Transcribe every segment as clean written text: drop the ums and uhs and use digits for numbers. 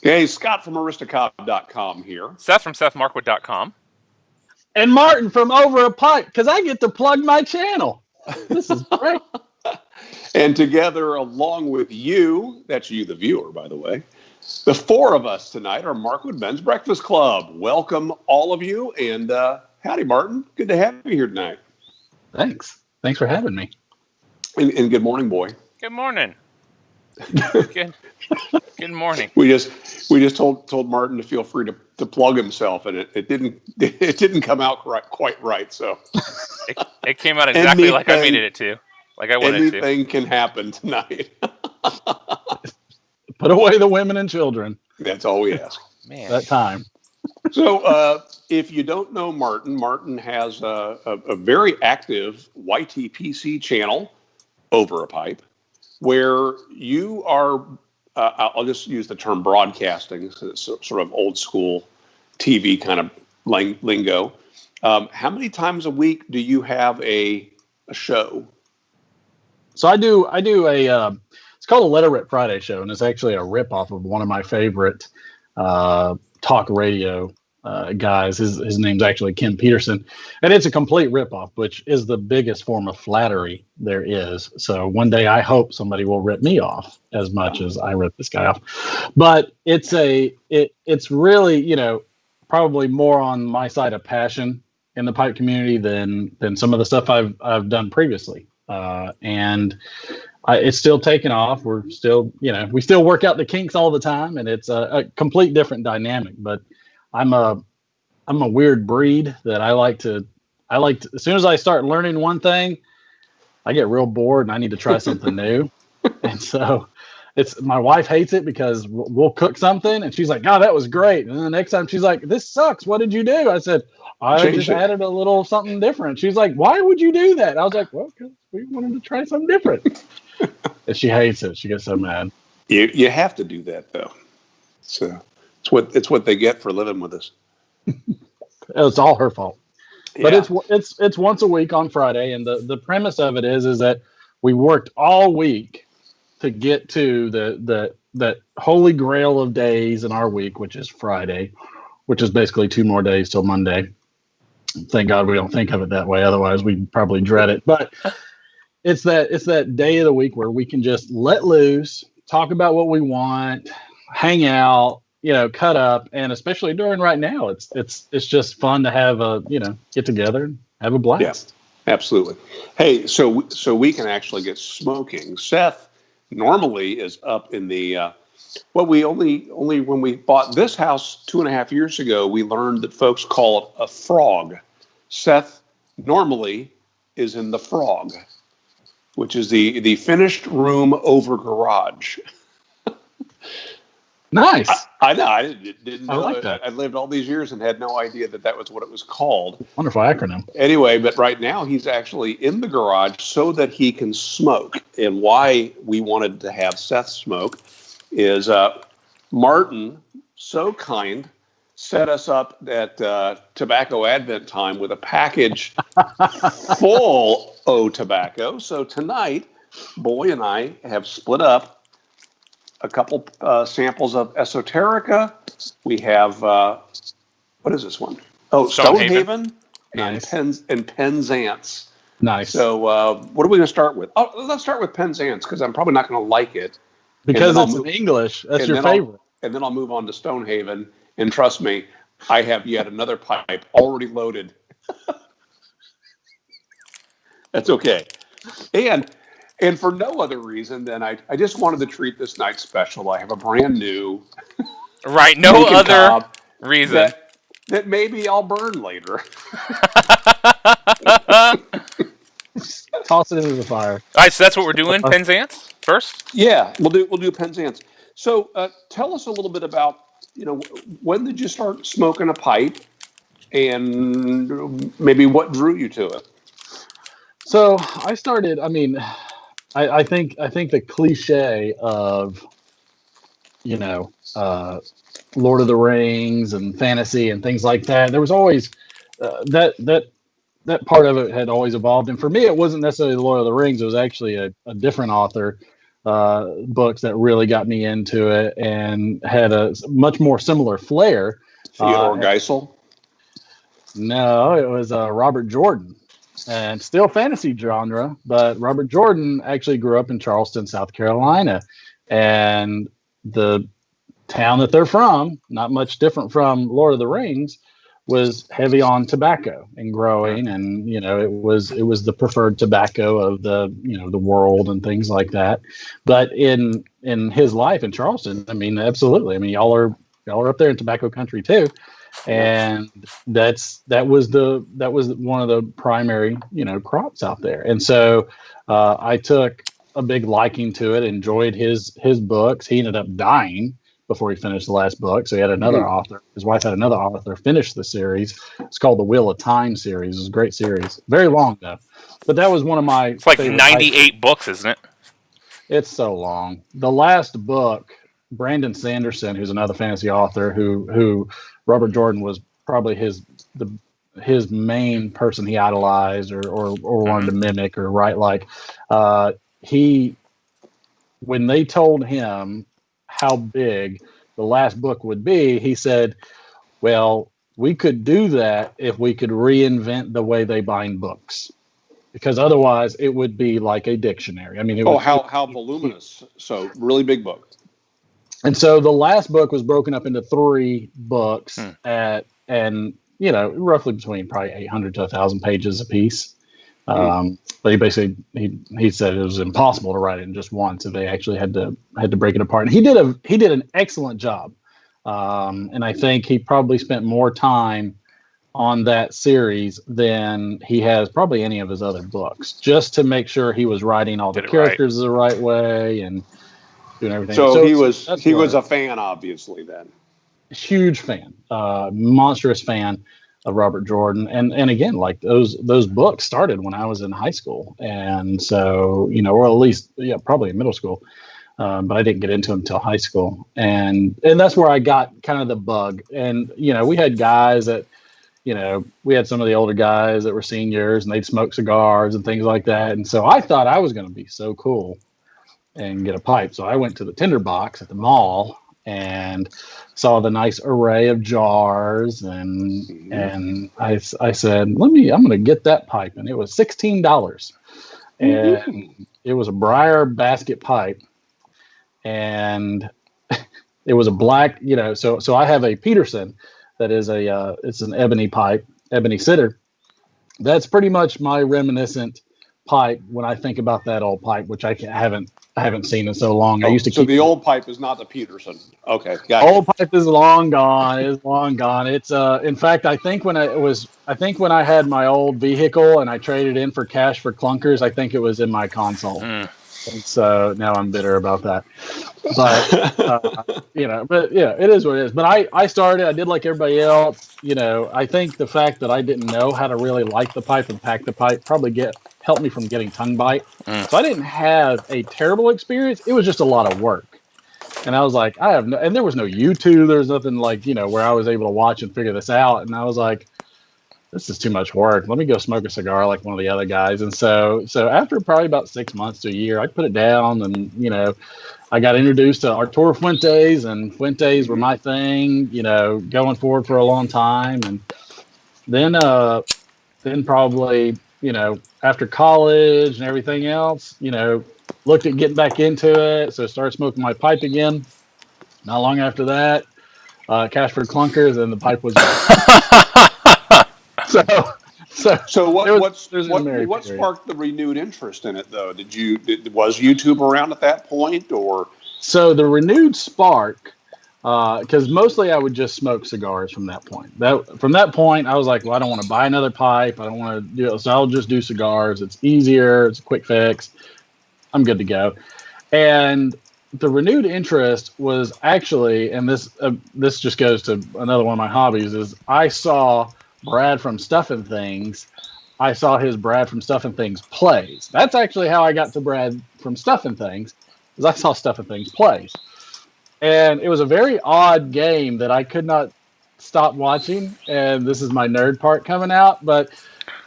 Hey, Scott from Aristocob.com here. Seth from SethMarkwood.com. And Martin from Over a Pipe, because I get to plug my channel. This is great. And together, along with you, that's you, the viewer, by the way, the four of us tonight are Markwood Men's Breakfast Club. Welcome, all of you. And howdy, Martin. Good to have you here tonight. Thanks for having me. And good morning, boy. Good morning. Good morning. We just told Martin to feel free to plug himself, and it didn't come out quite right. So it came out exactly like I needed it to, like I wanted to. Anything can happen tonight. Put away the women and children. That's all we ask. Man, that time. So if you don't know Martin has a very active YTPC channel, Over a Pipe, where you are, I'll just use the term broadcasting, so it's sort of old school TV kind of lingo. How many times a week do you have a show? So I do a, it's called a Let It Rip Friday show, and it's actually a ripoff of one of my favorite talk radio guys. His name's actually Ken Peterson, and it's a complete ripoff, which is the biggest form of flattery there is. So one day I hope somebody will rip me off as much as I rip this guy off. But it's really, probably more on my side of passion in the pipe community than some of the stuff I've done previously. And it's still taking off. We're still, we still work out the kinks all the time, and it's a complete different dynamic. But I'm a weird breed that I like to, as soon as I start learning one thing, I get real bored and I need to try something new. And so my wife hates it because we'll cook something and she's like, "God, that was great." And then the next time she's like, "This sucks. What did you do?" I said, "I just added a little something different." She's like, "Why would you do that?" I was like, "Well, because we wanted to try something different." And she hates it. She gets so mad. You have to do that though. So it's what they get for living with us. It's all her fault. Yeah. But it's once a week on Friday, and the premise of it is that we worked all week to get to that holy grail of days in our week, which is Friday, which is basically 2 more days till Monday. Thank God we don't think of it that way, otherwise we'd probably dread it. But it's that day of the week where we can just let loose, talk about what we want, hang out, cut up, and especially during right now, it's just fun to have get together and have a blast. Yeah, absolutely. Hey, so we can actually get smoking. Seth normally is up in the we only when we bought this house 2.5 years ago, we learned that folks call it a frog. Seth normally is in the frog, which is the finished room over garage. Nice. I know. I didn't know. I like that. I lived all these years and had no idea that was what it was called. Wonderful acronym. Anyway, but right now he's actually in the garage so that he can smoke. And why we wanted to have Seth smoke is Martin, so kind, set us up at Tobacco Advent time with a package full of tobacco. So tonight, Boy and I have split up a couple samples of Esoterica. We have, what is this one? Oh, Stonehaven Nice. and Penzance. Nice. So what are we going to start with? Oh, let's start with Penzance because I'm probably not going to like it. Because it's in English. That's your favorite. And then I'll move on to Stonehaven. And trust me, I have yet another pipe already loaded. That's okay. And for no other reason than I just wanted to treat this night special. I have a brand new right, no other reason that maybe I'll burn later. Toss it into the fire. All right, so that's what we're doing. Penzance first. Yeah, we'll do Penzance. So tell us a little bit about when did you start smoking a pipe, and maybe what drew you to it. So I started. I mean, I think the cliche of Lord of the Rings and fantasy and things like that. There was always that part of it had always evolved. And for me, it wasn't necessarily the Lord of the Rings. It was actually a different author books that really got me into it and had a much more similar flair. Theodore Geisel? No, it was Robert Jordan, and still fantasy genre, but Robert Jordan actually grew up in Charleston, South Carolina, and the town that they're from, not much different from Lord of the Rings, was heavy on tobacco and growing, and it was the preferred tobacco of the the world and things like that. But in his life in Charleston, I mean, absolutely. I mean, y'all are up there in tobacco country too, and that was one of the primary crops out there. And so I took a big liking to it, enjoyed his books. He ended up dying before he finished the last book. So he had another author. His wife had another author finish the series. It's called the Wheel of Time series. It's a great series. Very long though. But that was one of my It's like 98 books, isn't it? It's so long. The last book, Brandon Sanderson, who's another fantasy author, who Robert Jordan was probably his main person he idolized or wanted to mimic or write like. When they told him how big the last book would be, he said, well, we could do that if we could reinvent the way they bind books, because otherwise it would be like a dictionary. I mean, how voluminous. So really big book. And so the last book was broken up into 3 books and roughly between probably 800 to 1,000 pages a piece. But he basically he said it was impossible to write it in just one, so they actually had to break it apart. And he did an excellent job, and I think he probably spent more time on that series than he has probably any of his other books, just to make sure he was writing all the characters the right way and doing everything. So he was a fan, obviously. Then huge fan, monstrous fan of Robert Jordan, and again, like those books started when I was in high school, and so or at least probably in middle school, but I didn't get into them until high school, and that's where I got kind of the bug. And we had guys that we had some of the older guys that were seniors, and they'd smoke cigars and things like that, and so I thought I was going to be so cool and get a pipe. So I went to the tinderbox at the mall and saw the nice array of jars, and I said, I'm going to get that pipe, and it was $16, and it was a Briar basket pipe, and it was a black, so I have a Peterson that is it's an ebony pipe, ebony sitter. That's pretty much my reminiscent pipe when I think about that old pipe, which I haven't seen in so long. I used to keep the old pipe is not the Peterson. Okay, gotcha. Old pipe is long gone. It's long gone. It's in fact, I think when I had my old vehicle and I traded in for cash for clunkers, I think it was in my console. And so now I'm bitter about that. But it is what it is. But I did like everybody else. I think the fact that I didn't know how to really light the pipe and pack the pipe probably helped me from getting tongue bite. So I didn't have a terrible experience. It was just a lot of work. And I was like, and there was no YouTube. There was nothing like, where I was able to watch and figure this out. And I was like, this is too much work. Let me go smoke a cigar like one of the other guys. And so after probably about 6 months to a year, I put it down, and, I got introduced to Arturo Fuentes, and Fuentes were my thing, going forward for a long time. And then probably, after college and everything else, looked at getting back into it. So started smoking my pipe again. Not long after that, cash for clunkers, and the pipe was So what sparked the renewed interest in it, though? Was YouTube around at that point, or? So the renewed spark, because mostly I would just smoke cigars from that point. From that point, I was like, well, I don't want to buy another pipe. I don't want to do it, so I'll just do cigars. It's easier. It's a quick fix. I'm good to go. And the renewed interest was actually, and this just goes to another one of my hobbies, is I saw Brad from Stuffing Things. I saw his Brad from Stuffing Things plays. That's actually how I got to Brad from Stuffing Things, is I saw Stuffing Things plays. And it was a very odd game that I could not stop watching. And this is my nerd part coming out. But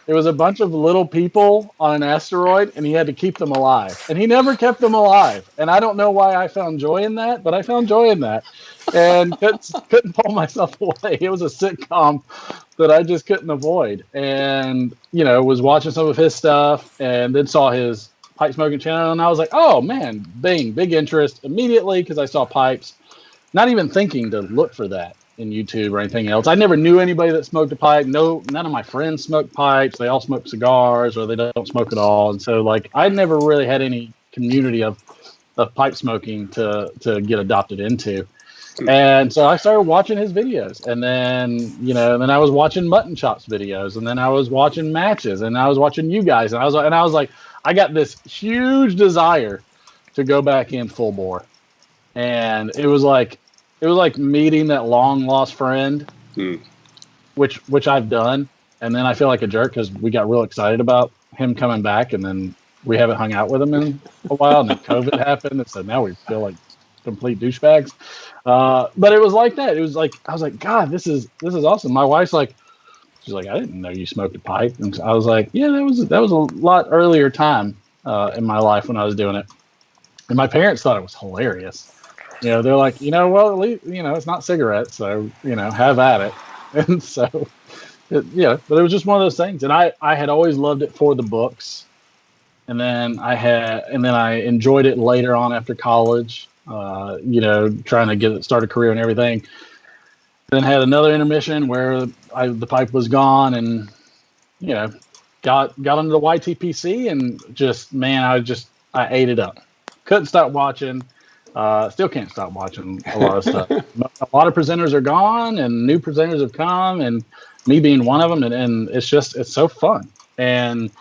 It was a bunch of little people on an asteroid, and he had to keep them alive. And he never kept them alive. And I don't know why I found joy in that, but I found joy in that, and couldn't pull myself away. It was a sitcom that I just couldn't avoid, and was watching some of his stuff, and then saw his pipe smoking channel, and I was like, oh man, big interest immediately because I saw pipes. Not even thinking to look for that in YouTube or anything else. I never knew anybody that smoked a pipe. No, none of my friends smoked pipes. They all smoke cigars, or they don't smoke at all. And so, like, I never really had any community of pipe smoking to get adopted into. And so I started watching his videos, and then then I was watching Mutton Chops videos, and then I was watching matches, and I was watching you guys, and I was like, I got this huge desire to go back in full bore. And it was like meeting that long lost friend, which I've done. And then I feel like a jerk because we got real excited about him coming back, and then we haven't hung out with him in a while. And then COVID happened, and so now we feel like complete douchebags. But it was like that. It was like I was like, God, this is awesome. My wife's like, she's like, I didn't know you smoked a pipe, and I was like, yeah, that was a lot earlier time in my life when I was doing it. And my parents thought it was hilarious. They're like, well, at least, it's not cigarettes, so, have at it. And so, but it was just one of those things. And I had always loved it for the books. And then I enjoyed it later on after college, trying to start a career and everything. Then had another intermission where the pipe was gone, and, got into the YTPC, and just, man, I ate it up. Couldn't stop watching. Still can't stop watching a lot of stuff. A lot of presenters are gone, and new presenters have come, and me being one of them. And it's so fun. And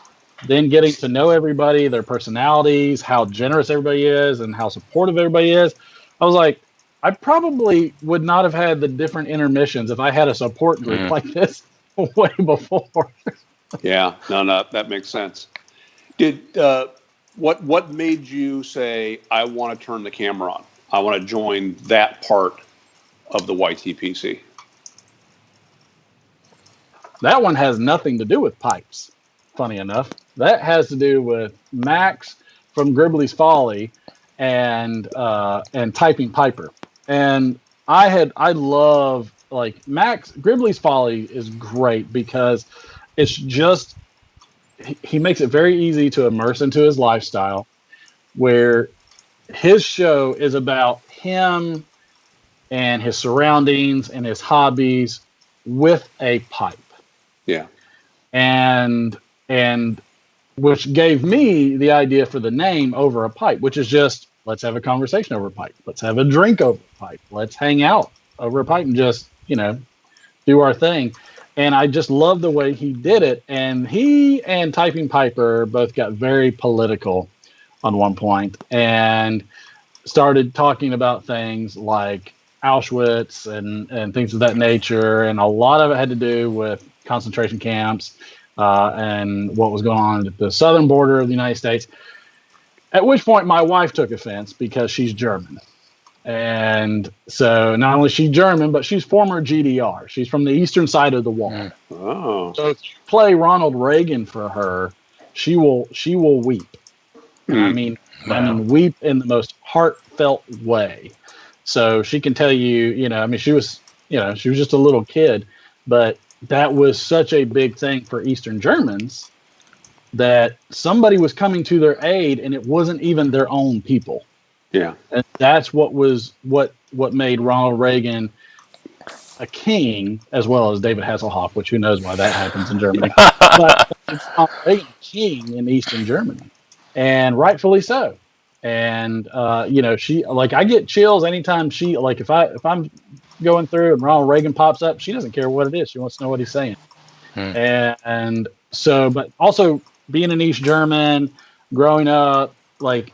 then getting to know everybody, their personalities, how generous everybody is, and how supportive everybody is. I was like, I probably would not have had the different intermissions if I had a support group like this way before. Yeah, no, that makes sense. What made you say, I want to turn the camera on? I want to join that part of the YTPC? That one has nothing to do with pipes, funny enough. That has to do with Max from Gribbly's Folly and Typing Piper. And I love, like, Max, Gribbly's Folly is great because it's just, he makes it very easy to immerse into his lifestyle, where his show is about him and his surroundings and his hobbies with a pipe. Yeah. And which gave me the idea for the name Over a Pipe, which is just, let's have a conversation over a pipe. Let's have a drink over a pipe. Let's hang out over a pipe and just, do our thing. And I just love the way he did it. And he and Typing Piper both got very political on one point and started talking about things like Auschwitz and things of that nature. And a lot of it had to do with concentration camps and what was going on at the southern border of the United States. At which point my wife took offense because she's German. And so not only is she German, but she's former GDR. She's from the eastern side of the wall. Oh. So if you play Ronald Reagan for her, she will weep. I mean, weep in the most heartfelt way. So she can tell you, she was just a little kid, but that was such a big thing for Eastern Germans that somebody was coming to their aid, and it wasn't even their own people. Yeah. And that's what made Ronald Reagan a king, as well as David Hasselhoff, which who knows why that happens in Germany. But it's Ronald Reagan king in Eastern Germany, and rightfully so. And she, like, I get chills anytime she, like, if I'm going through and Ronald Reagan pops up, she doesn't care what it is. She wants to know what he's saying. And so, but also being an East German, growing up, like,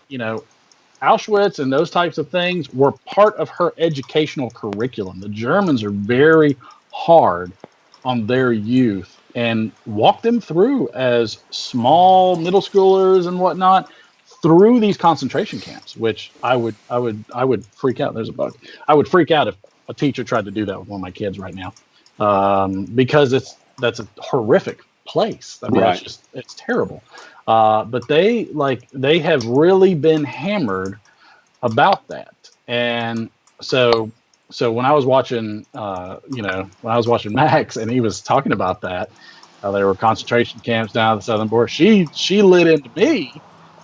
Auschwitz and those types of things were part of her educational curriculum. The Germans are very hard on their youth and walk them through as small middle schoolers and whatnot through these concentration camps, which I would freak out. There's a bug. I would freak out if a teacher tried to do that with one of my kids right now, because that's a horrific place. I mean, it's terrible. But they have really been hammered about that. And so when I was watching, Max and he was talking about that, there were concentration camps down the southern border. She lit into me.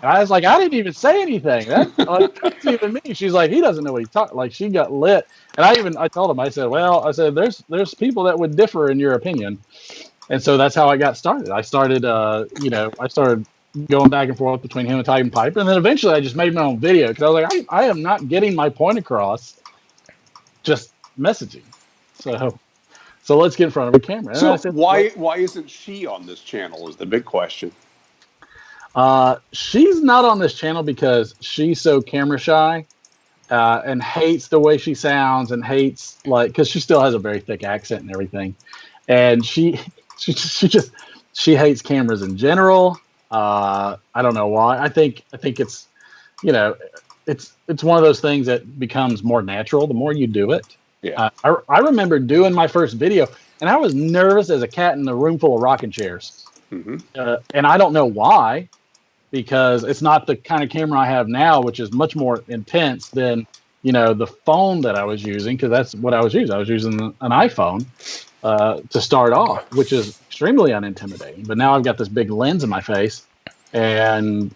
And I was like, I didn't even say anything. That's even me. She's like, he doesn't know what he's talking. Like, she got lit. And I told him, I said, there's people that would differ in your opinion. And so that's how I got started. I started going back and forth between him and Titan Piper. And then eventually I just made my own video because I was like, I am not getting my point across just messaging. So let's get in front of a camera. And so I said, why isn't she on this channel is the big question. She's not on this channel because she's so camera shy and hates the way she sounds and hates because she still has a very thick accent and everything. And she hates cameras in general. I don't know why. I think it's, it's one of those things that becomes more natural the more you do it. Yeah. I remember doing my first video and I was nervous as a cat in a room full of rocking chairs. Mm-hmm. And I don't know why, because it's not the kind of camera I have now, which is much more intense than, the phone that I was using, because that's what I was using. I was using an iPhone to start off, which is extremely unintimidating. But now I've got this big lens in my face and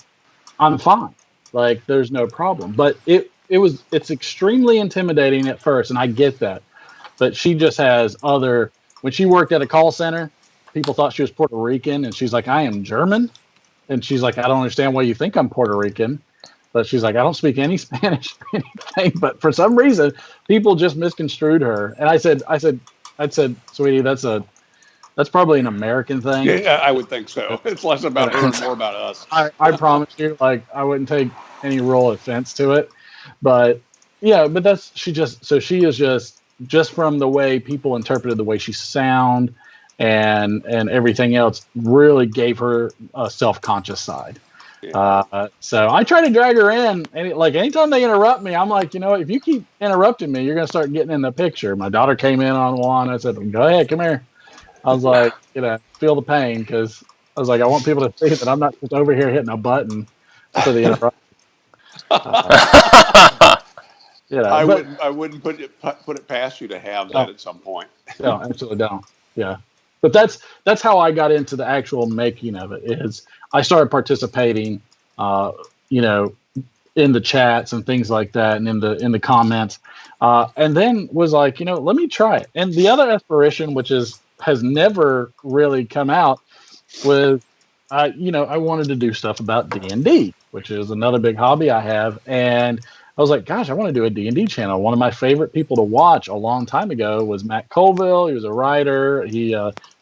I'm fine. Like, there's no problem. But it's extremely intimidating at first, and I get that. But she just has when she worked at a call center, people thought she was Puerto Rican, and she's like, I am German. And she's like, I don't understand why you think I'm Puerto Rican. But she's like, I don't speak any Spanish or anything. But for some reason, people just misconstrued her. And I said, sweetie, that's probably an American thing. Yeah, I would think so. It's less about her and more about us. I promise you, I wouldn't take any real offense to it. But yeah, but she is just from the way people interpreted the way she sound and everything else really gave her a self-conscious side. Yeah. So I try to drag her in, and anytime they interrupt me, I'm like, if you keep interrupting me, you're going to start getting in the picture. My daughter came in on one. I said, go ahead, come here. I was like, feel the pain, because I was like, I want people to see that I'm not just over here hitting a button for the interruption. I wouldn't put it past you to have that at some point. No, absolutely don't. Yeah, but that's how I got into the actual making of it. Is I started participating, in the chats and things like that, and in the comments, and then was like, let me try it. And the other aspiration, which has never really come out, was I wanted to do stuff about D&D, which is another big hobby I have. And I was like, gosh, I want to do a D&D channel. One of my favorite people to watch a long time ago was Matt Colville. He was a writer. He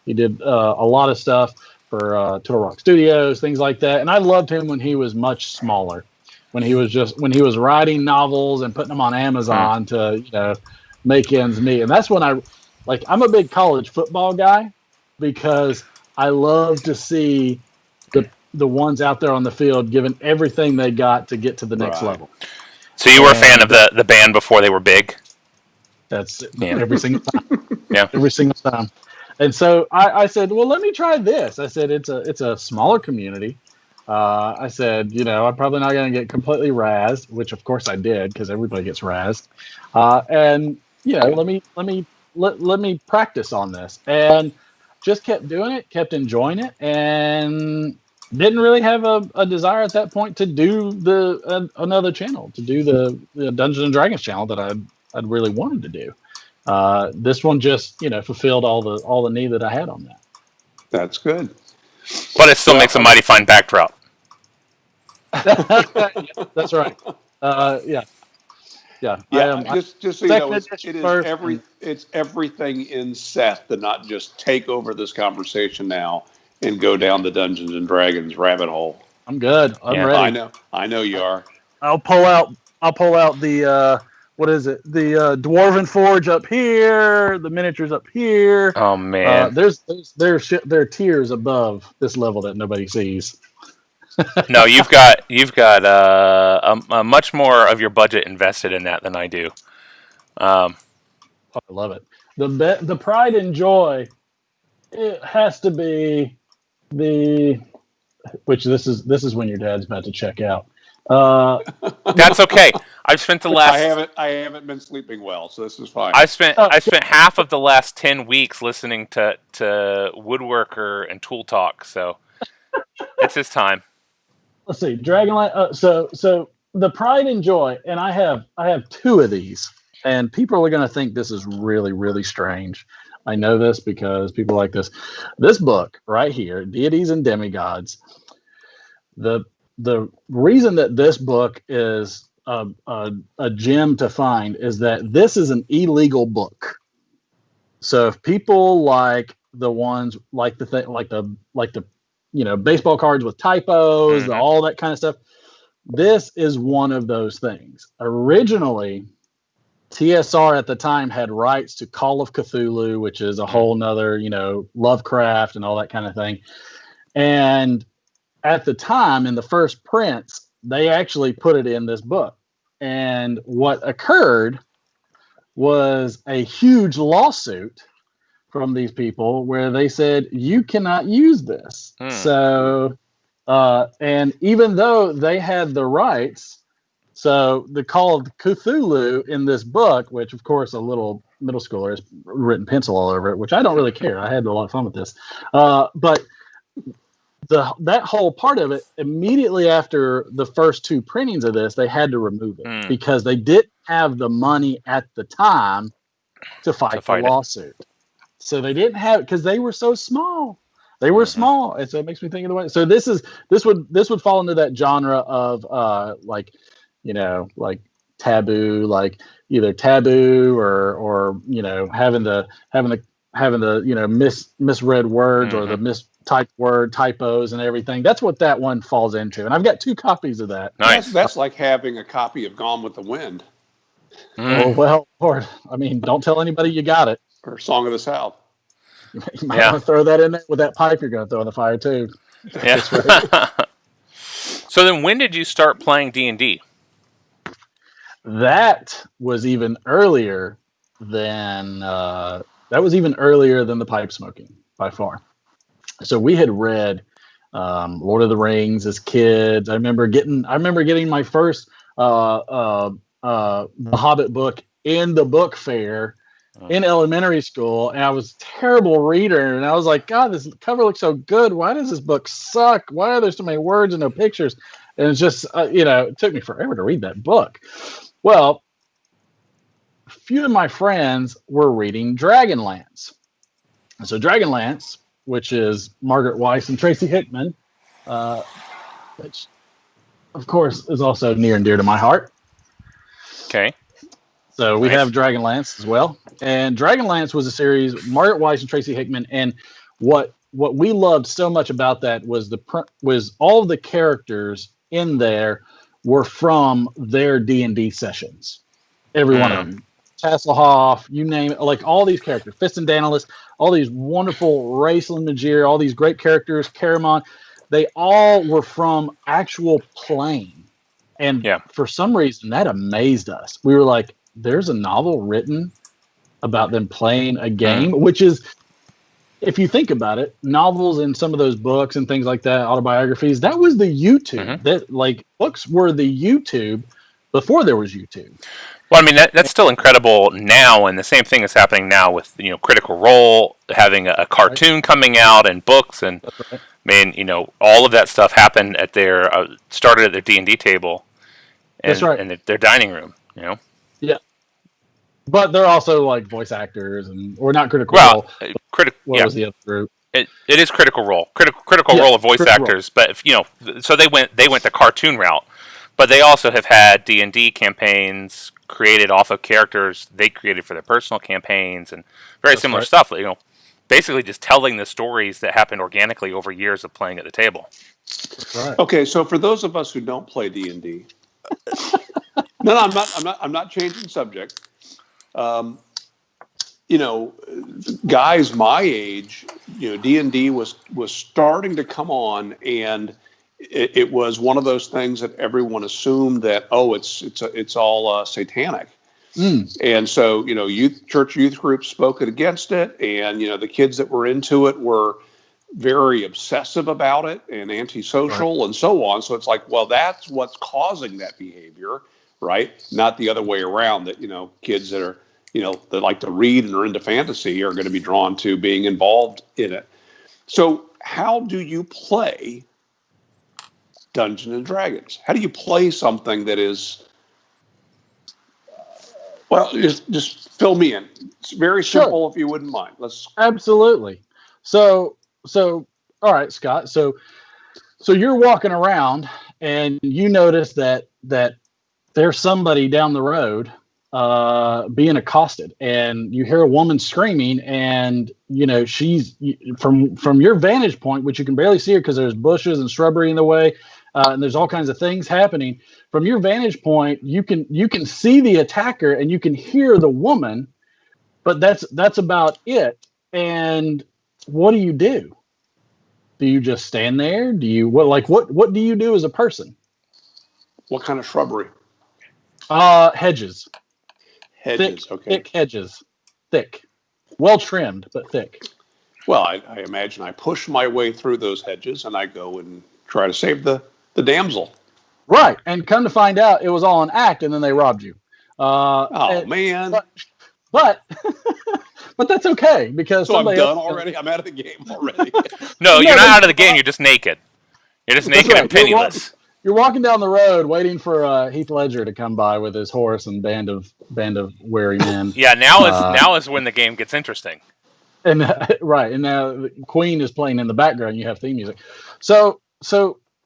did a lot of stuff for Turtle Rock Studios, things like that. And I loved him when he was much smaller, when he was writing novels and putting them on Amazon to, make ends meet. And that's when I'm a big college football guy, because I love to see the ones out there on the field giving everything they got to get to the next level. So you were a fan of the band before they were big? That's every single time. Yeah. Every single time. And so I said, well, let me try this. I said, it's a smaller community. I said, I'm probably not going to get completely razzed, which of course I did, because everybody gets razzed. And let me practice on this, and just kept doing it, kept enjoying it, and didn't really have a desire at that point to do another channel, to do the Dungeons and Dragons channel that I'd really wanted to do. This one just fulfilled all the need that I had on that. That's good. But it still makes a mighty fine backdrop. That's right. Yeah. Just so you know, it's everything in Seth to not just take over this conversation now and go down the Dungeons and Dragons rabbit hole. I'm good. I'm ready. I know you are. I'll pull out the what is it? The Dwarven Forge up here. The miniatures up here. Oh man, there are tiers above this level that nobody sees. No, you've got a much more of your budget invested in that than I do. I love it. The pride and joy, it has to be Which this is when your dad's about to check out. That's okay. I've spent the last. I haven't been sleeping well, so this is fine. I spent half of the last 10 weeks listening to Woodworker and Tool Talk, so it's his time. Let's see, Dragonlance. So the Pride and Joy, and I have two of these, and people are going to think this is really, really strange. I know this because people like this. This book right here, Deities and Demigods. The reason that this book is a gem to find is that this is an illegal book. So if people like the ones like the baseball cards with typos, all that kind of stuff, this is one of those things. Originally, TSR at the time had rights to Call of Cthulhu, which is a whole nother, Lovecraft and all that kind of thing. And at the time, in the first prints, they actually put it in this book. And what occurred was a huge lawsuit from these people where they said, you cannot use this. So, and even though they had the rights, so the Call of Cthulhu in this book, which of course a little middle schooler has written pencil all over it, which I don't really care. I had a lot of fun with this. But that whole part of it, immediately after the first two printings of this, they had to remove it because they didn't have the money at the time to fight the lawsuit. So they didn't have it because they were so small. They were small, and so it makes me think of the way. So this would fall into that genre of like taboo, like either taboo or having the misread words or the mistyped word typos and everything. That's what that one falls into, and I've got two copies of that. Nice. That's like having a copy of Gone with the Wind. Oh, well, Lord, I mean, don't tell anybody you got it. Or Song of the South. You might want to throw that in there with that pipe you're going to throw in the fire too. Yeah. So then, when did you start playing D&D? That was even earlier than the pipe smoking by far. So we had read Lord of the Rings as kids. I remember getting my first The Hobbit book in the book fair in elementary school, and I was a terrible reader, and I was like, God, this cover looks so good. Why does this book suck? Why are there so many words and no pictures? And it's just, it took me forever to read that book. Well, a few of my friends were reading Dragonlance. And so Dragonlance, which is Margaret Weiss and Tracy Hickman, which, of course, is also near and dear to my heart. Okay. So we have Dragonlance as well. And Dragonlance was a series, Margaret Weiss and Tracy Hickman. And what we loved so much about that was all of the characters in there were from their D&D sessions. Every one of them. Tasselhoff, you name it, like all these characters, Fist and Daedalus, all these wonderful Raistlin Majir, all these great characters, Caramon, they all were from actual playing. And for some reason, that amazed us. We were like, there's a novel written about them playing a game, which is, if you think about it, novels and some of those books and things like that, autobiographies, that was the YouTube. That, like, books were the YouTube before there was YouTube. Well, I mean, that's still incredible now, and the same thing is happening now with, Critical Role, having a cartoon coming out and books, and, I mean, all of that stuff happened at started at their D&D table and, and their dining room, Yeah. But they're also, like, voice actors, or not Critical Role. What was the other group? It is Critical Role. Critical Role of voice actors, but, so they went the cartoon route. But they also have had D&D campaigns created off of characters they created for their personal campaigns and very similar stuff. Basically just telling the stories that happened organically over years of playing at the table. Right. Okay, so for those of us who don't play D&D, no, I'm not changing subject. Guys my age, D&D was starting to come on, and it was one of those things that everyone assumed that, it's all satanic. And so, church youth groups spoke against it, and, the kids that were into it were very obsessive about it and antisocial and so on. So it's like, well, that's what's causing that behavior, right? Not the other way around, that, kids that are, that like to read and are into fantasy are going to be drawn to being involved in it. So how do you play Dungeons and Dragons? How do you play something that is, well, just fill me in. It's very simple, if you wouldn't mind. Absolutely. So all right, Scott. So you're walking around and you notice that there's somebody down the road being accosted, and you hear a woman screaming, and she's from your vantage point, which you can barely see her because there's bushes and shrubbery in the way, and there's all kinds of things happening. From your vantage point, you can see the attacker and you can hear the woman, but that's about it. And what do you do? Do you just stand there? Do you what do you do as a person? What kind of shrubbery? Hedges. Hedges, thick, okay. Thick hedges. Thick. Well trimmed, but thick. Well, I imagine I push my way through those hedges and I go and try to save the damsel. Right. And come to find out, it was all an act, and then they robbed you. Man. But but that's okay, because so I'm done already. I'm out of the game already. No, you're not out of the game. You're just naked. You're just naked and penniless. You're walking down the road waiting for Heath Ledger to come by with his horse and band of weary men. Yeah, now is when the game gets interesting. And right, and now the Queen is playing in the background. You have theme music. So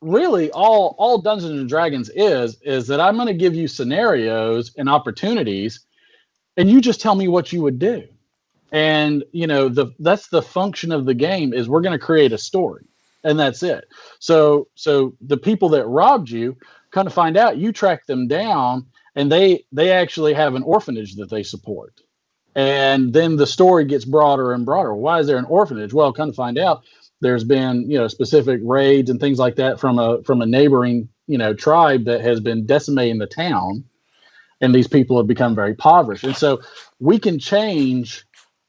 really, all Dungeons and Dragons is that I'm going to give you scenarios and opportunities, and you just tell me what you would do. And that's the function of the game, is we're going to create a story, and that's it. So the people that robbed you, kind of find out, you track them down, and they actually have an orphanage that they support. And then the story gets broader and broader. Why is there an orphanage? Well, kind of find out, there's been specific raids and things like that from a neighboring tribe that has been decimating the town, and these people have become very impoverished. And so we can change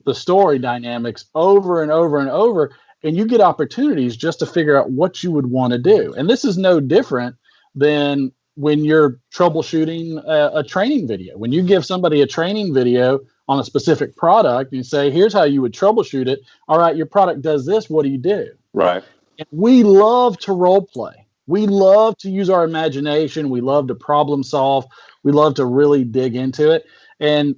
the story dynamics over and over and over, and you get opportunities just to figure out what you would want to do. And this is no different than when you're troubleshooting a training video. When you give somebody a training video on a specific product, and you say, here's how you would troubleshoot it. All right, your product does this. What do you do? Right. And we love to role play. We love to use our imagination. We love to problem solve. We love to really dig into it. And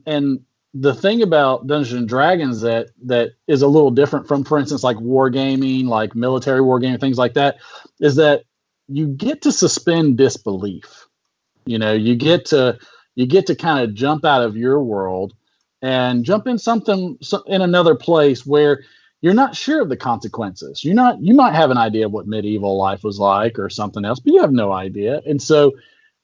the thing about Dungeons and Dragons that is a little different from, for instance, like wargaming, like military wargaming, things like that, is that you get to suspend disbelief. You get to kind of jump out of your world and jump in in another place where you're not sure of the consequences. You might have an idea of what medieval life was like or something else, but you have no idea. And so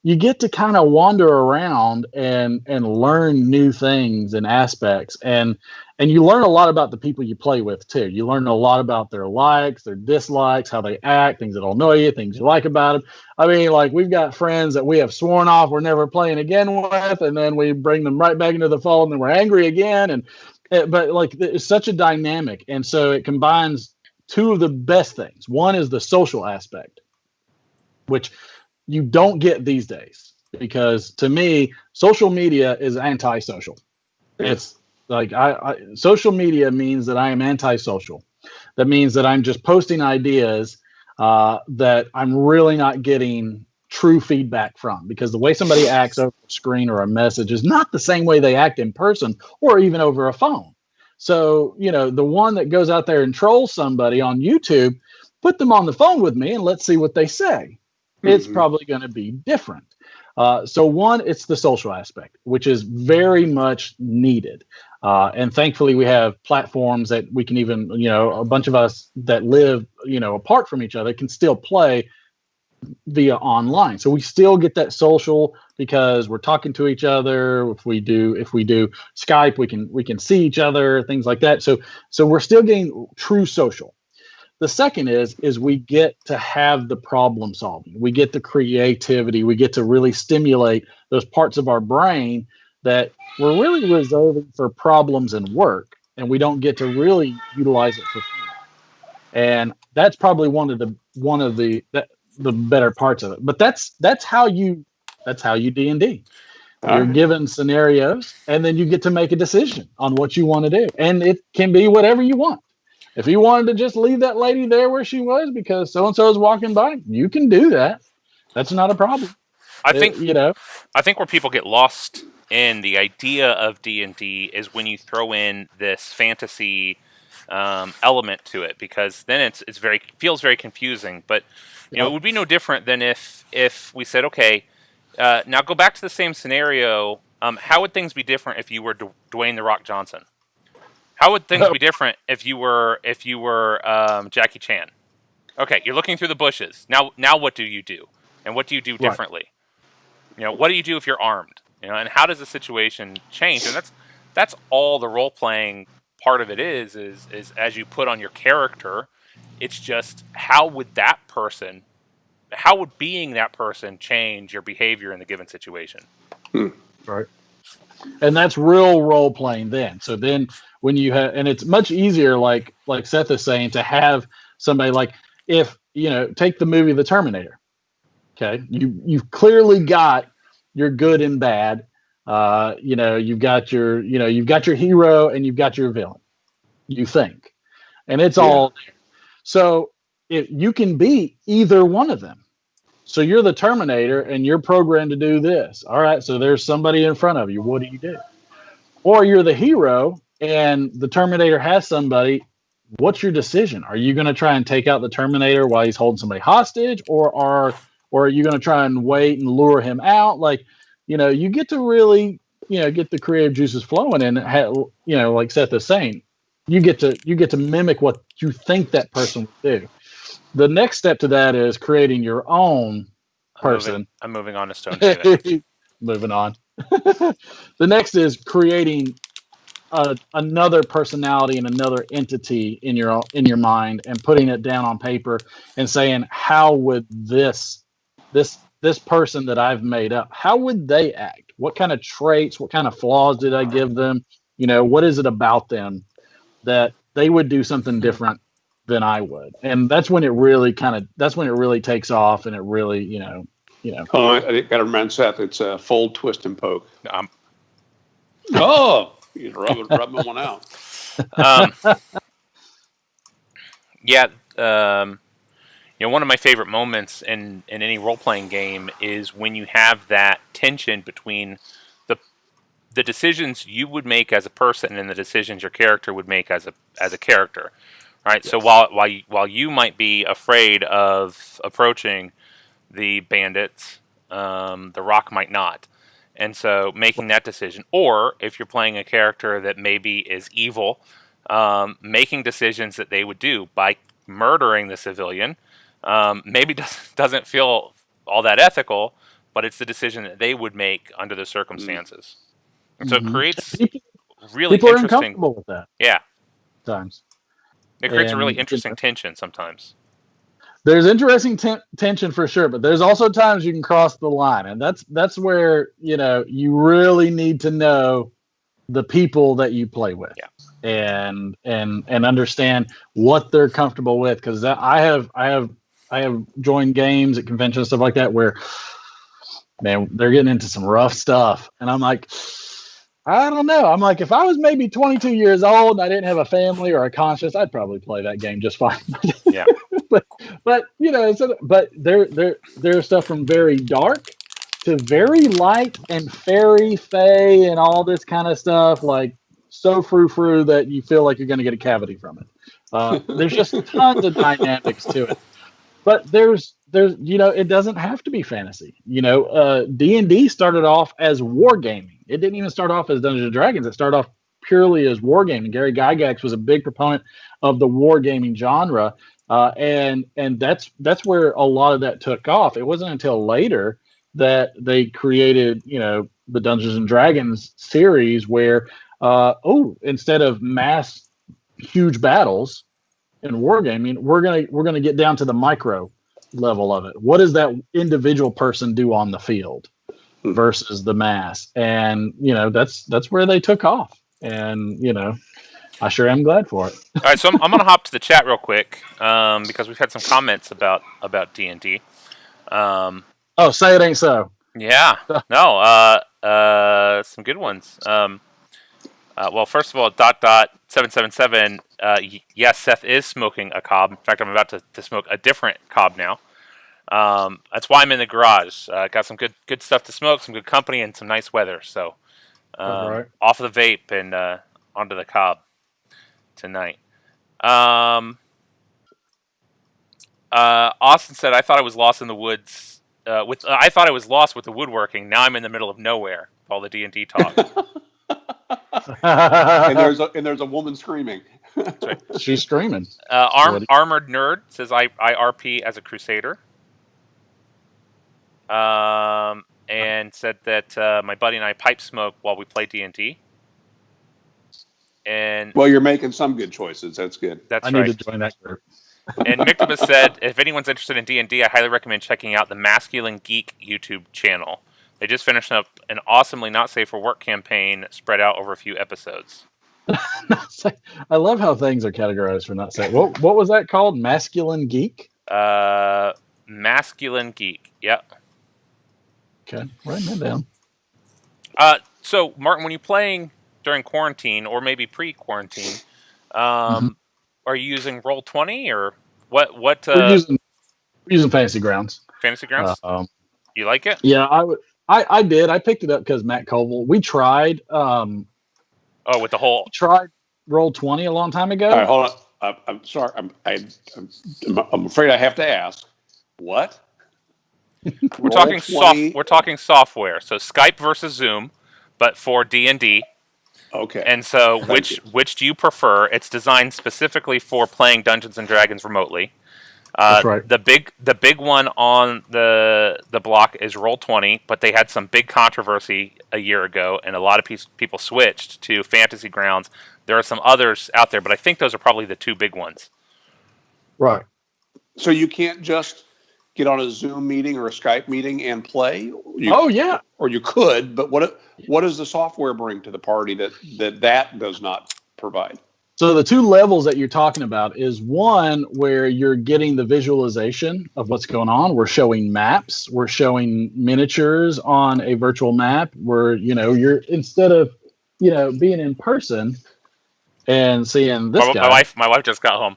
you get to kind of wander around and learn new things and aspects. And you learn a lot about the people you play with too. You learn a lot about their likes, their dislikes, how they act, things that'll annoy you, things you like about them. I mean, like, we've got friends that we have sworn off we're never playing again with, and then we bring them right back into the fold, and then we're angry again. But like, it's such a dynamic. And so it combines two of the best things. One is the social aspect, which you don't get these days, because to me, social media is antisocial. It's like, social media means that I am antisocial. That means that I'm just posting ideas that I'm really not getting true feedback from, because the way somebody acts over a screen or a message is not the same way they act in person or even over a phone. So, the one that goes out there and trolls somebody on YouTube, put them on the phone with me and let's see what they say. It's probably going to be different. So one, it's the social aspect, which is very much needed. And thankfully we have platforms that we can even, a bunch of us that live, apart from each other can still play via online. So we still get that social, because we're talking to each other. If we do Skype, we can see each other, things like that. So we're still getting true social. The second is we get to have the problem solving. We get the creativity. We get to really stimulate those parts of our brain that we're really reserving for problems and work, and we don't get to really utilize it for fun. And that's probably one of the better parts of it. But that's how you D&D. You're given scenarios, and then you get to make a decision on what you want to do, and it can be whatever you want. If you wanted to just leave that lady there where she was because so and so is walking by, you can do that. That's not a problem. I think where people get lost in the idea of D&D is when you throw in this fantasy element to it, because then it feels very confusing. But it would be no different than if we said, okay, now go back to the same scenario. How would things be different if you were Dwayne "The Rock" Johnson? How would things be different if you were Jackie Chan? Okay, you're looking through the bushes. Now what do you do? And what do you do differently? What do you do if you're armed? And how does the situation change? And that's all the role playing part of it is as you put on your character. It's just how would being that person change your behavior in the given situation? Right. And that's real role playing then. So then when you have, and it's much easier, like Seth is saying, to have somebody like, if, take the movie The Terminator. Okay. You've clearly got your good and bad. You've got your hero and you've got your villain, you think, and it's all there. So if you can be either one of them. So you're the Terminator and you're programmed to do this. All right. So there's somebody in front of you. What do you do? Or you're the hero and the Terminator has somebody. What's your decision? Are you going to try and take out the Terminator while he's holding somebody hostage, or are you going to try and wait and lure him out? Like, you get to really, get the creative juices flowing, and like Seth is saying, you get to mimic what you think that person would do. The next step to that is creating your own person. I'm moving on to Stone David. Moving on. The next is creating another personality and another entity in your mind, and putting it down on paper and saying, how would this person that I've made up, how would they act? What kind of traits, what kind of flaws did I give them? What is it about them that they would do something different than I would? And that's when it really takes off, and it really, Oh, I got to remind Seth, it's a fold, twist, and poke. You're rubbing one out. One of my favorite moments in any role-playing game is when you have that tension between the decisions you would make as a person and the decisions your character would make as a character, right? Yes. So while you might be afraid of approaching the bandits, the Rock might not. And so making that decision, or if you're playing a character that maybe is evil, making decisions that they would do by murdering the civilian, maybe doesn't feel all that ethical, but it's the decision that they would make under the circumstances. And so it creates really people interesting. Are uncomfortable with that. Yeah. Times. It creates a really interesting tension sometimes. There's interesting tension for sure, but there's also times you can cross the line, and that's where you really need to know the people that you play with, and understand what they're comfortable with. Because I have joined games at conventions and stuff like that where, man, they're getting into some rough stuff, and I'm like, I don't know. I'm like, if I was maybe 22 years old and I didn't have a family or a conscience, I'd probably play that game just fine. Yeah. but there's stuff from very dark to very light and fairy, fae, and all this kind of stuff, like so frou-frou that you feel like you're going to get a cavity from it. There's just tons of dynamics to it. But there's it doesn't have to be fantasy. D&D started off as wargaming. It didn't even start off as Dungeons and Dragons. It started off purely as wargaming. Gary Gygax was a big proponent of the wargaming genre, and that's where a lot of that took off. It wasn't until later that they created the Dungeons and Dragons series, where instead of mass huge battles in wargaming, we're gonna get down to the micro level of it. What does that individual person do on the field versus the mass? And that's where they took off. And I sure am glad for it. All right, so I'm going to hop to the chat real quick because we've had some comments about D&D. Oh, say it ain't so. Yeah, no, some good ones. Well, first of all, .777. Yes, Seth is smoking a cob. In fact, I'm about to smoke a different cob now. That's why I'm in the garage. Got some good stuff to smoke, some good company, and some nice weather. So, Right. off of the vape and onto the cob tonight. Austin said, "I thought I was lost in the woods. I thought I was lost with the woodworking. Now I'm in the middle of nowhere. With all the D&D talk." And there's a woman screaming. That's right. She's screaming. Armored Nerd says, I RP as a Crusader. And said that my buddy and I pipe smoke while we play D&D. And Well, you're making some good choices. That's good. That's I right. need to join that group. And Mictobus said, if anyone's interested in D&D, I highly recommend checking out the Masculine Geek YouTube channel. They just finished up an awesomely not safe for work campaign spread out over a few episodes. I love how things are categorized for not safe. What was that called? Masculine Geek? Masculine Geek. Yep. Okay, writing that down. So, Martin, when you're playing during quarantine or maybe pre-quarantine, are you using Roll20 or what? We're using Fantasy Grounds. Fantasy Grounds? You like it? Yeah, I did. I picked it up because Matt Colville. We tried. With the whole tried Roll20 a long time ago. All right, hold on. I'm sorry. I'm afraid I have to ask. What? We're talking software. So Skype versus Zoom, but for D&D. Okay. And so, which do you prefer? It's designed specifically for playing Dungeons and Dragons remotely. That's right. The big one on the block is Roll20, but they had some big controversy a year ago, and a lot of people switched to Fantasy Grounds. There are some others out there, but I think those are probably the two big ones. Right. So you can't just get on a Zoom meeting or a Skype meeting and play? Yeah. Or you could, but what does the software bring to the party that does not provide? So the two levels that you're talking about is one where you're getting the visualization of what's going on. We're showing maps. We're showing miniatures on a virtual map where, you're instead of, being in person and seeing this guy. My wife just got home.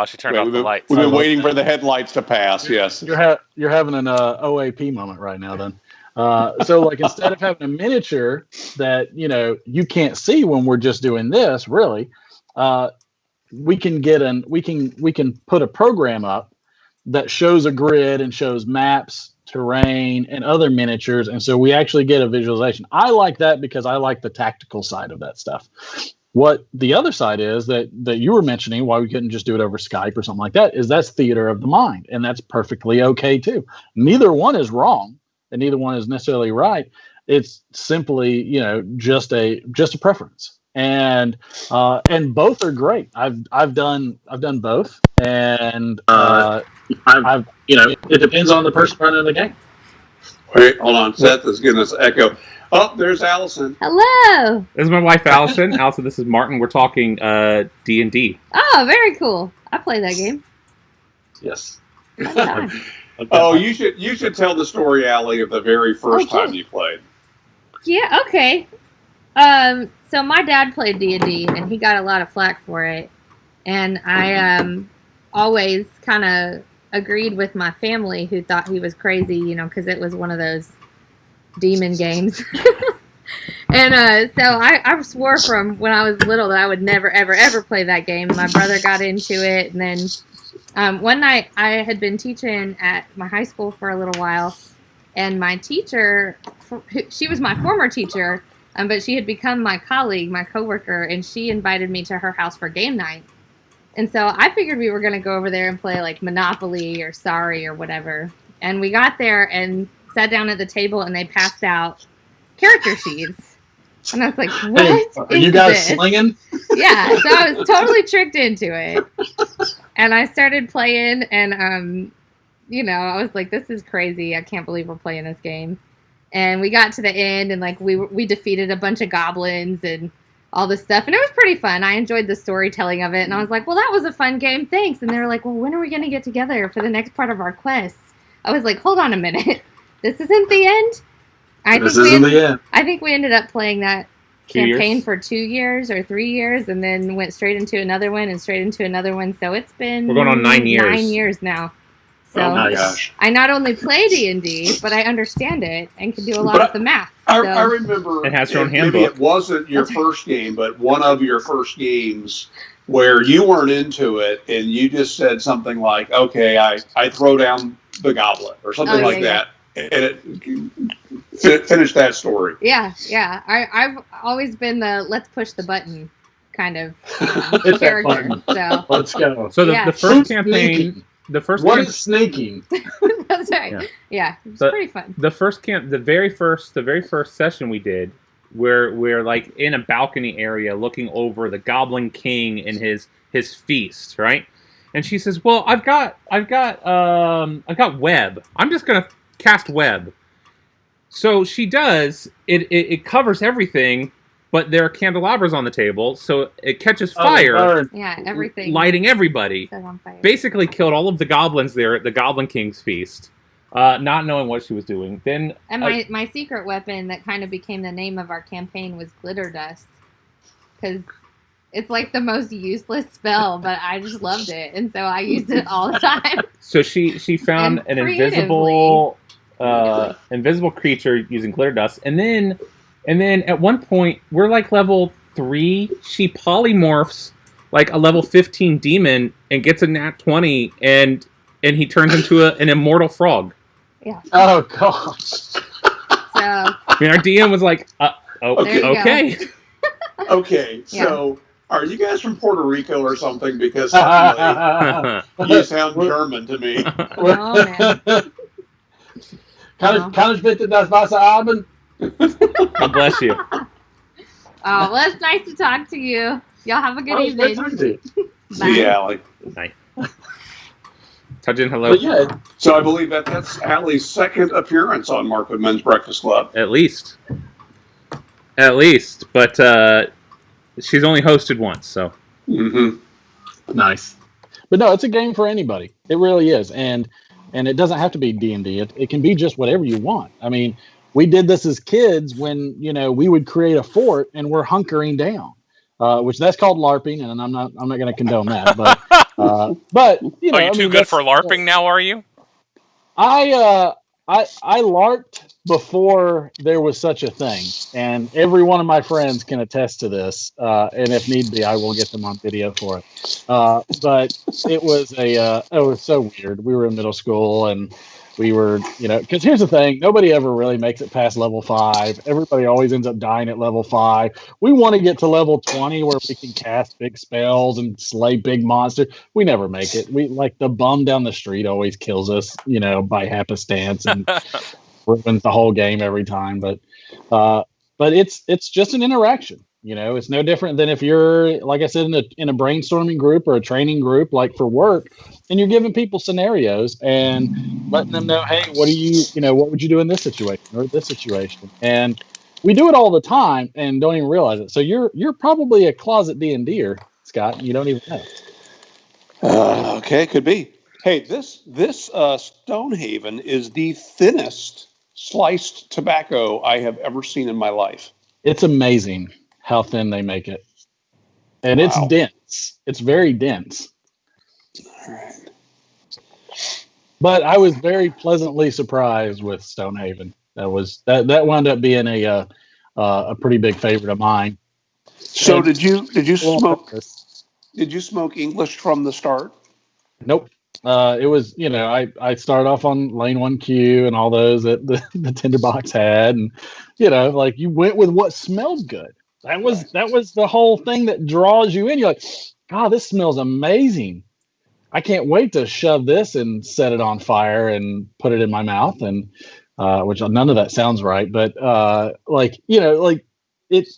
She turned off the lights. We've been waiting for the headlights to pass. Yes. You're having an OAP moment right now then. So like instead of having a miniature that you can't see when we're just doing this, really, we can put a program up that shows a grid and shows maps, terrain, and other miniatures, and so we actually get a visualization. I like that because I like the tactical side of that stuff. What the other side is that you were mentioning, why we couldn't just do it over Skype or something like that, is that's theater of the mind, and that's perfectly okay too. Neither one is wrong. And neither one is necessarily right. It's simply, just a preference, and both are great. I've done both, and it depends on the person running the game. Wait, hold on. Seth is getting us echo. Oh, there's Allison. Hello. This is my wife, Allison. Allison, this is Martin. We're talking D&D. Oh, very cool. I play that game. Yes. Oh, you should tell the story, Allie, of the very first time you played. Yeah, okay. So my dad played D&D, and he got a lot of flack for it. And I always kind of agreed with my family, who thought he was crazy, because it was one of those demon games. And so I swore from when I was little that I would never, ever, ever play that game. My brother got into it, and then one night I had been teaching at my high school for a little while, and my teacher, she was my former teacher, but she had become my colleague, my coworker, and she invited me to her house for game night. And so I figured we were going to go over there and play like Monopoly or Sorry or whatever. And we got there and sat down at the table, and they passed out character sheets. And I was like, what is you guys this? slinging? Yeah, so I was totally tricked into it. And I started playing, and, I was like, this is crazy. I can't believe we're playing this game. And we got to the end, and, like, we defeated a bunch of goblins, and all this stuff, and it was pretty fun. I enjoyed the storytelling of it, and I was like, well, that was a fun game, thanks. And they were like, well, when are we going to get together for the next part of our quests? I was like, hold on a minute. This isn't the end? I think we ended up playing that campaign for 2 years or 3 years, and then went straight into another one and straight into another one. So it's been... We're going on 9 years. 9 years now. So oh my gosh. I not only play D&D, but I understand it and can do a lot of the math. I remember it has your own handbook. Maybe it wasn't your first game, but one of your first games where you weren't into it and you just said something like, okay, I throw down the goblet or something that. And it finished that story. Yeah. I've always been the let's push the button kind of character. So let's go. So the first campaign... What is snaking? That's right. Yeah, it was pretty fun. The very first session we did, we're like in a balcony area looking over the Goblin King and his feast, right? And she says, "Well, I've got web. I'm just gonna cast web." So she does. It covers everything. But there are candelabras on the table, so it catches fire. Yeah, everything. Lighting everybody. Set on fire. Basically killed all of the goblins there at the Goblin King's feast, not knowing what she was doing. Then, and my secret weapon that kind of became the name of our campaign was glitter dust. Because it's like the most useless spell, but I just loved it. And so I used it all the time. So she found an invisible creature using glitter dust. And then at one point, we're like level 3. She polymorphs like a level 15 demon and gets a nat 20, and he turns into an immortal frog. Yeah. Oh gosh. So. I mean, our DM was like, okay. Okay. So, are you guys from Puerto Rico or something? Because you sound German to me. Oh man. Kann ich bitte das Wasser haben? God bless you. Oh, well, it's nice to talk to you. Y'all have a good evening. Bye. Yeah, night. Touch in hello. So I believe that's Allie's second appearance on Markwood Men's Breakfast Club. At least. But she's only hosted once, so. Mm-hmm. Nice. But no, it's a game for anybody. It really is. And it doesn't have to be D&D. It can be just whatever you want. I mean, we did this as kids when, we would create a fort and we're hunkering down, which that's called LARPing, and I'm not going to condone that. But are you too good for LARPing now? Are you? I LARPed before there was such a thing, and every one of my friends can attest to this. And if need be, I will get them on video for it. But it was so weird. We were in middle school and. We were, because here's the thing, nobody ever really makes it past level 5. Everybody always ends up dying at level 5. We want to get to level 20 where we can cast big spells and slay big monsters. We never make it. We like the bum down the street always kills us, by happenstance and ruins the whole game every time. But it's just an interaction. It's no different than if you're, like I said, in a brainstorming group or a training group, like for work, and you're giving people scenarios and letting them know, hey, what would you do in this situation or this situation? And we do it all the time and don't even realize it. So you're probably a closet D&Der, Scott. You don't even know. Okay, could be. Hey, this Stonehaven is the thinnest sliced tobacco I have ever seen in my life. It's amazing how thin they make it. And It's dense. It's very dense. All right. But I was very pleasantly surprised with Stonehaven. That wound up being a pretty big favorite of mine. So and did you smoke? Did you smoke English from the start? Nope. It was, I started off on lane 1Q and all those that the tinderbox had, and you went with what smelled good. That was the whole thing that draws you in. You're like, God, this smells amazing. I can't wait to shove this and set it on fire and put it in my mouth, and which none of that sounds right, but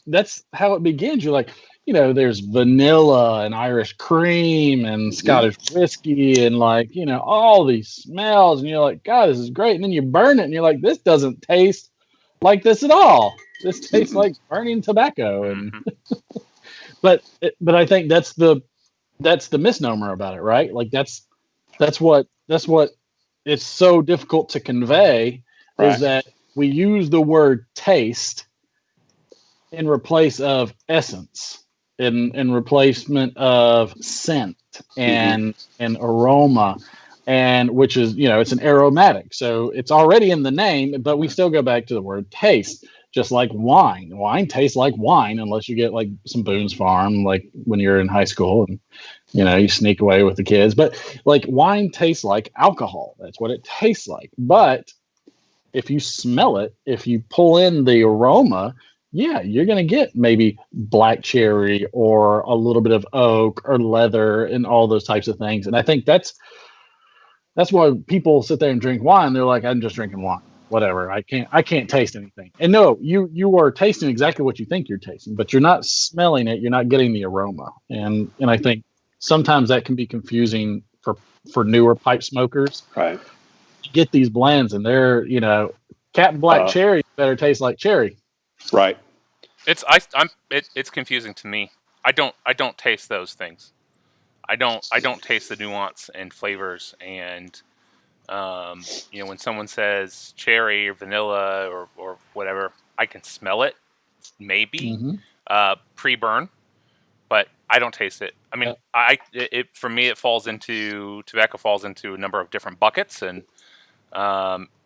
that's how it begins. You're like, there's vanilla and Irish cream and Scottish whiskey and all these smells, and you're like, God, this is great. And then you burn it and you're like, this doesn't taste like this at all. This tastes like burning tobacco. And but I think that's the misnomer about it, right? Like that's what it's so difficult to convey Right. is that we use the word taste in replace of essence, in replacement of scent and aroma, and which is, it's an aromatic, so it's already in the name, but we still go back to the word taste. Just like wine tastes like wine unless you get like some Boone's Farm, like when you're in high school and you sneak away with the kids. But like wine tastes like alcohol. That's what it tastes like. But if you smell it, if you pull in the aroma, yeah, you're going to get maybe black cherry or a little bit of oak or leather and all those types of things. And I think that's why people sit there and drink wine. They're like, I'm just drinking wine. Whatever. I can't taste anything. And no, you are tasting exactly what you think you're tasting, but you're not smelling it. You're not getting the aroma. And I think sometimes that can be confusing for newer pipe smokers. Right. You get these blends and they're, Captain Black Cherry better taste like cherry. Right. It's confusing to me. I don't taste those things. I don't taste the nuance and flavors, and when someone says cherry or vanilla or whatever, I can smell it, maybe pre-burn, but I don't taste it. I mean, for me, tobacco falls into a number of different buckets, and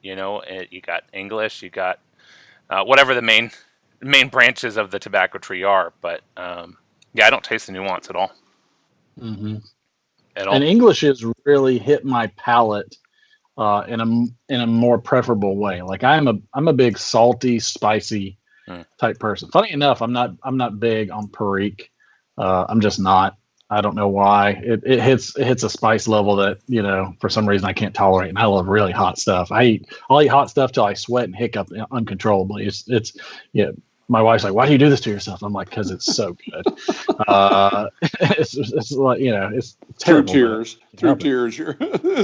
you got English, you got whatever the main branches of the tobacco tree are, but I don't taste the nuance at all. Mm-hmm. At all. And English has really hit my palate in a more preferable way. Like I'm a big salty, spicy type person. Funny enough, I'm not big on Perique. I'm just not. I don't know why. It hits a spice level that for some reason I can't tolerate, and I love really hot stuff. I'll eat hot stuff till I sweat and hiccup uncontrollably. It's my wife's like, why do you do this to yourself? I'm like, because it's so good. It's like, it's terrible. Through tears.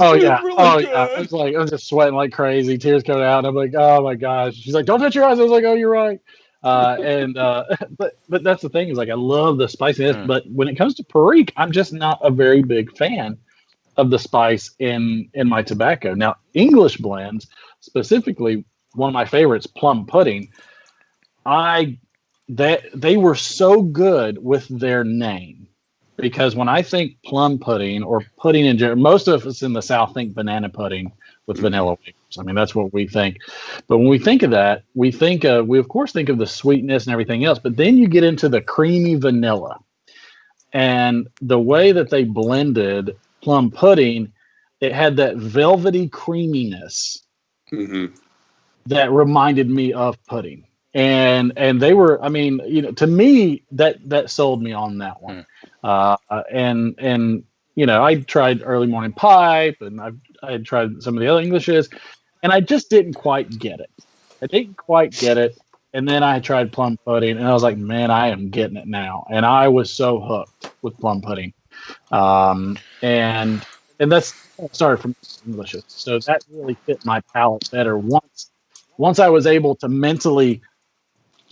Oh yeah. Really yeah. It's like, I was just sweating like crazy, tears coming out. And I'm like, oh my gosh. She's like, don't touch your eyes. I was like, oh, you're right. But that's the thing is like, I love the spiciness, but when it comes to Perique, I'm just not a very big fan of the spice in my tobacco. Now, English blends, specifically one of my favorites, plum pudding, they were so good with their name, because when I think plum pudding or pudding in general, most of us in the South think banana pudding with vanilla wafers. I mean, that's what we think. But when we think of that, we of course think of the sweetness and everything else, but then you get into the creamy vanilla, and the way that they blended plum pudding, it had that velvety creaminess that reminded me of pudding. And they were, I mean, to me that sold me on that one. And I tried early morning pipe, and I had tried some of the other Englishes, and I just didn't quite get it. And then I tried plum pudding, and I was like, man, I am getting it now. And I was so hooked with plum pudding. And that's started from Englishes. So that really fit my palate better once I was able to mentally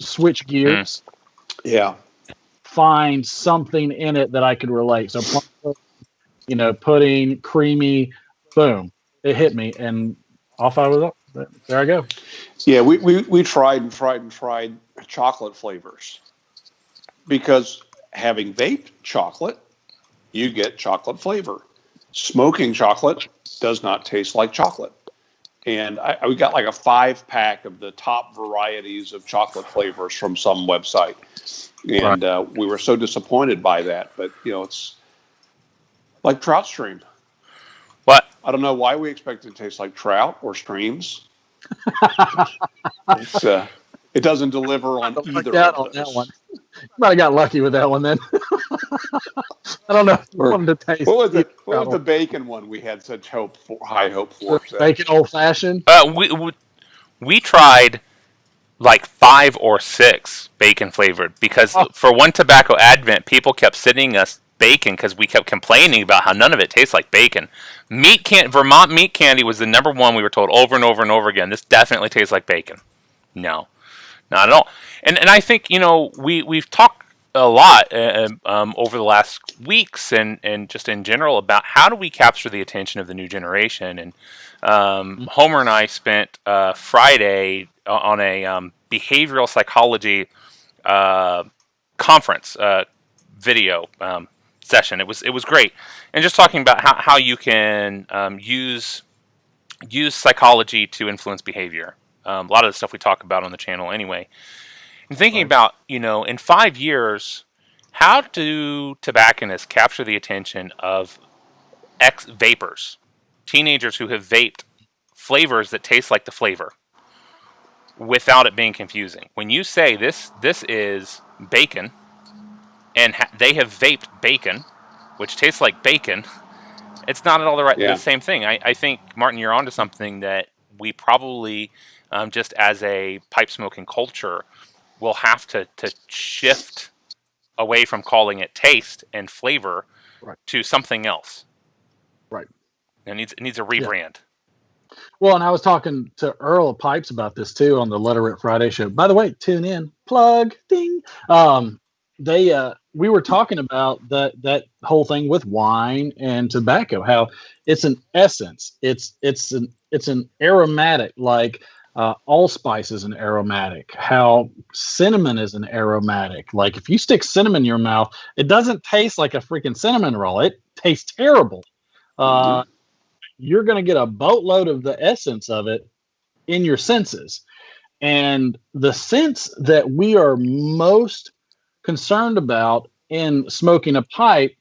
switch gears, find something in it that I could relate. So, pudding, creamy, boom, it hit me, and off I was up. There I go. Yeah, we tried chocolate flavors, because having vaped chocolate, you get chocolate flavor. Smoking chocolate does not taste like chocolate. And we got like a 5-pack of the top varieties of chocolate flavors from some website. And we were so disappointed by that. But, it's like trout stream. What? I don't know why we expect it to taste like trout or streams. It doesn't deliver on either of those. One. Might have got lucky with that one then. I don't know. What was the bacon one we had such high hope for? Bacon old fashioned? We tried like 5 or 6 bacon flavored, because for one tobacco advent, people kept sending us bacon because we kept complaining about how none of it tastes like bacon. Vermont meat candy was the number one. We were told over and over and over again, this definitely tastes like bacon. No, not at all. And I think we've talked a lot over the last weeks and just in general about how do we capture the attention of the new generation. And Homer and I spent Friday on a behavioral psychology conference video session. It was great, and just talking about how you can use psychology to influence behavior. A lot of the stuff we talk about on the channel anyway. And thinking about, in 5 years, how do tobacconists capture the attention of ex-vapers, teenagers who have vaped flavors that taste like the flavor without it being confusing? When you say this is bacon, and they have vaped bacon, which tastes like bacon, it's not at all the same thing. I think, Martin, you're onto something that we probably, just as a pipe smoking culture, will have to shift away from calling it taste and flavor to something else. Right. It needs a rebrand. Yeah. Well, and I was talking to Earl of Pipes about this too on the Let Her Rip Friday show. By the way, tune in, plug, ding. We were talking about that whole thing with wine and tobacco, how it's an essence. It's an aromatic, like allspice is an aromatic, how cinnamon is an aromatic. Like if you stick cinnamon in your mouth, it doesn't taste like a freaking cinnamon roll. It tastes terrible. You're going to get a boatload of the essence of it in your senses. And the sense that we are most concerned about in smoking a pipe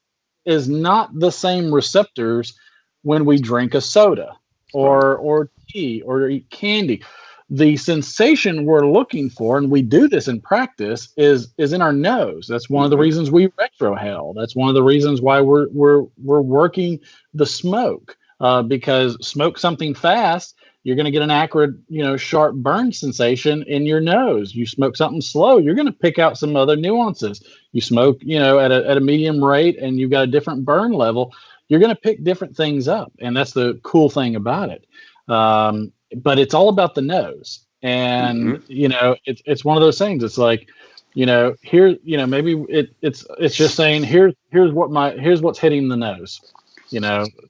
is not the same receptors when we drink a soda or tea or eat candy. The sensation we're looking for, and we do this in practice, is in our nose. That's one of the reasons we retrohale. That's one of the reasons why we're working the smoke, because smoke something fast, you're going to get an acrid, sharp burn sensation in your nose. You smoke something slow, you're going to pick out some other nuances. You smoke, at a medium rate, and you've got a different burn level, you're going to pick different things up, and that's the cool thing about it. But it's all about the nose, and it's one of those things. It's like, here, maybe it's just saying here's what's hitting the nose.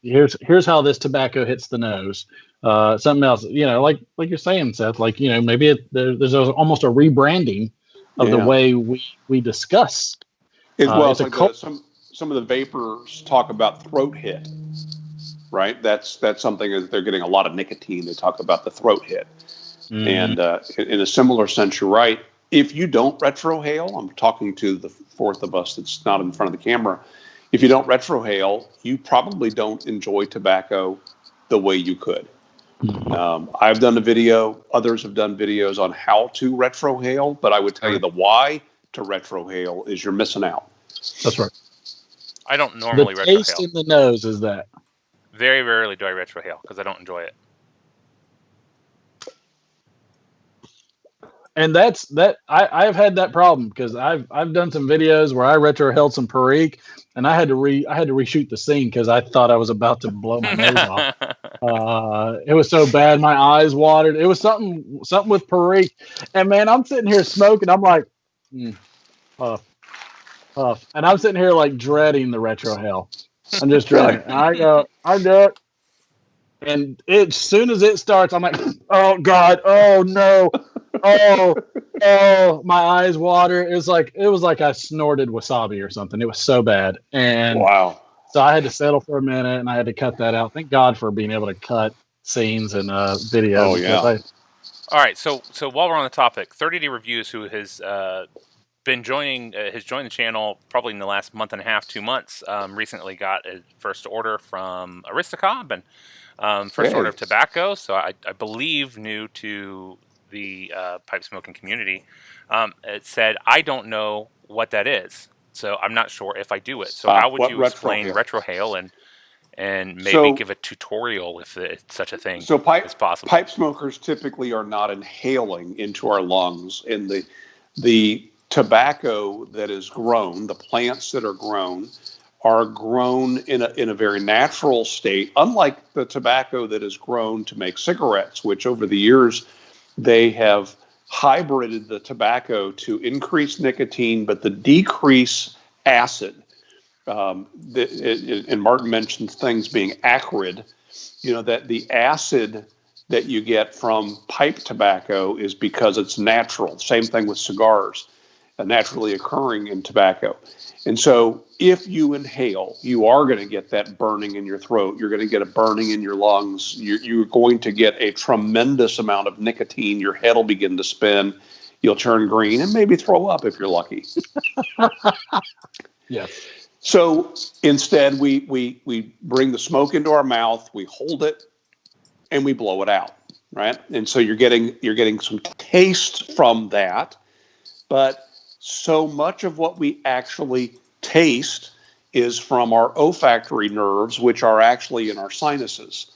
Here's how this tobacco hits the nose. Something else, like you're saying, Seth, like, maybe there's almost a rebranding of the way we discuss. Some of the vapors talk about throat hit, right? That's something that they're getting a lot of nicotine. They talk about the throat hit. And in a similar sense, you're right. If you don't retrohale, I'm talking to the fourth of us that's not in front of the camera. If you don't retrohale, you probably don't enjoy tobacco the way you could. I've done a video. Others have done videos on how to retrohale, but I would tell you the why to retrohale is you're missing out. That's right. I don't normally retrohale. The taste in the nose is that. Very rarely do I retrohale because I don't enjoy it. And I've had that problem because I've done some videos where I retrohaled some Perique, and I had to reshoot the scene because I thought I was about to blow my nose off. It was so bad, my eyes watered. It was something with Perique, and man, I'm sitting here smoking. I'm like, puff, and I'm sitting here like dreading the retrohale. I'm just dreading it. And I go it. And as soon as it starts, I'm like, oh God, oh no, oh, my eyes water. It was like I snorted wasabi or something. It was so bad. And wow. So I had to settle for a minute, and I had to cut that out. Thank God for being able to cut scenes and videos. Oh yeah. All right, so while we're on the topic, 30 Day Reviews, who has has joined the channel probably in the last month and a half, 2 months, recently got a first order from Aristocob and first order of tobacco, so I believe new to the pipe smoking community. It said, I don't know what that is, so I'm not sure if I do it. So how would you explain retrohale and maybe give a tutorial if it's such a thing is possible? Pipe smokers typically are not inhaling into our lungs, and the tobacco that is grown, the plants that are grown in a very natural state, unlike the tobacco that is grown to make cigarettes, which over the years they have hybrided the tobacco to increase nicotine, but to decrease acid. And Martin mentioned things being acrid. That the acid that you get from pipe tobacco is because it's natural. Same thing with cigars, naturally occurring in tobacco. And so if you inhale, you are going to get that burning in your throat. You're going to get a burning in your lungs. You're going to get a tremendous amount of nicotine. Your head will begin to spin. You'll turn green and maybe throw up if you're lucky. Yes. So instead, we bring the smoke into our mouth, we hold it, and we blow it out, right? And so you're getting some taste from that, but so much of what we actually taste is from our olfactory nerves, which are actually in our sinuses.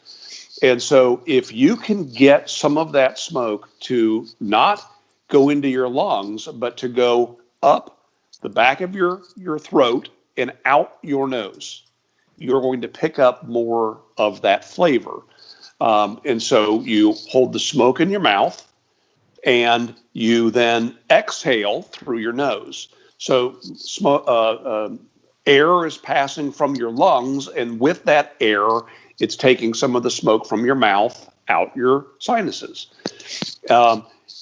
And so if you can get some of that smoke to not go into your lungs, but to go up the back of your throat and out your nose, you're going to pick up more of that flavor. And so you hold the smoke in your mouth and you then exhale through your nose. So air is passing from your lungs, and with that air, it's taking some of the smoke from your mouth out your sinuses.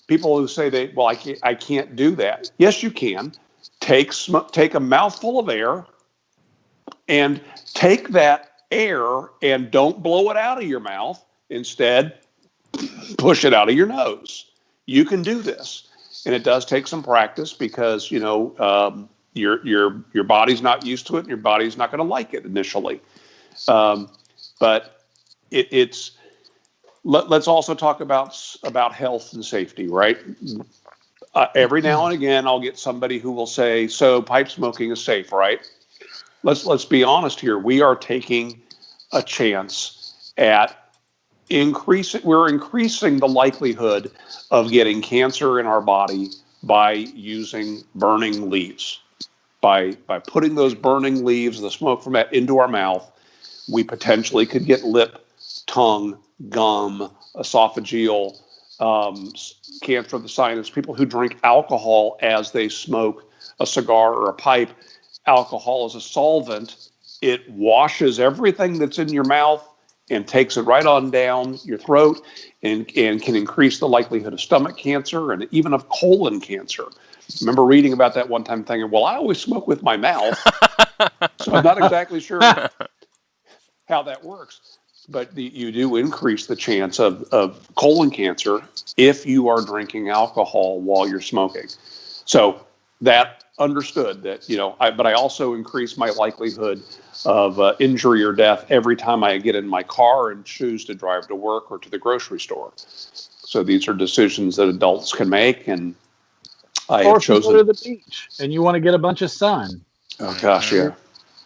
People who say I can't do that. Yes, you can. Take a mouthful of air and take that air and don't blow it out of your mouth. Instead, push it out of your nose. You can do this, and it does take some practice because your body's not used to it, and your body's not going to like it initially. But it's. Let's also talk about health and safety, right? Every now and again, I'll get somebody who will say, "So pipe smoking is safe, right?" Let's be honest here. We are taking a chance at we're increasing the likelihood of getting cancer in our body by using burning leaves. By putting those burning leaves, the smoke from that, into our mouth, we potentially could get lip, tongue, gum, esophageal cancer of the sinus. People who drink alcohol as they smoke a cigar or a pipe, alcohol is a solvent. It washes everything that's in your mouth and takes it right on down your throat and can increase the likelihood of stomach cancer and even of colon cancer. I remember reading about that one time thinking, well, I always smoke with my mouth, so I'm not exactly sure how that works. But you do increase the chance of colon cancer if you are drinking alcohol while you're smoking. So that understood that, but I also increase my likelihood of injury or death every time I get in my car and choose to drive to work or to the grocery store. So these are decisions that adults can make, and I have chosen. Or you go to the beach and you want to get a bunch of sun. Oh gosh, yeah.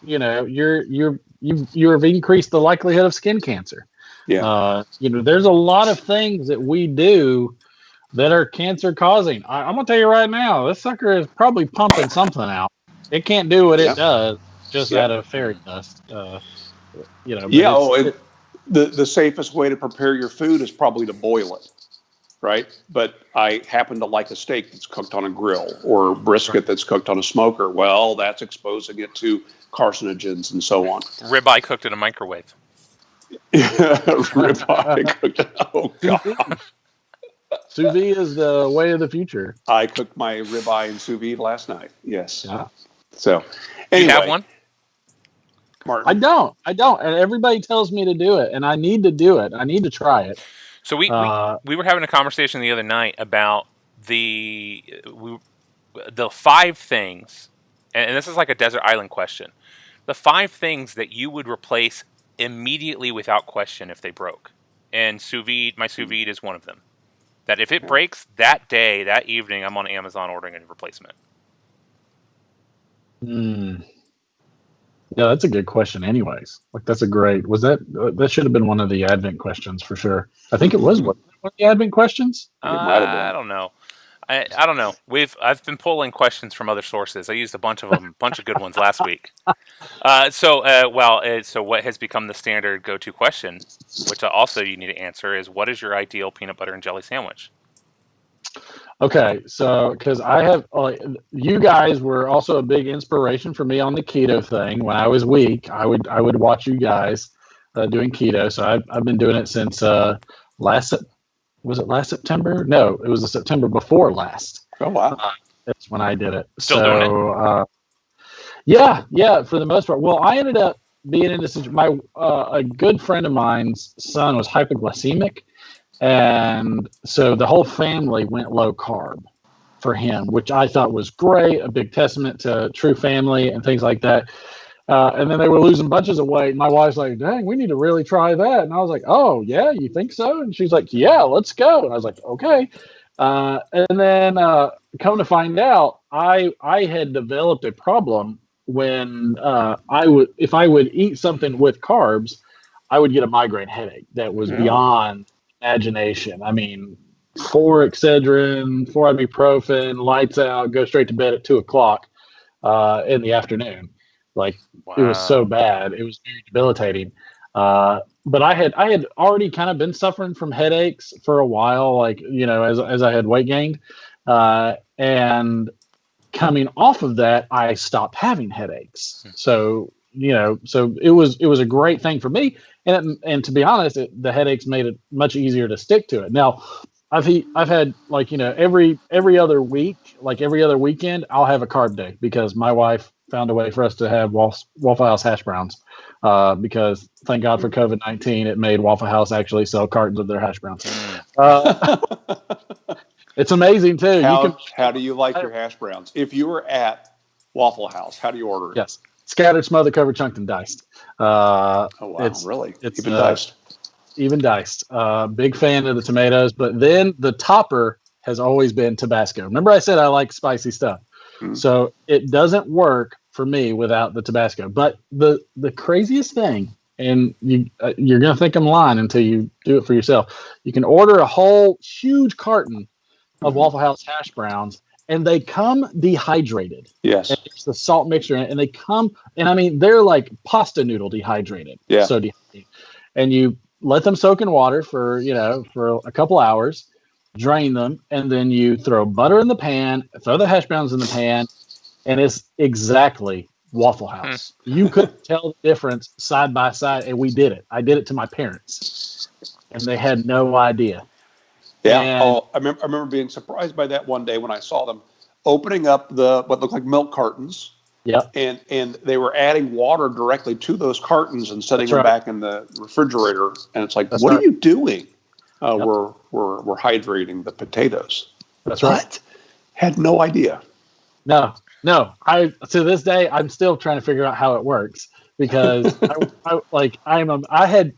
You've increased the likelihood of skin cancer. Yeah. There's a lot of things that we do that are cancer causing. I'm gonna tell you right now, this sucker is probably pumping something out. It can't do what it does just out of fairy dust. The safest way to prepare your food is probably to boil it, right? But I happen to like a steak that's cooked on a grill or brisket that's cooked on a smoker. Well, that's exposing it to carcinogens and so on. Ribeye cooked in a microwave. Ribeye cooked. Oh God. Sous vide is the way of the future. I cooked my ribeye in sous vide last night. Yes. Yeah. So, anyway. You have one? Martin. I don't. And everybody tells me to do it, and I need to do it. I need to try it. So we were having a conversation the other night about the 5 things, and this is like a desert island question. The 5 things that you would replace immediately without question if they broke. And my sous vide is one of them. That if it breaks that day, that evening, I'm on Amazon ordering a replacement. Yeah, that's a good question. Anyways, that should have been one of the Advent questions for sure. I think it was one of the Advent questions. I don't know. I don't know. I've been pulling questions from other sources. I used a bunch of good ones last week. So what has become the standard go-to question, which also you need to answer, is what is your ideal peanut butter and jelly sandwich? Okay, so because I have, you guys were also a big inspiration for me on the keto thing. When I was weak, I would watch you guys doing keto. So I've been doing it since last was it last September? No, it was the September before last. Oh wow! That's when I did it. Still doing it. Yeah, for the most part. Well, I ended up being in this. My a good friend of mine's son was hypoglycemic, and so the whole family went low carb for him, which I thought was great, a big testament to true family and things like that. And then they were losing bunches of weight. My wife's like, dang, we need to really try that. And I was like, oh, yeah, you think so? And she's like, yeah, let's go. And I was like, okay. And then come to find out, I had developed a problem when if I would eat something with carbs, I would get a migraine headache that was beyond imagination. I mean, 4 Excedrin, 4 ibuprofen, lights out, go straight to bed at 2:00 in the afternoon. Like It was so bad. It was very debilitating. But I had already kind of been suffering from headaches for a while, like, as I had weight gained. And coming off of that, I stopped having headaches. So it was a great thing for me. And to be honest, the headaches made it much easier to stick to it. Now, I've had every other week, like every other weekend, I'll have a carb day because my wife found a way for us to have Waffle House hash browns. Because thank God for COVID-19, it made Waffle House actually sell cartons of their hash browns. It's amazing too. How do you like your hash browns? If you were at Waffle House, how do you order it? Yes, scattered, smothered, covered, chunked, and diced. Oh wow, really? It's even diced. Even diced. Big fan of the tomatoes, but then the topper has always been Tabasco. Remember I said I like spicy stuff. So it doesn't work for me without the Tabasco. But the craziest thing, and you're going to think I'm lying until you do it for yourself. You can order a whole huge carton of Waffle House hash browns, and they come dehydrated. Yes. And it's the salt mixture in it, and they come, and I mean, they're like pasta noodle dehydrated. Yeah. So dehydrated. And you let them soak in water for a couple hours, drain them, and then you throw butter in the pan, throw the hash browns in the pan, and it's exactly Waffle House. You couldn't tell the difference side by side, and we did it. I did it to my parents, and they had no idea. Yeah. And I remember being surprised by that one day when I saw them opening up what looked like milk cartons. Yep. And they were adding water directly to those cartons and setting them back in the refrigerator. And it's like, what are you doing? Yep. We're hydrating the potatoes. That's right. What? Had no idea. No. I to this day I'm still trying to figure out how it works because I had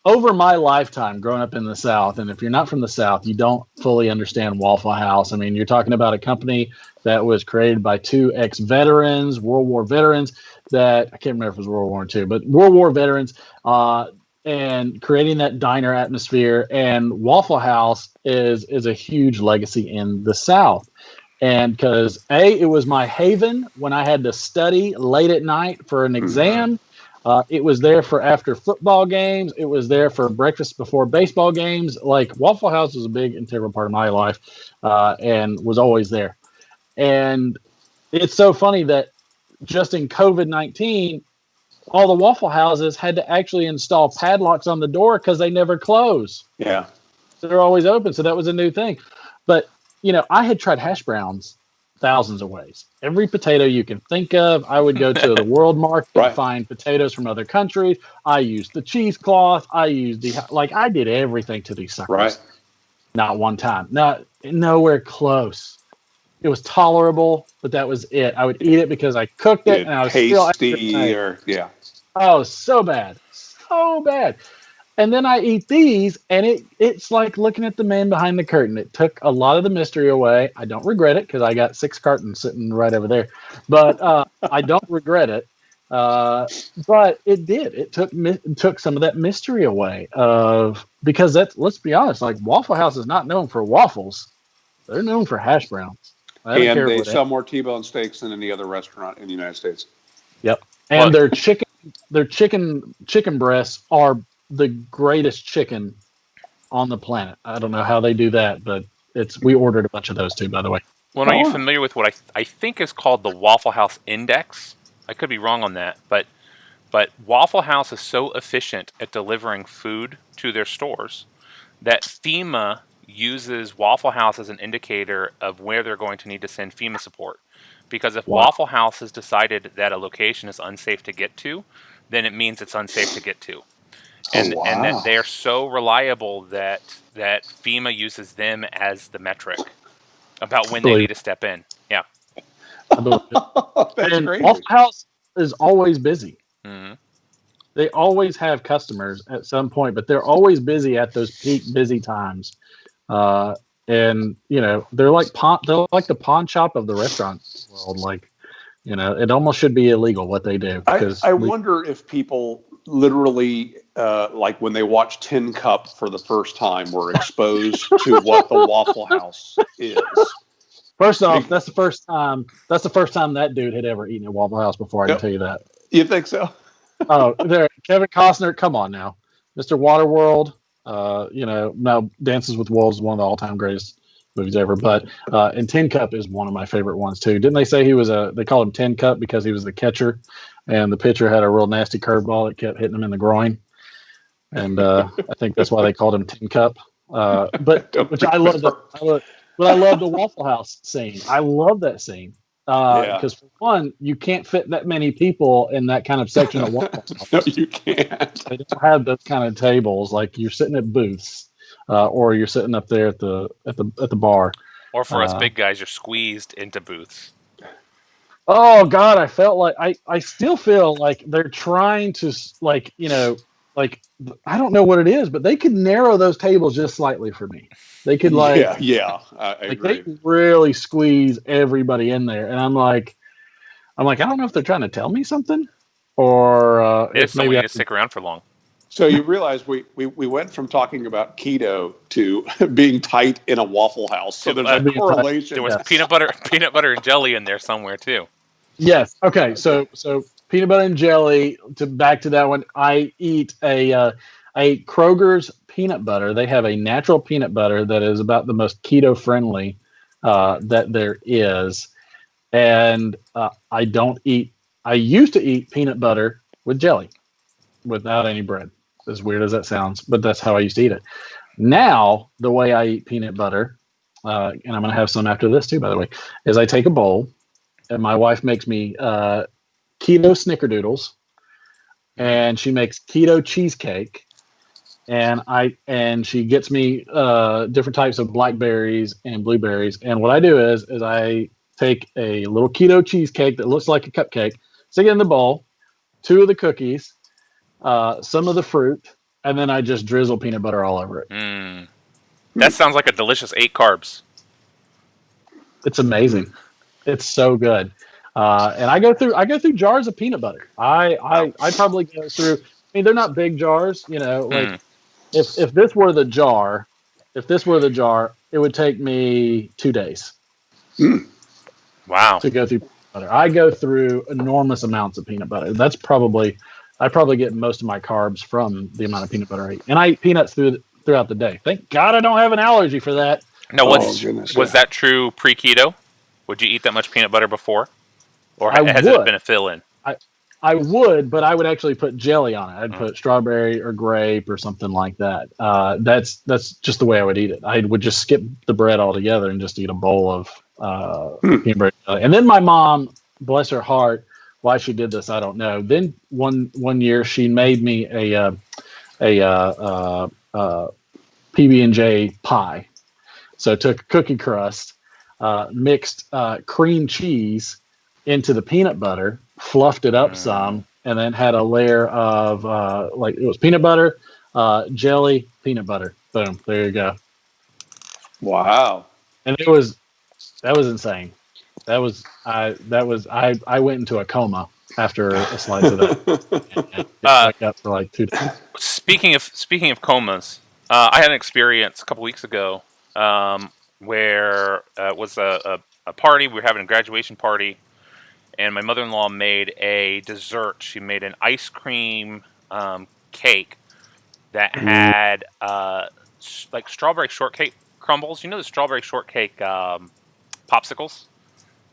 over my lifetime growing up in the South, and if you're not from the South, you don't fully understand Waffle House. I mean, you're talking about a company that was created by 2 ex-veterans, World War veterans that I can't remember if it was World War II, but World War veterans, and creating that diner atmosphere. And Waffle House is a huge legacy in the South. And because it was my haven when I had to study late at night for an exam. It was there for after football games. It was there for breakfast before baseball games. Like Waffle House was a big integral part of my life, and was always there. And it's so funny that just in COVID-19, all the Waffle Houses had to actually install padlocks on the door because they never close. Yeah. They're always open. So that was a new thing. But, I had tried hash browns thousands of ways. Every potato you can think of. I would go to the World Market and find potatoes from other countries. I used the cheesecloth. I used I did everything to these suckers. Right. Not one time. Nowhere close. It was tolerable, but that was it. I would eat it because I cooked it, and I was tasty. Oh, so bad. So bad. And then I eat these, and it's like looking at the man behind the curtain. It took a lot of the mystery away. I don't regret it because I got 6 cartons sitting right over there. But I don't regret it. But it did. It took some of that mystery away because let's be honest, like Waffle House is not known for waffles. They're known for hash browns. And they sell more T-bone steaks than any other restaurant in the United States. Yep. And their chicken breasts are the greatest chicken on the planet. I don't know how they do that, but we ordered a bunch of those too, by the way. Well, are you familiar with what I think is called the Waffle House Index? I could be wrong on that, but Waffle House is so efficient at delivering food to their stores that FEMA uses Waffle House as an indicator of where they're going to need to send FEMA support. Because if Waffle House has decided that a location is unsafe to get to, then it means it's unsafe to get to. And that they're so reliable that FEMA uses them as the metric about when they need to step in. Yeah. That's and crazy. Waffle House is always busy. Mm-hmm. They always have customers at some point, but they're always busy at those peak busy times. And they're like the pawn shop of the restaurant world. Like, it almost should be illegal what they do. I wonder if people literally, like when they watch Tin Cup for the first time, were exposed to what the Waffle House is. First off, that's the first time that dude had ever eaten at Waffle House before. I can tell you that. You think so? Oh, there, Kevin Costner. Come on now, Mr. Waterworld. Now Dances with Wolves is one of the all-time greatest movies ever. But and Tin Cup is one of my favorite ones too. Didn't they say they called him Tin Cup because he was the catcher, and the pitcher had a real nasty curveball that kept hitting him in the groin, and I think that's why they called him Tin Cup. But I love the Waffle House scene. I love that scene. Because for one, you can't fit that many people in that kind of section of Waffle House. No, you can't. They don't have those kind of tables. Like you're sitting at booths, or you're sitting up there at the bar. Or for us big guys, you're squeezed into booths. Oh God, I still feel like they're trying to I don't know what it is, but they could narrow those tables just slightly for me. They could I agree. They could really squeeze everybody in there, and I'm like, I don't know if they're trying to tell me something, or if maybe I need to stick around for long. So you realize we went from talking about keto to being tight in a Waffle House. So there's a correlation. There was peanut butter and jelly in there somewhere too. Yes. Okay. So peanut butter and jelly. Back to that one. I eat a Kroger's peanut butter. They have a natural peanut butter that is about the most keto friendly that there is, and I don't eat. I used to eat peanut butter with jelly, without any bread. As weird as that sounds, but that's how I used to eat it. Now the way I eat peanut butter, and I'm going to have some after this too, by the way, is I take a bowl, and my wife makes me keto snickerdoodles, and she makes keto cheesecake, and she gets me different types of blackberries and blueberries. And what I do is I take a little keto cheesecake that looks like a cupcake, stick it in the bowl, 2 of the cookies, some of the fruit, and then I just drizzle peanut butter all over it. That sounds like a delicious 8 carbs. It's amazing. It's so good. And I go through jars of peanut butter. I probably go through. I mean, they're not big jars, like if this were the jar, it would take me 2 days. Wow. To go through peanut butter. I go through enormous amounts of peanut butter. I probably get most of my carbs from the amount of peanut butter I eat. And I eat peanuts throughout the day. Thank God I don't have an allergy for that. No, was that true pre-keto? Would you eat that much peanut butter before? Or has it been a fill-in? I would, but I would actually put jelly on it. I'd put strawberry or grape or something like that. That's just the way I would eat it. I would just skip the bread altogether and just eat a bowl of peanut butter jelly. And then my mom, bless her heart, why she did this, I don't know. Then one year she made me a PB&J pie. So took cookie crust, mixed cream cheese into the peanut butter, fluffed it up some, and then had a layer of it was peanut butter, jelly, peanut butter. Boom, there you go. Wow. And that was insane. I went into a coma after a slice of that. And woke up for like 2 days. Speaking of comas, I had an experience a couple weeks ago where it was a party. We were having a graduation party, and my mother-in-law made a dessert. She made an ice cream cake that had like strawberry shortcake crumbles. You know the strawberry shortcake popsicles,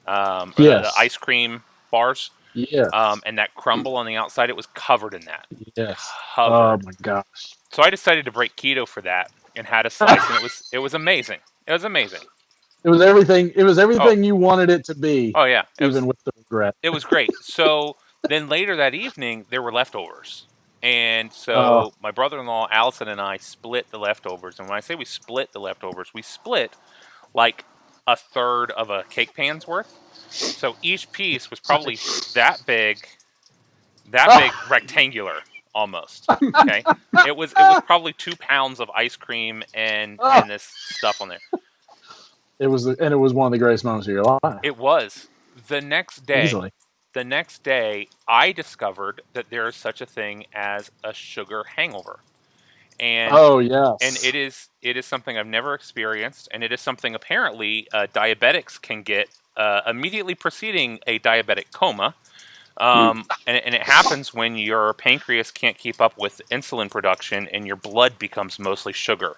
or the Yes. ice cream bars. Yes. And that crumble on the outside, it was covered in that. Yes. Covered. Oh my gosh. So I decided to break keto for that and had a slice, and it was amazing. It was amazing. It was everything. It was everything you wanted it to be. Oh yeah, even with the regret. It was great. So then later that evening, there were leftovers. And so my brother-in-law, Allison, and I split the leftovers. And when I say we split the leftovers, we split like a third of a cake pan's worth. So each piece was probably that big rectangular almost. Okay. It was probably 2 pounds of ice cream and this stuff on there. It was one of the greatest moments of your life. It was. The next day, Easily. I discovered that there is such a thing as a sugar hangover. And yes. And it is something I've never experienced, and it is something apparently diabetics can get immediately preceding a diabetic coma. And it happens when your pancreas can't keep up with insulin production and your blood becomes mostly sugar.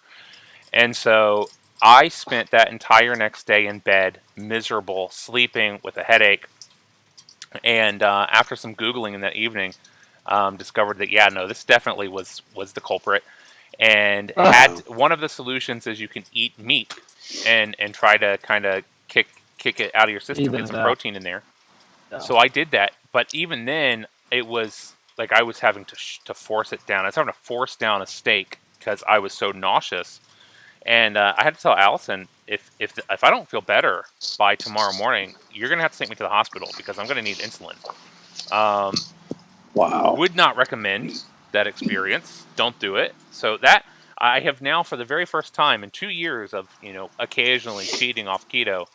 And so I spent that entire next day in bed, miserable, sleeping with a headache. And after some Googling in that evening, discovered that, this definitely was the culprit. And one of the solutions is you can eat meat and try to kind of kick it out of your system, get some protein in there. Yeah. So I did that. But even then, it was like I was having to force it down. I was having to force down a steak because I was so nauseous. And I had to tell Allison, if I don't feel better by tomorrow morning, you're going to have to take me to the hospital because I'm going to need insulin. Wow. Would not recommend that experience. Don't do it. So that I have now, for the very first time in 2 years of occasionally cheating off keto,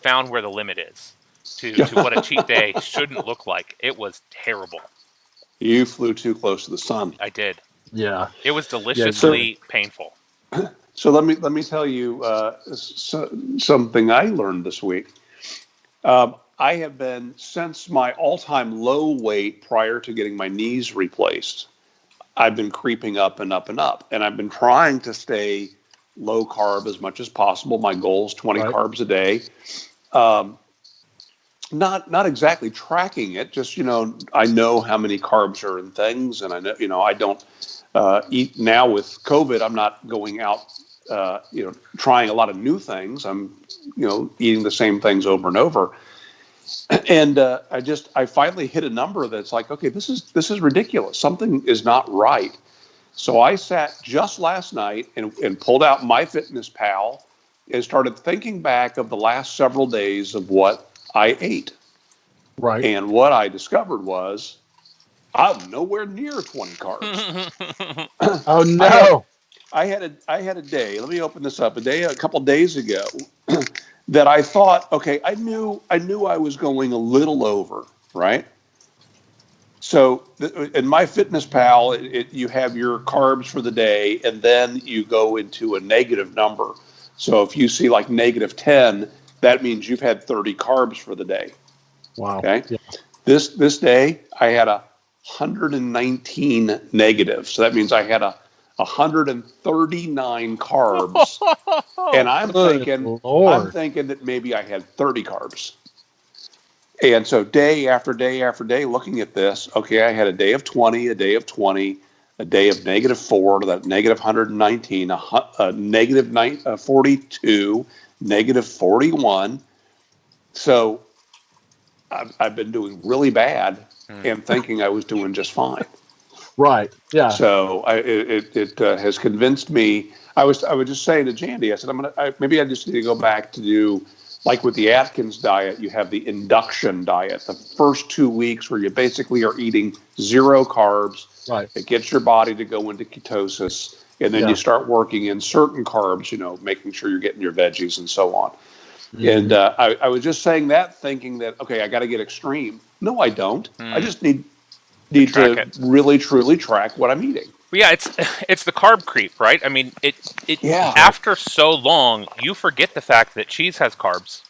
found where the limit is to what a cheat day shouldn't look like. It was terrible. You flew too close to the sun. I did. Yeah. It was deliciously painful. So let me tell you something I learned this week. I have been, since my all-time low weight prior to getting my knees replaced, I've been creeping up and up and up. And I've been trying to stay low carb as much as possible. My goal is 20 carbs a day. Not exactly tracking it, just, I know how many carbs are in things. And I know, I don't eat now with COVID. I'm not going out, trying a lot of new things. I'm, eating the same things over and over. And I finally hit a number that's like, okay, this is ridiculous. Something is not right. So I sat just last night and pulled out MyFitnessPal and started thinking back of the last several days of what I ate. Right. And what I discovered was I'm nowhere near 20 carbs. Oh no. I had a day. Let me open this up. A couple days ago. That I thought, okay, I knew I was going a little over, right? So in MyFitnessPal, you have your carbs for the day, and then you go into a negative number. So if you see like -10, that means you've had 30 carbs for the day. Wow. Okay. Yeah. This day I had 119 negative. So that means I had 139 carbs, and I'm thinking that maybe I had 30 carbs. And so day after day after day, looking at this, okay, I had a day of 20, a day of 20, a day of -4, that -119, a negative 42, -41. So I've been doing really bad and thinking I was doing just fine. Right. Yeah. So it has convinced me. I was just saying to Jandy, I said maybe I just need to go back to do like with the Atkins diet. You have the induction diet, the first 2 weeks where you basically are eating 0 carbs. Right. It gets your body to go into ketosis, and then you start working in certain carbs. Making sure you're getting your veggies and so on. Mm-hmm. And I was just saying that, thinking that okay, I got to get extreme. No, I don't. I just need to really truly track what I'm eating. Well, yeah, it's the carb creep, right? I mean, after so long, you forget the fact that cheese has carbs,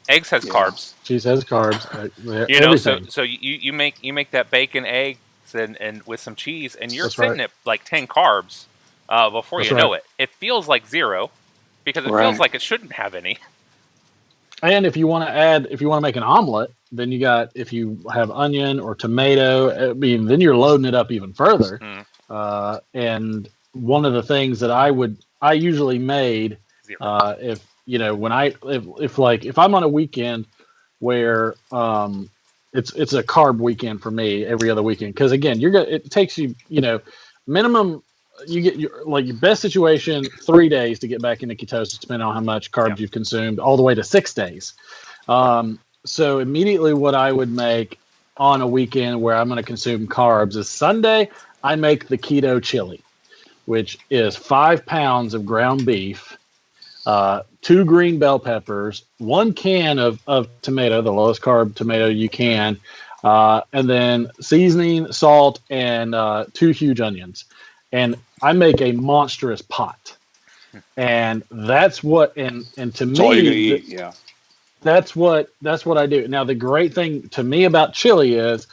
eggs has carbs. Cheese has carbs. So you make that bacon, eggs, and with some cheese, and you're sitting at like 10 carbs before you know it. It feels like 0 because it feels like it shouldn't have any. And if you want to make an omelet, then if you have onion or tomato, I mean, then you're loading it up even further. And one of the things that I usually made, if I'm on a weekend where it's a carb weekend for me every other weekend, because again, it takes you, minimum. You get your best situation 3 days to get back into ketosis, depending on how much carbs you've consumed, all the way to 6 days. So immediately, what I would make on a weekend where I'm going to consume carbs is Sunday. I make the keto chili, which is 5 pounds of ground beef, 2 green bell peppers, 1 can of tomato, the lowest carb tomato you can, and then seasoning, salt, and 2 huge onions. And I make a monstrous pot, and that's what. And to me, all you're gonna eat. Yeah, that's what I do. Now, the great thing to me about chili is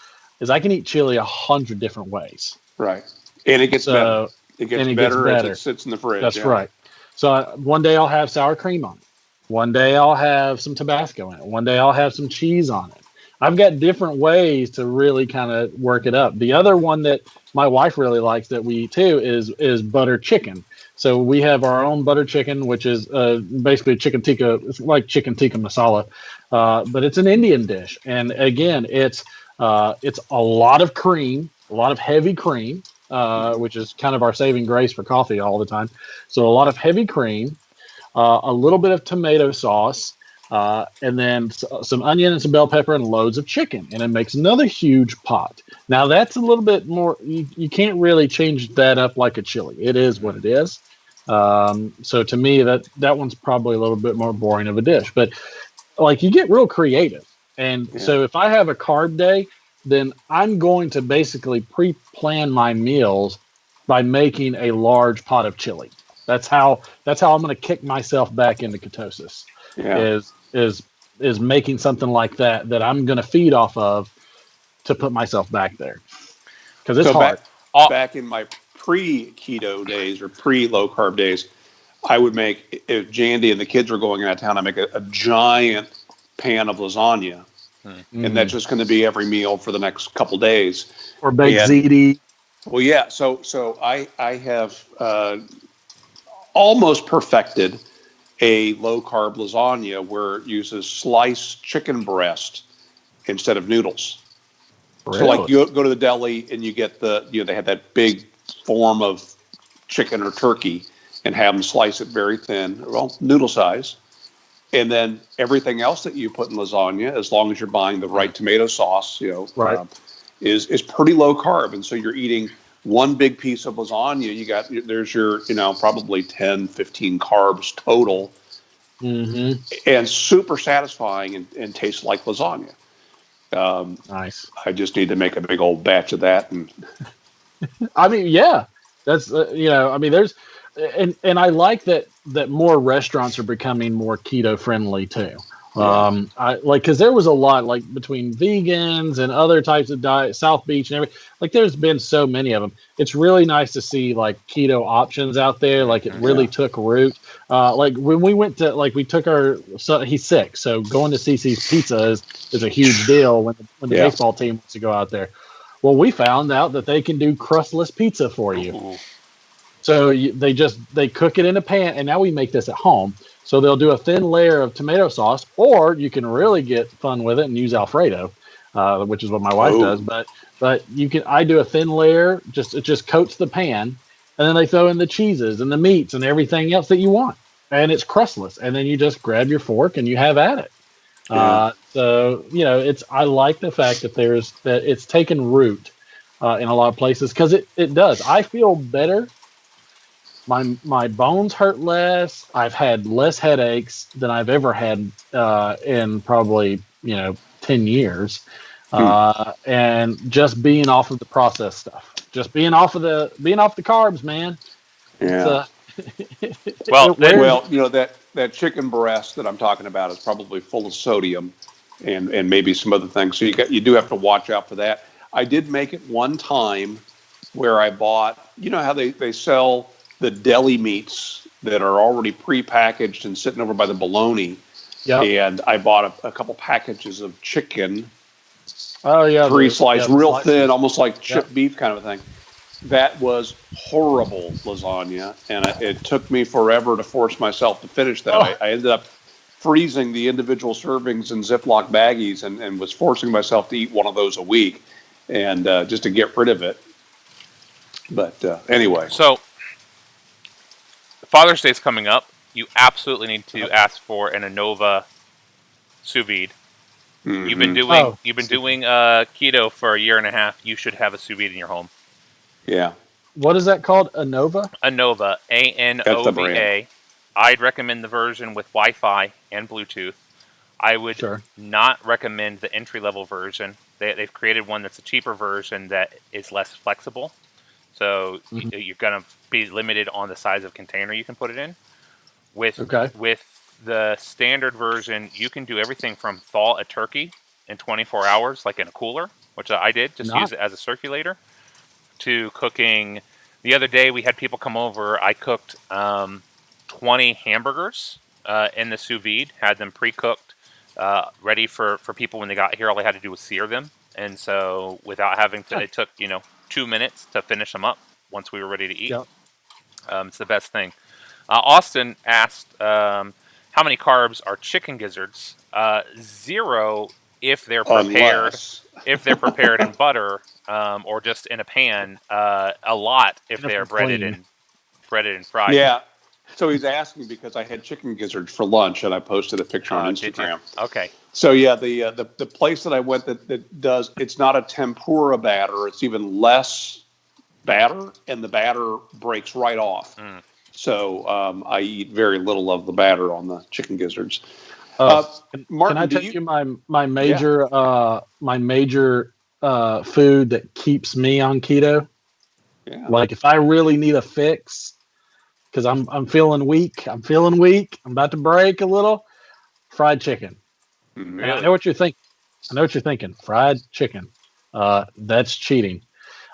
I can eat chili 100 different ways. Right, and it gets better. It gets better as it sits in the fridge. That's right. So one day I'll have sour cream on it. One day I'll have some Tabasco in it. One day I'll have some cheese on it. I've got different ways to really kind of work it up. The other one that my wife really likes that we eat too is butter chicken. So we have our own butter chicken, which is basically chicken tikka. It's like chicken tikka masala, but it's an Indian dish. And again, it's a lot of cream, a lot of heavy cream, which is kind of our saving grace for coffee all the time. So a lot of heavy cream, a little bit of tomato sauce, and then some onion and some bell pepper and loads of chicken, and it makes another huge pot. Now that's a little bit more. You can't really change that up like a chili. It is what it is. So to me, that one's probably a little bit more boring of a dish. But like you get real creative, and so if I have a carb day, then I'm going to basically pre-plan my meals by making a large pot of chili. That's how I'm going to kick myself back into ketosis. Yeah. Is making something like that I'm going to feed off of to put myself back there, because it's hard. Back in my pre-keto days or pre-low carb days, I would make, if Jandy and the kids were going out of town, I make a giant pan of lasagna, and that's just going to be every meal for the next couple days. Or baked ziti. Well, yeah. So I have almost perfected a low-carb lasagna where it uses sliced chicken breast instead of noodles. Really? So, like, you go to the deli and you get they have that big form of chicken or turkey and have them slice it very thin, well, noodle size. And then everything else that you put in lasagna, as long as you're buying the right tomato sauce, is pretty low carb. And so you're eating one big piece of lasagna, there's your, probably 10, 15 carbs total, and super satisfying and tastes like lasagna. Nice. I just need to make a big old batch of that. And I mean, yeah, that's, there's, and I like that more restaurants are becoming more keto friendly too. Because there was a lot, like, between vegans and other types of diet, South Beach and everything, like, there's been so many of them. It's really nice to see, like, keto options out there. Like, it really took root. Like, when we went to, like, we took our son, he's 6, so going to CC's Pizza is a huge deal when the baseball team wants to go out there. Well, we found out that they can do crustless pizza for you. Mm-hmm. So they cook it in a pan, and now we make this at home. So they'll do a thin layer of tomato sauce, or you can really get fun with it and use Alfredo, which is what my wife does. But I do a thin layer, it just coats the pan, and then they throw in the cheeses and the meats and everything else that you want, and it's crustless. And then you just grab your fork and you have at it. So I like the fact that it's taken root in a lot of places, because it does. I feel better. My bones hurt less. I've had less headaches than I've ever had in probably 10 years, and just being off of the processed stuff, just being off the carbs, man. Yeah. That chicken breast that I'm talking about is probably full of sodium, and maybe some other things. So you do have to watch out for that. I did make it one time where I bought. You know how they sell the deli meats that are already pre-packaged and sitting over by the bologna. Yep. And I bought a couple packages of chicken. Oh yeah, 3-slice, real slices. thin, almost like chipped beef kind of a thing. That was horrible lasagna, and it took me forever to force myself to finish that. Oh. I ended up freezing the individual servings in Ziploc baggies and was forcing myself to eat one of those a week, and just to get rid of it. But anyway. So, Father's Day's coming up. You absolutely need to ask for an Anova sous vide. Mm-hmm. You've been doing keto for a year and a half. You should have a sous vide in your home. Yeah. What is that called? Anova? Anova, ANOVA. I'd recommend the version with Wi-Fi and Bluetooth. I would not recommend the entry-level version. They've created one that's a cheaper version that is less flexible. So you're going to be limited on the size of container you can put it in. With the standard version, you can do everything from thaw a turkey in 24 hours, like in a cooler, which I did, just use it as a circulator, to cooking. The other day we had people come over. I cooked 20 hamburgers in the sous vide, had them pre-cooked, ready for people when they got here. All they had to do was sear them. And so without having to, it took, 2 minutes to finish them up once we were ready to eat. Yep. It's the best thing. Austin asked, how many carbs are chicken gizzards? 0 if they're prepared. If they're prepared in butter or just in a pan. A lot if they're breaded and fried. Yeah. So he's asking because I had chicken gizzards for lunch and I posted a picture on Instagram. Okay. So yeah, the place that I went that does, it's not a tempura batter. It's even less batter, and the batter breaks right off. So I eat very little of the batter on the chicken gizzards. Martin, can I tell you my major food that keeps me on keto? Yeah. Like if I really need a fix, because I'm feeling weak. I'm about to break a little. Fried chicken. Really? I know what you're thinking. Fried chicken. That's cheating.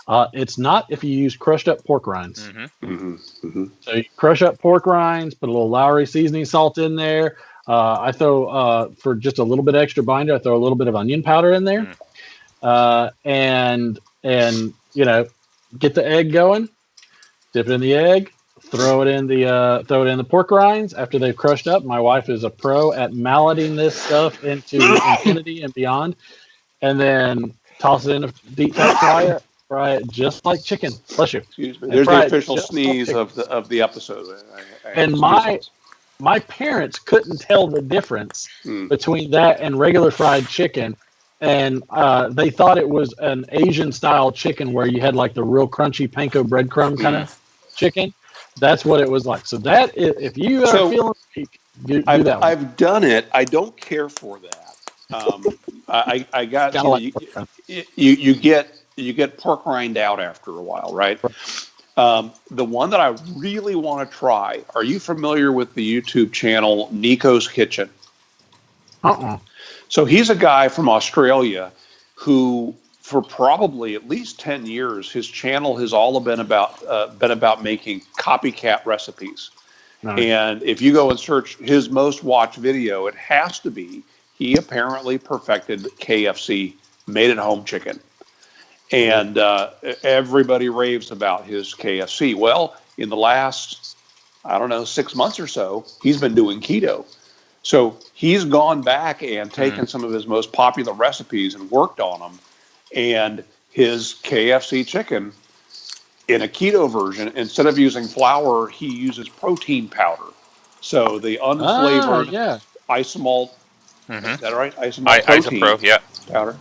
It's not if you use crushed up pork rinds. So you crush up pork rinds, put a little Lowry seasoning salt in there. I throw for just a little bit extra binder. I throw a little bit of onion powder in there, and get the egg going. Dip it in the egg. Throw it in the pork rinds after they've crushed up. My wife is a pro at malleting this stuff into infinity and beyond, and then toss it in a deep fat fryer. Fry it just like chicken. Bless you. Excuse me. There's the official sneeze of the episode. And my parents couldn't tell the difference between that and regular fried chicken, and they thought it was an Asian style chicken where you had like the real crunchy panko breadcrumb kind of chicken. That's what it was like. So that if you are feeling weak, do that one. I've done it. I don't care for that. I got you get pork rind out after a while, right? The one that I really want to try. Are you familiar with the YouTube channel Nico's Kitchen? So he's a guy from Australia who, for probably at least 10 years, his channel has all been about making copycat recipes. Nice. And if you go and search his most watched video, it has to be he apparently perfected KFC made at home chicken. And everybody raves about his KFC. Well, in the last, 6 months or so, he's been doing keto. So he's gone back and taken some of his most popular recipes and worked on them. And his KFC chicken, in a keto version, instead of using flour, he uses protein powder. So the unflavored isomalt, is that right? Isomalt protein powder.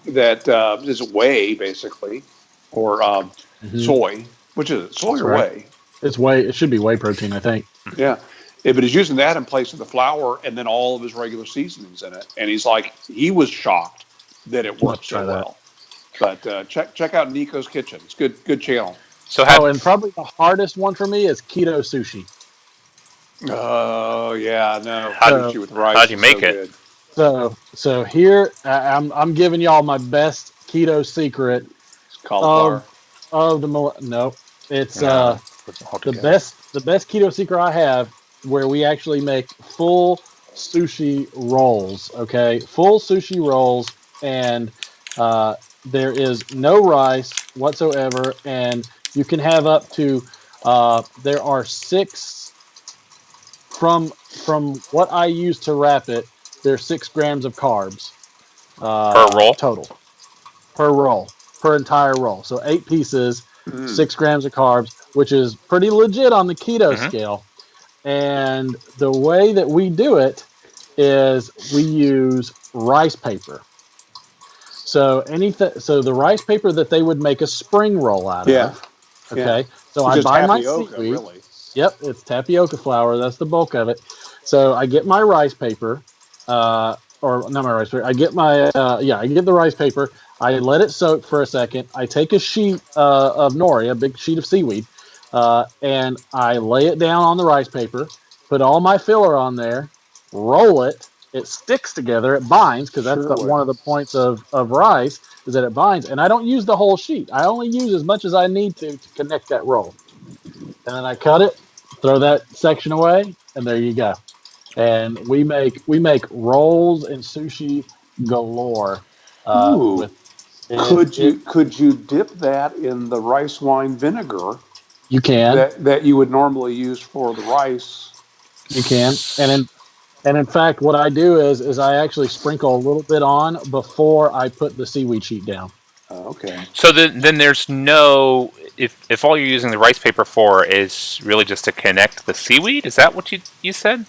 That is whey, basically, or soy. Which is it, soy or whey? It's whey. It should be whey protein, I think. Yeah. But he's using that in place of the flour and then all of his regular seasonings in it. And he was shocked that it worked so well. But check out Nico's Kitchen. It's good channel. And probably the hardest one for me is keto sushi. Oh yeah, no. How'd you make it? Good. So here I'm giving y'all my best keto secret cauliflower of the no. It's the best keto secret I have, where we actually make full sushi rolls. Okay, full sushi rolls, and there is no rice whatsoever, and you can have up to there are 6 from what I use to wrap it. There's 6 grams of carbs Per roll? total per roll, per entire roll. So 8 pieces, 6 grams of carbs, which is pretty legit on the keto scale. And the way that we do it is we use rice paper. So so the rice paper that they would make a spring roll out of. Okay. So Which I buy my tapioca, seaweed. really. Yep, it's tapioca flour. That's the bulk of it. So I get my rice paper, or not my rice paper. I get my I get the rice paper. I let it soak for a second. I take a sheet of nori, a big sheet of seaweed, and I lay it down on the rice paper. Put all my filler on there. Roll it. It sticks together. It binds, because that's one of the points of rice, is that it binds. And I don't use the whole sheet. I only use as much as I need to connect that roll. And then I cut it, throw that section away, and there you go. And we make rolls and sushi galore. Could you dip that in the rice wine vinegar? You can. That you would normally use for the rice. You can. And in fact, what I do is I actually sprinkle a little bit on before I put the seaweed sheet down. Okay. So then there's no, if all you're using the rice paper for is really just to connect the seaweed, is that what you said?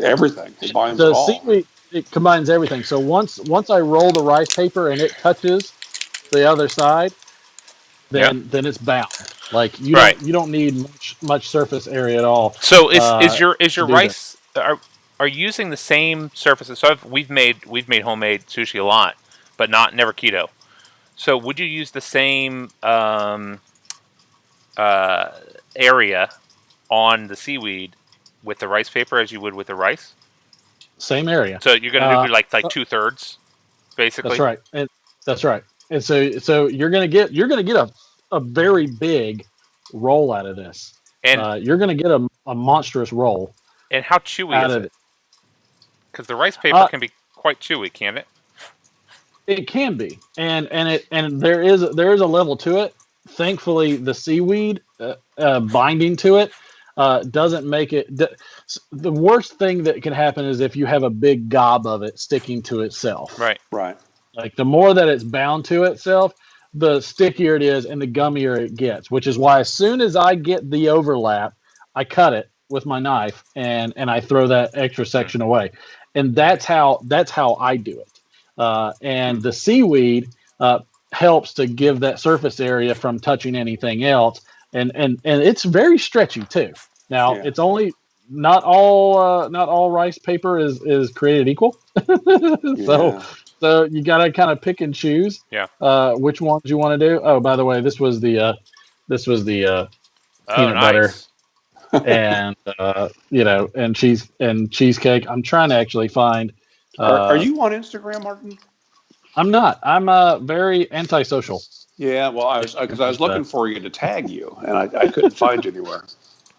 Everything. It binds the it all. Seaweed, it combines everything. So once I roll the rice paper and it touches the other side, then it's bound. Like you don't need much surface area at all. So is your rice are you using the same surfaces? So we've made homemade sushi a lot, but never keto. So would you use the same area on the seaweed with the rice paper as you would with the rice? Same area. So you're gonna do like 2/3, basically. That's right. And so you're gonna get a very big roll out of this, and you're gonna get a monstrous roll. And how chewy is it? Because the rice paper can be quite chewy, can't it? It can be, and there is a level to it. Thankfully, the seaweed binding to it doesn't make it. The worst thing that can happen is if you have a big gob of it sticking to itself. Right. Like the more that it's bound to itself, the stickier it is and the gummier it gets. Which is why as soon as I get the overlap, I cut it with my knife and I throw that extra section away, and that's how I do it. And the seaweed helps to give that surface area from touching anything else, and it's very stretchy too. Now it's only not all rice paper is created equal, so you gotta kind of pick and choose which ones you want to do. Oh, by the way, this was the peanut butter. And and cheesecake. I'm trying to actually find. Are you on Instagram, Martin? I'm not. I'm very antisocial. Yeah, well, because I was looking for you to tag you, and I couldn't find you anywhere.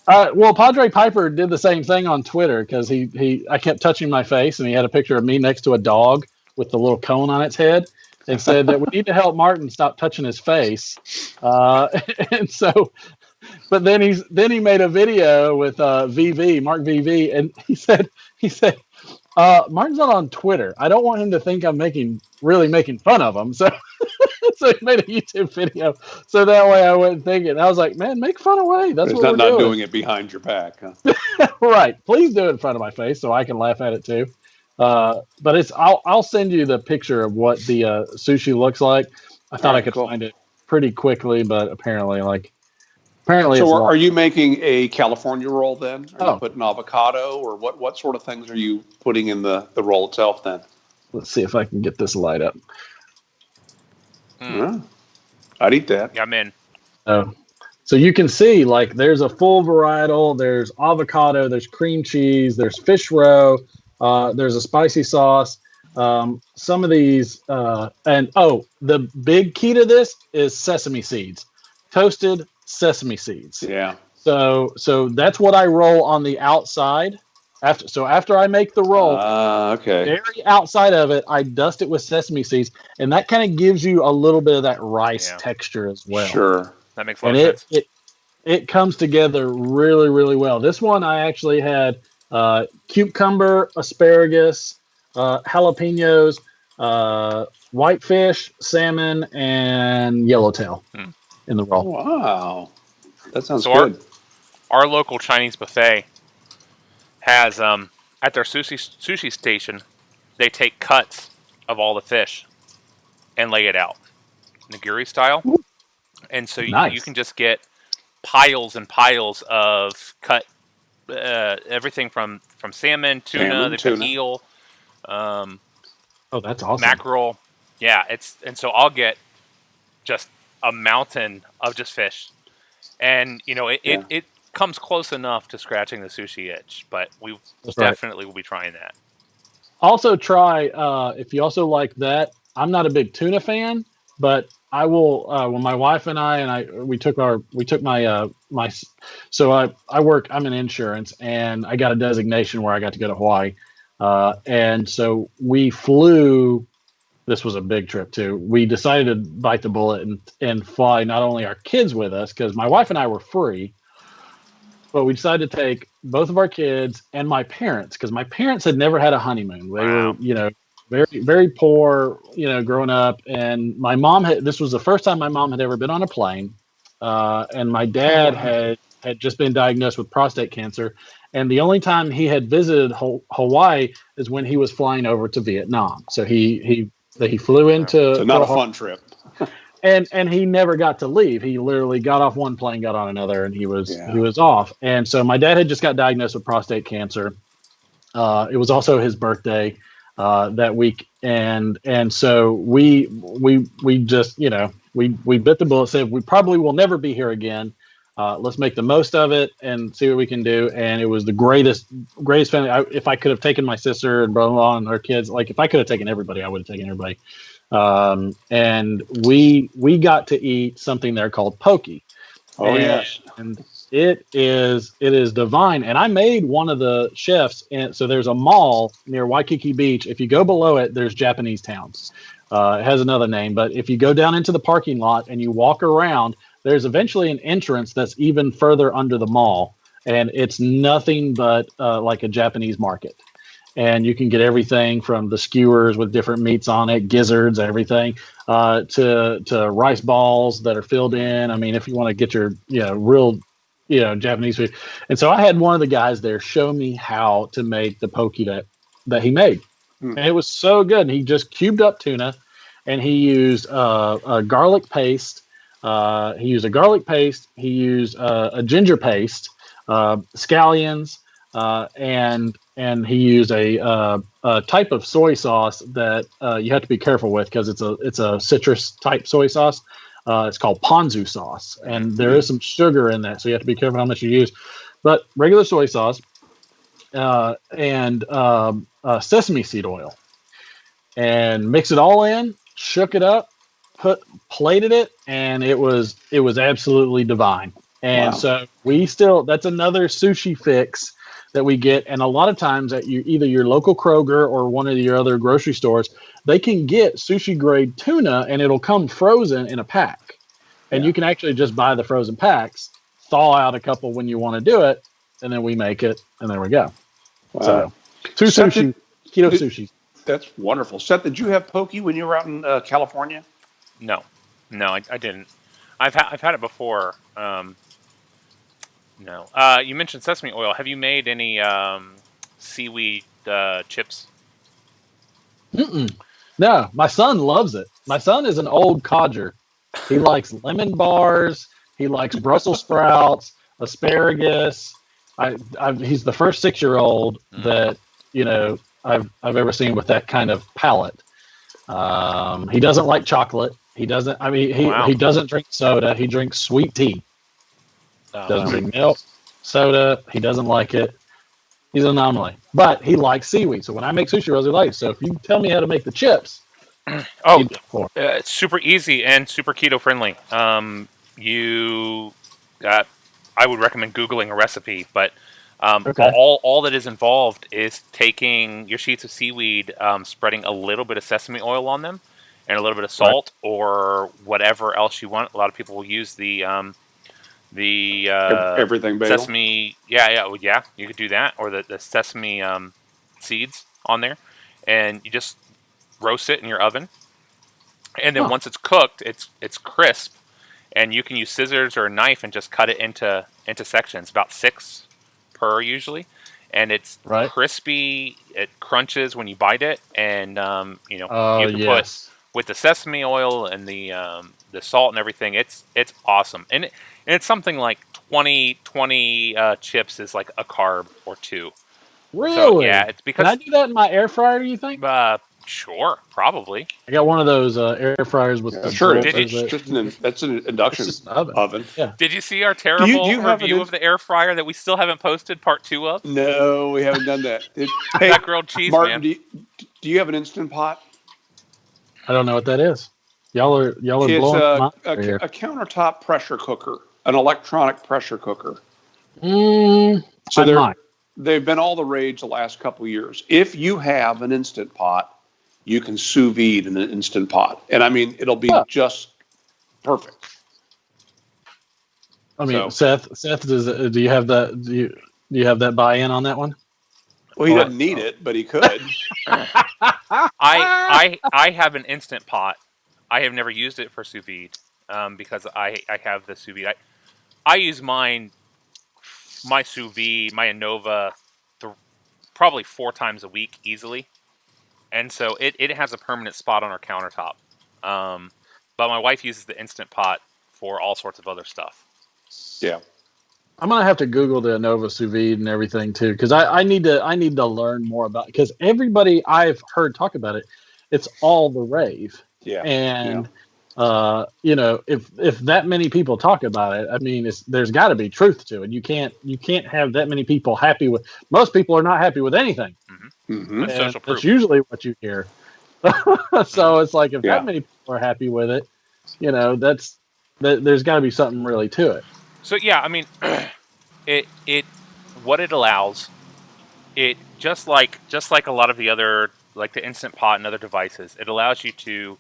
Well, Padre Piper did the same thing on Twitter because I kept touching my face, and he had a picture of me next to a dog with the little cone on its head, and said that we need to help Martin stop touching his face. And so. But then he made a video with Mark VV, and he said Martin's not on Twitter. I don't want him to think I'm making fun of him. So so he made a YouTube video so that way I wouldn't think it. I was like, man, make fun away. That's what we're not doing it behind your back, huh? Right. Please do it in front of my face so I can laugh at it too. But I'll send you the picture of what the sushi looks like. I thought I could find it pretty quickly, but apparently. So are you making a California roll then? Are you putting avocado, or what sort of things are you putting in the roll itself then? Let's see if I can get this light up. I'd eat that. Yeah, I'm in. So you can see like there's a full varietal, there's avocado, there's cream cheese, there's fish roe, there's a spicy sauce. Some of these the big key to this is sesame seeds. Toasted sesame seeds. Yeah. So that's what I roll on the outside. After I make the roll, Okay. very outside of it, I dust it with sesame seeds, and that kind of gives you a little bit of that rice texture as well. Sure. That makes a lot of sense. It comes together really, really well. This one I actually had cucumber, asparagus, jalapenos, whitefish, salmon, and yellowtail in the roll. Wow, that sounds good. Our local Chinese buffet has at their sushi station, they take cuts of all the fish and lay it out, nigiri style. Ooh. And so you can just get piles and piles of cut everything from salmon, tuna, eel. That's awesome. Mackerel. Yeah, so I'll get just a mountain of just fish. And it comes close enough to scratching the sushi itch, but we definitely will be trying that. Also try if you also like that. I'm not a big tuna fan, but I will when my wife and I took my so I work, I'm in insurance, and I got a designation where I got to go to Hawaii, and so we flew. This was a big trip too. We decided to bite the bullet and fly not only our kids with us, because my wife and I were free, but we decided to take both of our kids and my parents, because my parents had never had a honeymoon. They were, very, very poor, growing up. And my mom this was the first time my mom had ever been on a plane. And my dad had just been diagnosed with prostate cancer. And the only time he had visited Hawaii is when he was flying over to Vietnam. So he flew into. So not a fun trip. And he never got to leave. He literally got off one plane, got on another, and he was off. And so my dad had just got diagnosed with prostate cancer. It was also his birthday that week, and so we just we bit the bullet, said we probably will never be here again. Let's make the most of it and see what we can do. And it was the greatest family. If I could have taken my sister and brother-in-law and her kids, like if I could have taken everybody, I would have taken everybody. And we got to eat something there called poke. Yes. And it is divine. And I made one of the chefs. And so there's a mall near Waikiki Beach. If you go below it, there's Japanese Towns. It has another name, but if you go down into the parking lot and you walk around, there's eventually an entrance that's even further under the mall, and it's nothing but like a Japanese market. And you can get everything from the skewers with different meats on it, gizzards, everything, to rice balls that are filled in. I mean, if you want to get your real Japanese food. And so I had one of the guys there show me how to make the poke that he made, and it was so good. And he just cubed up tuna, and he used a garlic paste. He used a ginger paste, scallions, and he used a type of soy sauce that you have to be careful with, because it's a citrus type soy sauce. It's called ponzu sauce, and there is some sugar in that, so you have to be careful how much you use. But regular soy sauce and sesame seed oil, and mix it all in, shook it up, plated it, and it was absolutely divine. And so that's another sushi fix that we get. And a lot of times at either your local Kroger or one of your other grocery stores, they can get sushi grade tuna, and it'll come frozen in a pack. And you can actually just buy the frozen packs, thaw out a couple when you want to do it, and then we make it, and there we go. Wow. So keto sushi. That's wonderful. Seth, did you have poke when you were out in California? No, I didn't. I've had it before. No. You mentioned sesame oil. Have you made any seaweed chips? No, my son loves it. My son is an old codger. He likes lemon bars. He likes Brussels sprouts, asparagus. He's the first 6-year-old that I've ever seen with that kind of palate. He doesn't like chocolate. He doesn't. I mean, he doesn't drink soda. He drinks sweet tea. Doesn't drink milk, soda. He doesn't like it. He's an anomaly. But he likes seaweed. So when I make sushi rolls, he likes. So if you tell me how to make the chips, it's super easy and super keto friendly. You got I would recommend Googling a recipe. But Okay. all that is involved is taking your sheets of seaweed, spreading a little bit of sesame oil on them, and a little bit of salt or whatever else you want. A lot of people will use the Everything bagel. sesame. Yeah. You could do that, or the sesame seeds on there, and you just roast it in your oven. And then once it's cooked, it's crisp, and you can use scissors or a knife and just cut it into sections, about 6 per usually, and it's crispy. It crunches when you bite it, and you can put with the sesame oil and the salt and everything. It's awesome, and it's something like 20 chips is like a carb or 2. Really? So, yeah, it's because can I do that in my air fryer? Do you think? Sure, probably. I got one of those air fryers with. Sure, it's that's an induction oven. Yeah. Did you see our terrible review of the air fryer that we still haven't posted part 2 of? No, we haven't done that. Hey, that grilled cheese, Martin, man. Do you have an Instant Pot? I don't know what that is. Y'all are blowing It's a countertop pressure cooker, an electronic pressure cooker. So they've been all the rage the last couple of years. If you have an Instant Pot, you can sous vide in an Instant Pot, and I mean it'll be just perfect. I mean, Seth, do you have that? Do you have that buy-in on that one? Well, he doesn't need it, but he could. I have an Instant Pot. I have never used it for sous vide because I have the sous vide. I use my sous vide, my Innova, probably 4 times a week easily. And so it has a permanent spot on our countertop. But my wife uses the Instant Pot for all sorts of other stuff. Yeah. I'm gonna have to Google the Innova sous vide and everything too, because I need to learn more about it, because everybody I've heard talk about it, it's all the rave. Yeah. And if that many people talk about it, I mean, there's got to be truth to it. You can't have that many people happy with. Most people are not happy with anything. Mm-hmm. Social proof. That's usually what you hear. So it's like if that many people are happy with it, there's got to be something really to it. So yeah, I mean, what it allows, it just like a lot of the other, like the Instant Pot and other devices, it allows you to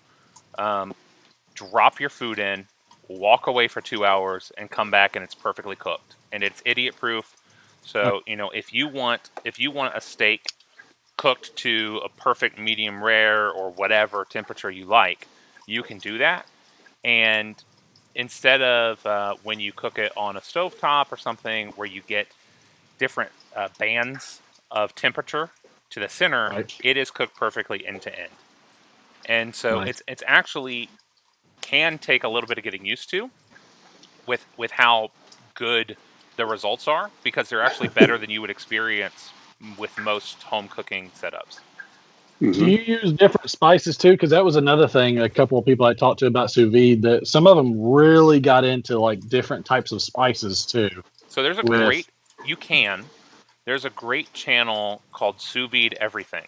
drop your food in, walk away for 2 hours, and come back and it's perfectly cooked, and it's idiot proof. So if you want a steak cooked to a perfect medium rare or whatever temperature you like, you can do that. And instead of when you cook it on a stovetop or something where you get different bands of temperature to the center, it is cooked perfectly end to end. And so it's actually can take a little bit of getting used to with how good the results are, because they're actually better than you would experience with most home cooking setups. Mm-hmm. Do you use different spices too? Because that was another thing. A couple of people I talked to about sous vide, that some of them really got into like different types of spices too. So there's a great channel called Sous Vide Everything.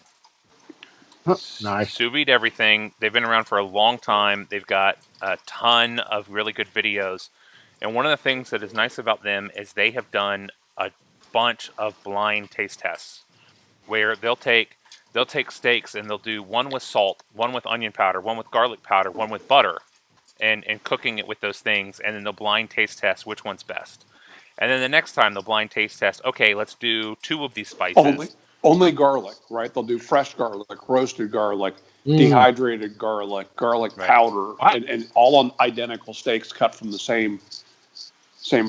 Nice. Sous Vide Everything. They've been around for a long time. They've got a ton of really good videos. And one of the things that is nice about them is they have done a bunch of blind taste tests where they'll take steaks and they'll do one with salt, one with onion powder, one with garlic powder, one with butter, and cooking it with those things, and then they'll blind taste test which one's best. And then the next time they'll blind taste test, okay, let's do 2 of these spices. Only garlic, right? They'll do fresh garlic, roasted garlic, dehydrated garlic powder, and all on identical steaks cut from the same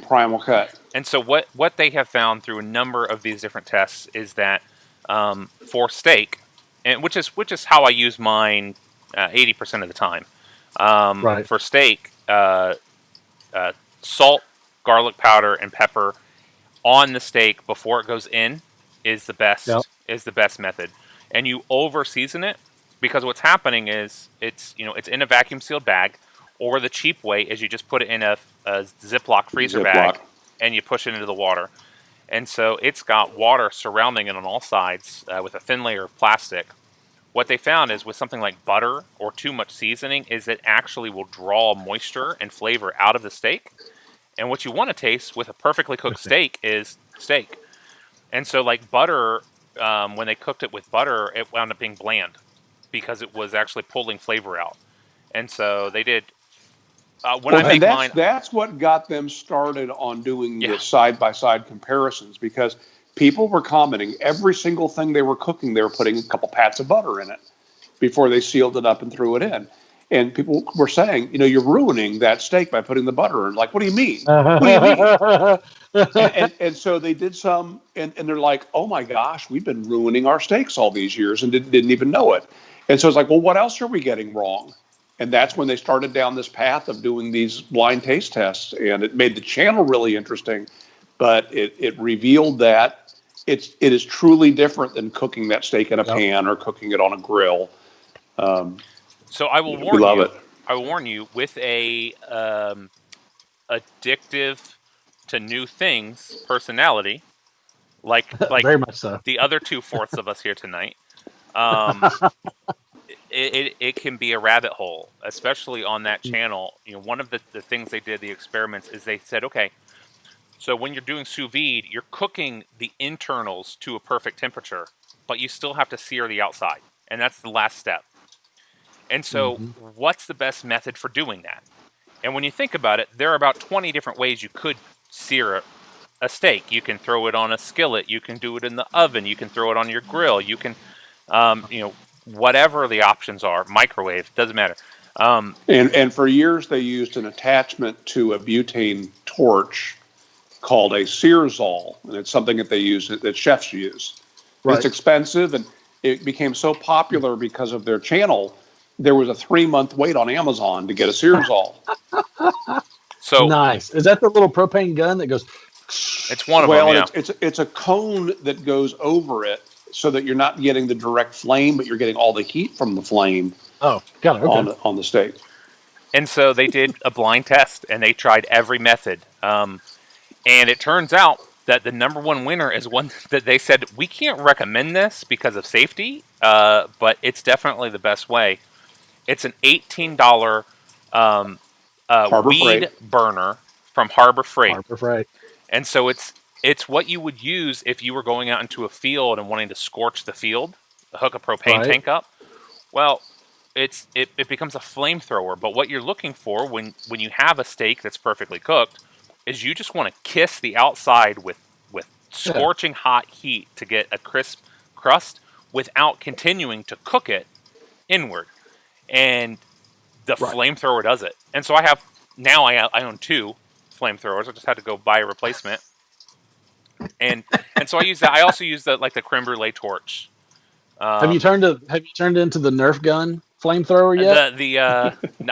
primal cut. And so what they have found through a number of these different tests is that for steak, and which is how I use mine 80% of the time. For steak, salt, garlic powder, and pepper on the steak before it goes in is the best method. And you over season it, because what's happening is it's in a vacuum sealed bag, or the cheap way is you just put it in a Ziploc freezer bag and you push it into the water. And so it's got water surrounding it on all sides with a thin layer of plastic. What they found is with something like butter or too much seasoning is it actually will draw moisture and flavor out of the steak. And what you want to taste with a perfectly cooked steak is steak. And so, like butter, when they cooked it with butter, it wound up being bland because it was actually pulling flavor out. And so they did. That's what got them started on doing Yeah. the side-by-side comparisons, because people were commenting every single thing they were cooking, they were putting a couple pats of butter in it before they sealed it up and threw it in. And people were saying, you're ruining that steak by putting the butter in. Like, what do you mean? What do you mean? and so they did some, and they're like, oh my gosh, we've been ruining our steaks all these years and didn't even know it. And so it's like, well, what else are we getting wrong? And that's when they started down this path of doing these blind taste tests. And it made the channel really interesting, but it revealed that it is truly different than cooking that steak in a pan or cooking it on a grill. So I will warn you. I will warn you with a addictive to new things personality, like very much so. The other 2/4 of us here tonight. It can be a rabbit hole, especially on that channel. One of the things they did, the experiments, is they said, okay, so when you're doing sous vide, you're cooking the internals to a perfect temperature, but you still have to sear the outside, and that's the last step. And so what's the best method for doing that? And when you think about it, there are about 20 different ways you could sear a steak. You can throw it on a skillet. You can do it in the oven. You can throw it on your grill. You can, whatever the options are, microwave, doesn't matter. And for years they used an attachment to a butane torch called a searzall, and it's something that they use, that chefs use. Right. It's expensive, and it became so popular because of their channel. There was a 3-month wait on Amazon to get a searzall. So nice. Is that the little propane gun that goes? It's one of them. Yeah. It's a cone that goes over it, so that you're not getting the direct flame, but you're getting all the heat from the flame. Oh, got it. Okay. On the steak. And so they did a blind test, and they tried every method. And it turns out that the number one winner is one that they said, we can't recommend this because of safety, but it's definitely the best way. It's an $18 weed Freight burner from Harbor Freight. Harbor Freight. And so it's what you would use if you were going out into a field and wanting to scorch the field, hook a propane tank up. Well, it becomes a flamethrower. But what you're looking for when you have a steak that's perfectly cooked is you just want to kiss the outside with scorching hot heat to get a crisp crust without continuing to cook it inward. And the flamethrower does it. And so I own 2 flamethrowers. I just had to go buy a replacement. And so I use that. I also use the creme brulee torch. Have you turned into the Nerf gun flamethrower yet?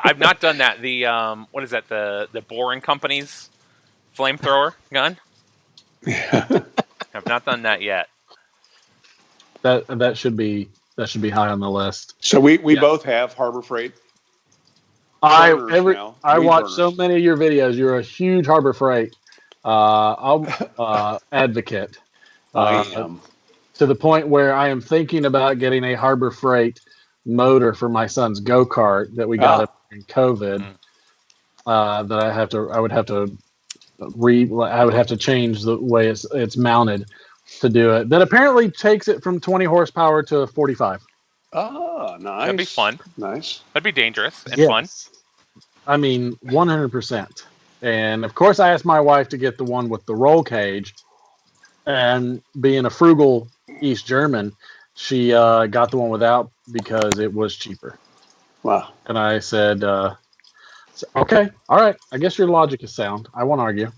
I've not done that. What is that? The Boring Company's flamethrower gun. Yeah. I've not done that yet. That should be high on the list. So we both have Harbor Freight. I watch so many of your videos. You're a huge Harbor Freight advocate. I am. To the point where I am thinking about getting a Harbor Freight motor for my son's go-kart that we got in COVID. That I would have to change the way it's mounted to do it. That apparently takes it from 20 horsepower to 45. Oh, nice. That'd be fun. Nice. That'd be dangerous and fun. I mean, 100%. And of course, I asked my wife to get the one with the roll cage. And being a frugal East German, she got the one without because it was cheaper. Wow. And I said, okay, all right. I guess your logic is sound. I won't argue.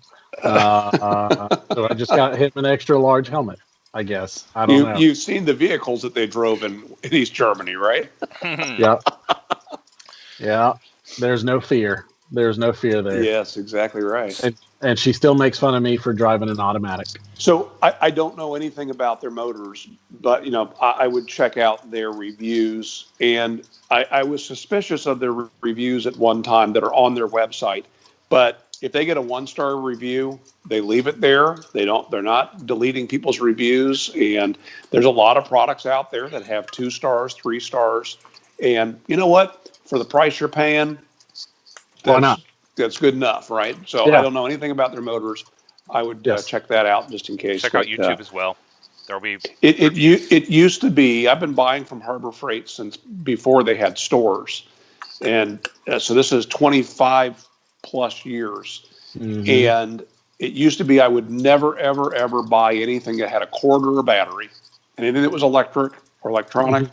So I just got him an extra large helmet, I guess. I don't know. You've seen the vehicles that they drove in East Germany, right? Yeah. Yeah. There's no fear. There's no fear there. Yes, exactly right. And she still makes fun of me for driving an automatic. So I don't know anything about their motors, but I would check out their reviews, and I was suspicious of their reviews at one time that are on their website. But if they get a 1-star review, they leave it there. They're not deleting people's reviews, and there's a lot of products out there that have 2 stars, 3 stars, and you know what? For the price you're paying, why not? that's good enough, right? So Yeah. I don't know anything about their motors. I would Yes. check that out just in case. Check out YouTube as well. There'll be It used to be. I've been buying from Harbor Freight since before they had stores, and so this is 25 plus years. And it used to be I would never ever ever buy anything that had a cord or a battery, anything that was electric or electronic.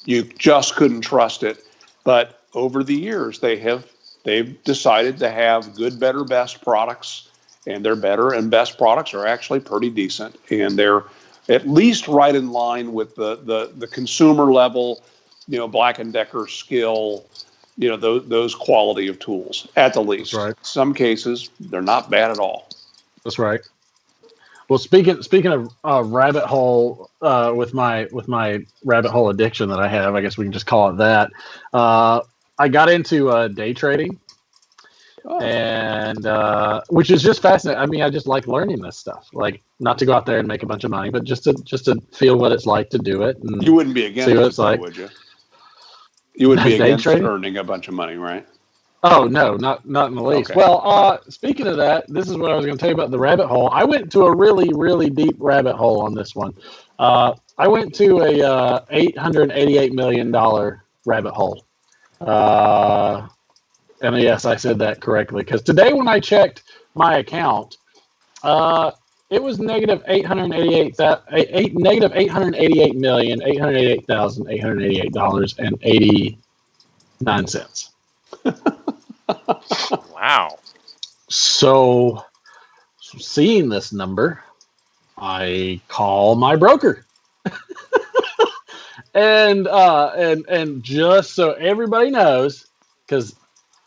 You just couldn't trust it. But over the years, they've decided to have good, better, best products, and their better and best products are actually pretty decent, and they're at least right in line with the consumer level, Black and Decker skill, those quality of tools at the least. That's right. Some cases they're not bad at all. That's right. Well, speaking of rabbit hole, with my rabbit hole addiction that I have, I guess we can just call it that. I got into day trading, and which is just fascinating. I mean, I just like learning this stuff. Like, not to go out there and make a bunch of money, but just to feel what it's like to do it. And you wouldn't be against see what it, it's like. would you? You would be Day against trading? earning a bunch of money, right? Oh, no, not in the least. Okay. Well, speaking of that, this is what I was going to tell you about the rabbit hole. I went to a really, really deep rabbit hole on this one. I went to a $888 million rabbit hole. And yes, I said that correctly, because today when I checked my account, it was negative $888,888,888.89. wow. So, seeing this number, I call my broker, and just so everybody knows, because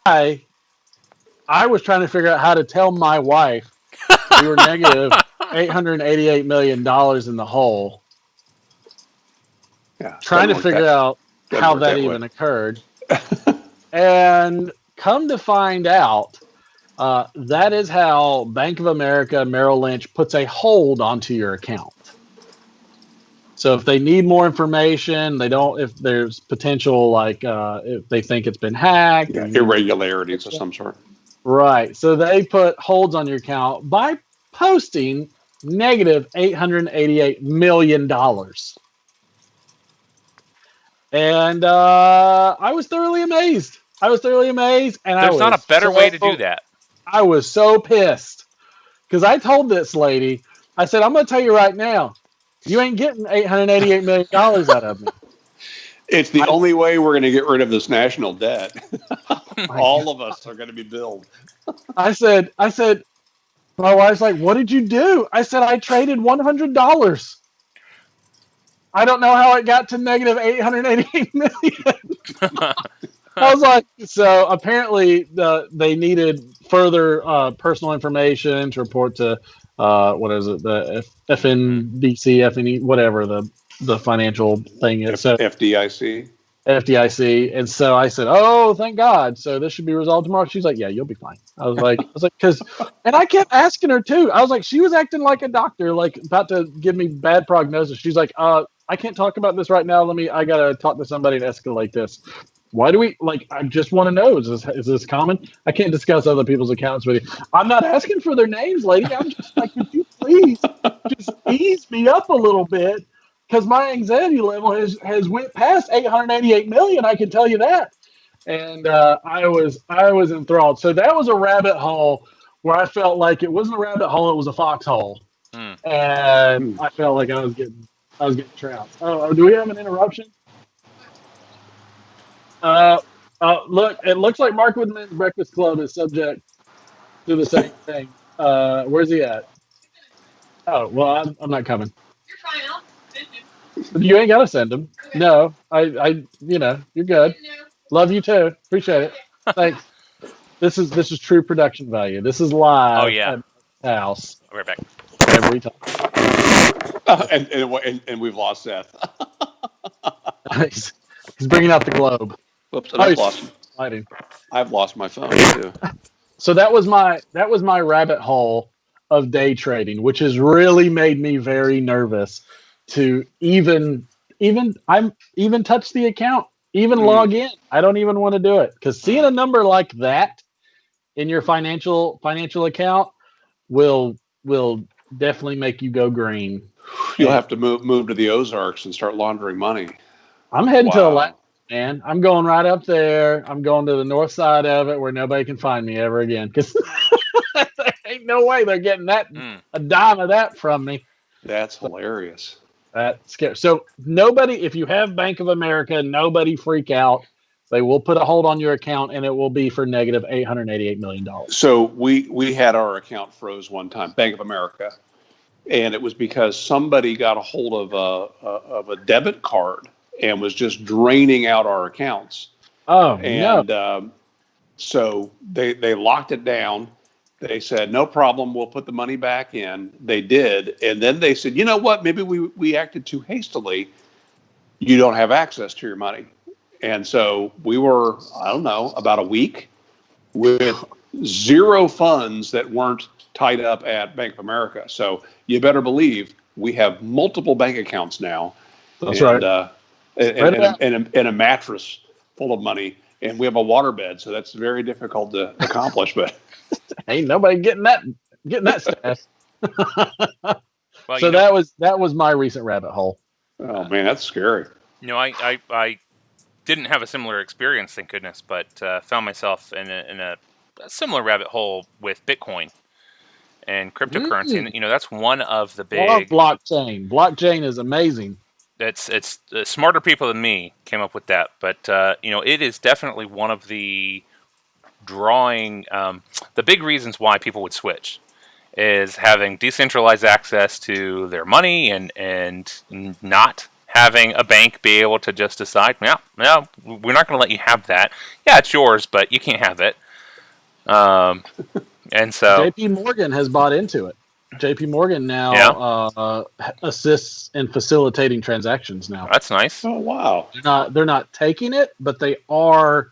I was trying to figure out how to tell my wife we were negative $888 million in the hole. Yeah, Trying to figure out how that even occurred. And come to find out, that is how Bank of America Merrill Lynch puts a hold onto your account. So if they need more information, if there's potential, like if they think it's been hacked, irregularities of some sort. Right. So they put holds on your account by posting negative $888 million. And I was thoroughly amazed. And There's not a better way to do that. I was so pissed because I told this lady, I said, I'm going to tell you right now, you ain't getting $888 million out of me. It's the only way we're going to get rid of this national debt. All of us are going to be billed. I said, my wife's like, what did you do? I said, I traded $100. I don't know how it got to negative $888 million. I was like, so apparently they needed further personal information to report to, what is it, the FNBC, FNE, whatever the financial thing is. So FDIC. And so I said, oh, thank God. So this should be resolved tomorrow. She's like, yeah, you'll be fine. I was like, and I kept asking her too. I was like, she was acting like a doctor, like about to give me bad prognosis. She's like, I can't talk about this right now. I got to talk to somebody and escalate this. Why do we, I just want to know, is this common? I can't discuss other people's accounts with you. I'm not asking for their names, lady. I'm just like, could you please just ease me up a little bit? Because my anxiety level has went past 888 million. I can tell you that. And I was enthralled. So that was a rabbit hole where I felt like it wasn't a rabbit hole, it was a foxhole. And I felt like I was getting trounced. Oh, do we have an interruption? Look, it looks like Markwood Men's Breakfast Club is subject to the same thing. Where's he at? Oh, well, I'm not coming. You're fine. I'll send him. You ain't gotta send him. Okay. No, I, you're good. Love you too. Appreciate it. Thanks. This is true production value. This is live. Oh, yeah. At the house. I'll be right back. Every time. And we've lost Seth. He's bringing out the globe. Whoops, and I've lost my phone too. So that was my rabbit hole of day trading, which has really made me very nervous to even touch the account, log in. I don't even want to do it because seeing a number like that in your financial account will definitely make you go green. You'll have to move to the Ozarks and start laundering money. I'm heading to Wow. Alaska, man. I'm going right up there. I'm going to the north side of it where nobody can find me ever again. Because there ain't no way they're getting that a dime of that from me. That's hilarious. That's scary. So nobody, if you have Bank of America, nobody freak out. They will put a hold on your account, and it will be for negative $888 million. So we had our account froze one time, Bank of America, and it was because somebody got a hold of a debit card and was just draining out our accounts. Oh, and no. So they locked it down. They said, no problem, we'll put the money back in. They did. And then they said, you know what, maybe we acted too hastily. You don't have access to your money. And so we were, I don't know, about a week with zero funds that weren't tied up at Bank of America. So you better believe we have multiple bank accounts now. That's right. And a mattress full of money. And we have a waterbed, so that's very difficult to accomplish. But ain't nobody getting that stash. Well, so that was my recent rabbit hole. Oh man, that's scary. I didn't have a similar experience, thank goodness, but found myself in a similar rabbit hole with Bitcoin and cryptocurrency. And that's one of the big. I love blockchain. Blockchain is amazing. It's smarter people than me came up with that, but it is definitely one of the the big reasons why people would switch is having decentralized access to their money and not having a bank be able to just decide, no, we're not going to let you have that. Yeah, it's yours, but you can't have it. And so JP Morgan has bought into it. JP Morgan now assists in facilitating transactions now. That's nice. Oh wow. They're not taking it, but they are.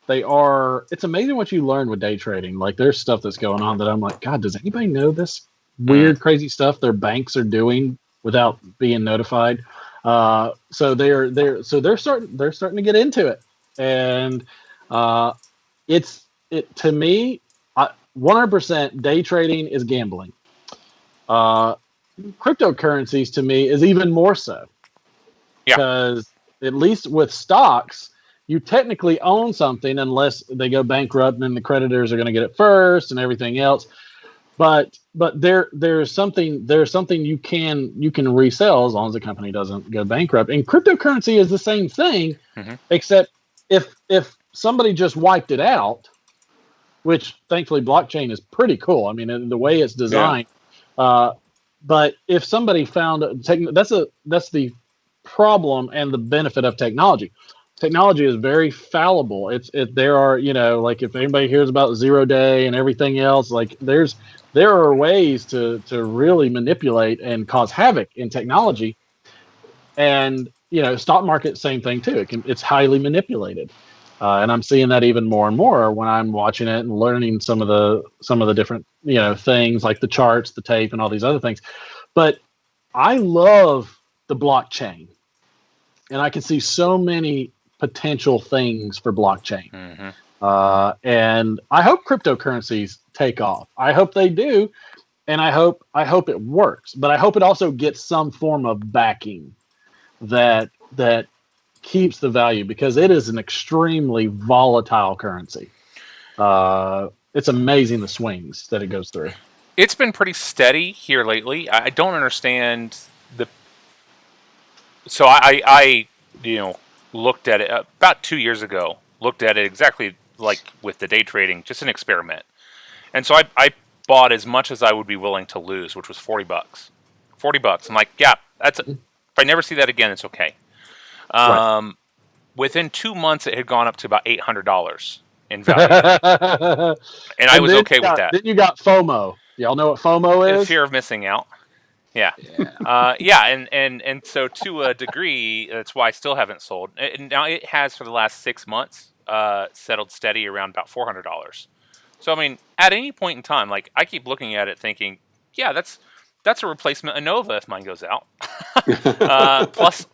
It's amazing what you learn with day trading. Like there's stuff that's going on that I'm like, God, does anybody know this weird, crazy stuff their banks are doing without being notified? So they're starting to get into it, and to me, 100% day trading is gambling. Cryptocurrencies to me is even more so. Because at least with stocks, you technically own something unless they go bankrupt and then the creditors are going to get it first and everything else. But there's something you can resell as long as the company doesn't go bankrupt. And cryptocurrency is the same thing, except if somebody just wiped it out, which thankfully blockchain is pretty cool. I mean, the way it's designed. But if somebody found that's the problem and the benefit of technology. Technology is very fallible. There are, like if anybody hears about 0 day and everything else, like there are ways to really manipulate and cause havoc in technology. And, stock market, same thing too. It's highly manipulated. And I'm seeing that even more and more when I'm watching it and learning some of the different, things like the charts, the tape, and all these other things. But I love the blockchain, and I can see so many potential things for blockchain. And I hope cryptocurrencies take off. I hope they do, and I hope it works. But I hope it also gets some form of backing that keeps the value, because it is an extremely volatile currency. It's amazing the swings that it goes through. It's been pretty steady here lately. I don't understand so I looked at it about 2 years ago, looked at it exactly like with the day trading, just an experiment. And so I bought as much as I would be willing to lose, which was $40. $40. I'm like, yeah, if I never see that again, it's okay. Right. Within 2 months, it had gone up to about $800 in value, and I was okay with that. Then you got FOMO. Y'all know what FOMO is? The fear of missing out. Yeah. And so to a degree, that's why I still haven't sold. Now it has for the last 6 months settled steady around about $400. So I mean, at any point in time, like I keep looking at it, thinking, yeah, that's a replacement ANOVA if mine goes out, plus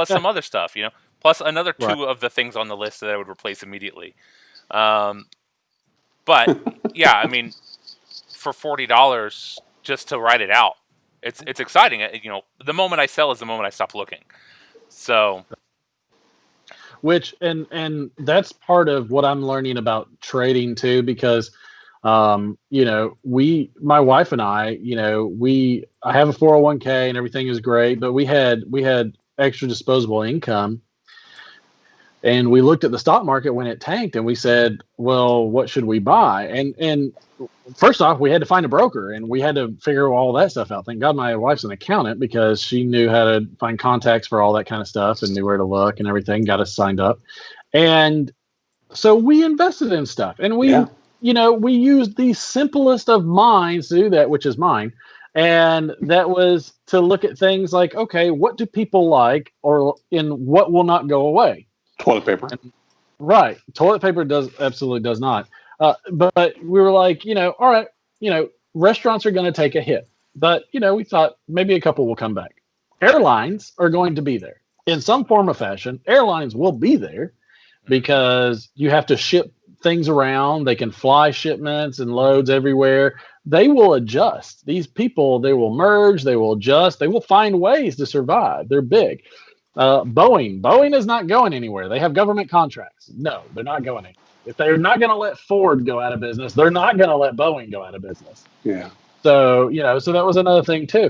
some other stuff, plus another two of the things on the list that I would replace immediately. But yeah, I mean, for $40 just to write it out, it's exciting. The moment I sell is the moment I stop looking. So, which and that's part of what I'm learning about trading too, because my wife and I, I have a 401k and everything is great, but we had extra disposable income. And we looked at the stock market when it tanked, and we said, well, what should we buy? And first off, we had to find a broker, and we had to figure all that stuff out. Thank God my wife's an accountant, because she knew how to find contacts for all that kind of stuff and knew where to look and everything, got us signed up. And so we invested in stuff, and we used the simplest of minds to do that, which is mine. And that was to look at things like, okay, what do people like, or in what will not go away? Toilet paper. Right. Toilet paper absolutely does not. But we were like, all right, restaurants are going to take a hit. But, we thought maybe a couple will come back. Airlines are going to be there in some form or fashion. Airlines will be there because you have to ship things around. They can fly shipments and loads everywhere. They will adjust. These people, they will merge. They will adjust. They will find ways to survive. They're big. Boeing is not going anywhere. They have government contracts. No, they're not going anywhere. If they're not going to let Ford go out of business, they're not going to let Boeing go out of business. Yeah. So, so that was another thing too.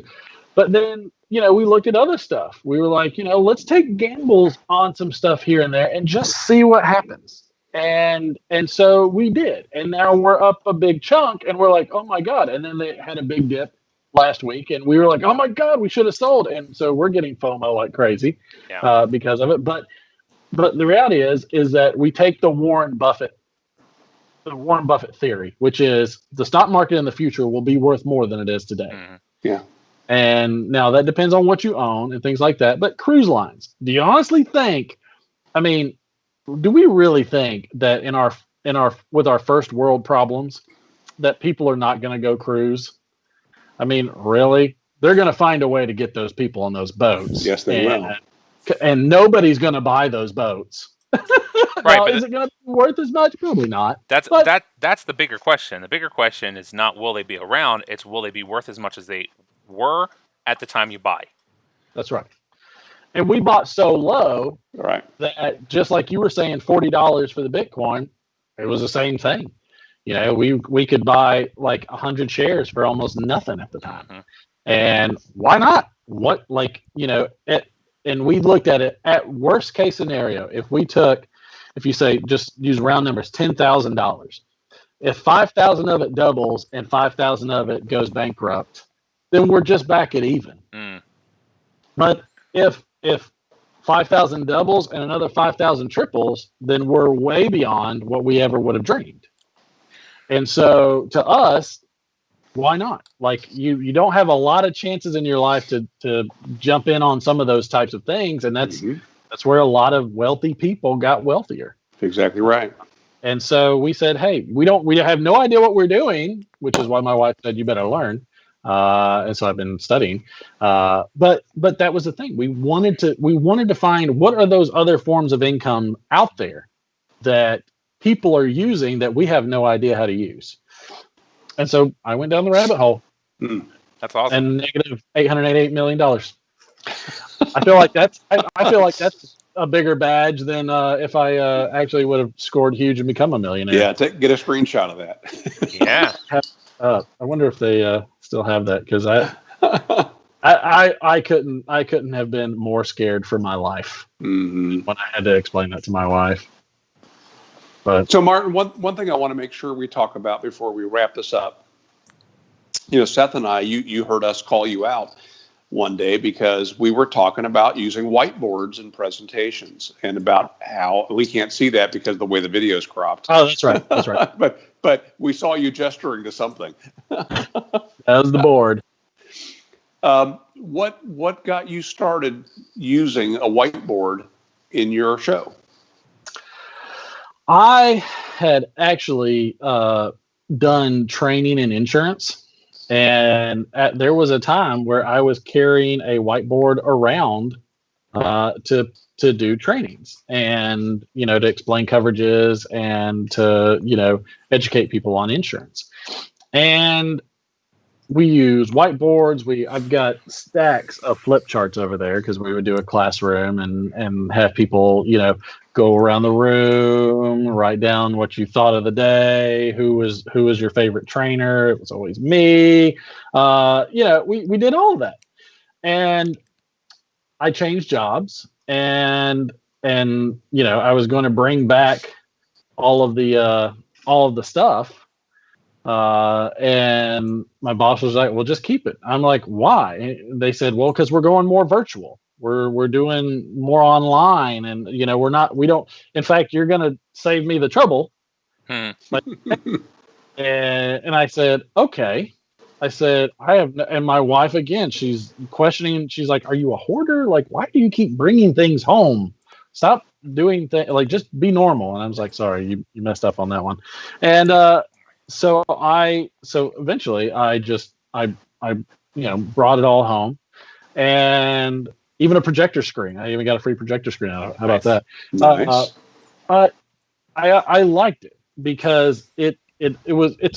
But then, we looked at other stuff. We were like, let's take gambles on some stuff here and there and just see what happens. And so we did. And now we're up a big chunk, and we're like, oh my God. And then they had a big dip last week, and we were like, oh my God, we should have sold. And so we're getting FOMO like crazy because of it. But the reality is that we take the Warren Buffett theory, which is the stock market in the future will be worth more than it is today. Mm-hmm. Yeah. And now that depends on what you own and things like that. But cruise lines, do you honestly think, do we really think that with our first world problems that people are not going to go cruise? Really? They're going to find a way to get those people on those boats. Yes, they will. And nobody's going to buy those boats. Right, now, but is it going to be worth as much? Probably not. That's the bigger question. The bigger question is not will they be around, it's will they be worth as much as they were at the time you buy. That's right. And we bought so low that, just like you were saying, $40 for the Bitcoin, it was the same thing. We could buy like 100 shares for almost nothing at the time. Mm-hmm. And why not? And we looked at it at worst case scenario. If you say, just use round numbers, $10,000, if 5,000 of it doubles and 5,000 of it goes bankrupt, then we're just back at even. Mm. But if 5,000 doubles and another 5,000 triples, then we're way beyond what we ever would have dreamed. And so to us, why not? Like you don't have a lot of chances in your life to jump in on some of those types of things. And that's where a lot of wealthy people got wealthier. Exactly right. And so we said, hey, we have no idea what we're doing, which is why my wife said, you better learn. And so I've been studying. But that was the thing. We wanted to find what are those other forms of income out there that people are using that we have no idea how to use. And so I went down the rabbit hole. That's awesome. And negative $888 million. I feel like that's a bigger badge than if I actually would have scored huge and become a millionaire. Yeah, get a screenshot of that. Yeah. I wonder if they still have that, because I couldn't have been more scared for my life when I had to explain that to my wife. But so, Martin, one thing I want to make sure we talk about before we wrap this up. Seth and I, you heard us call you out one day because we were talking about using whiteboards in presentations and about how we can't see that because of the way the video is cropped. Oh, that's right. That's right. but we saw you gesturing to something. That was the board. What got you started using a whiteboard in your show? I had actually done training in insurance, and there was a time where I was carrying a whiteboard around to do trainings and to explain coverages and to educate people on insurance. And we use whiteboards. I've got stacks of flip charts over there because we would do a classroom and have people go around the room, write down what you thought of the day, who was your favorite trainer. It was always me. We did all of that. And I changed jobs, and I was going to bring back all of the stuff, and my boss was like, "Well, just keep it." I'm like, "Why?" And they said, "Well, because we're going more virtual. We're doing more online, and we don't. In fact, you're going to save me the trouble." Like, and I said, "Okay." I said, and my wife, again, she's questioning. She's like, "Are you a hoarder? Like, why do you keep bringing things home? Stop doing things, like, just be normal." And I was like, "Sorry, you messed up on that one." And so eventually I brought it all home, and even a projector screen. I even got a free projector screen out of it. How about that? Nice. I liked it because it's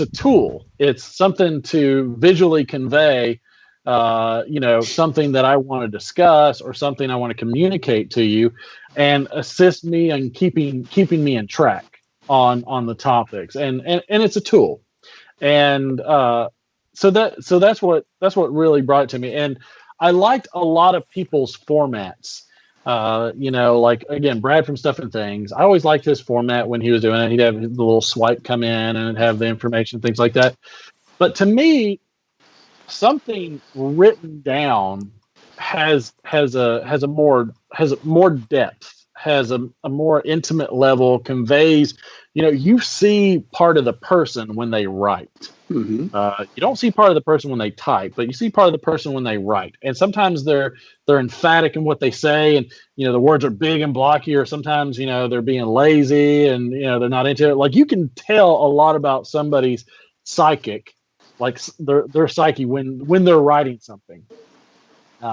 a tool. It's something to visually convey, something that I want to discuss or something I want to communicate to you, and assist me in keeping me in track on the topics. And it's a tool. And so that's what really brought it to me. And I liked a lot of people's formats. Like, again, Brad from Stuff and Things. I always liked his format when he was doing it. He'd have the little swipe come in and have the information, things like that. But to me, something written down has more depth, has a more intimate level, conveys. You see part of the person when they write. Mm-hmm. You don't see part of the person when they type, but you see part of the person when they write. And sometimes they're emphatic in what they say, and the words are big and blocky, or sometimes they're being lazy and they're not into it. Like, you can tell a lot about somebody's psychic, like their psyche when they're writing something.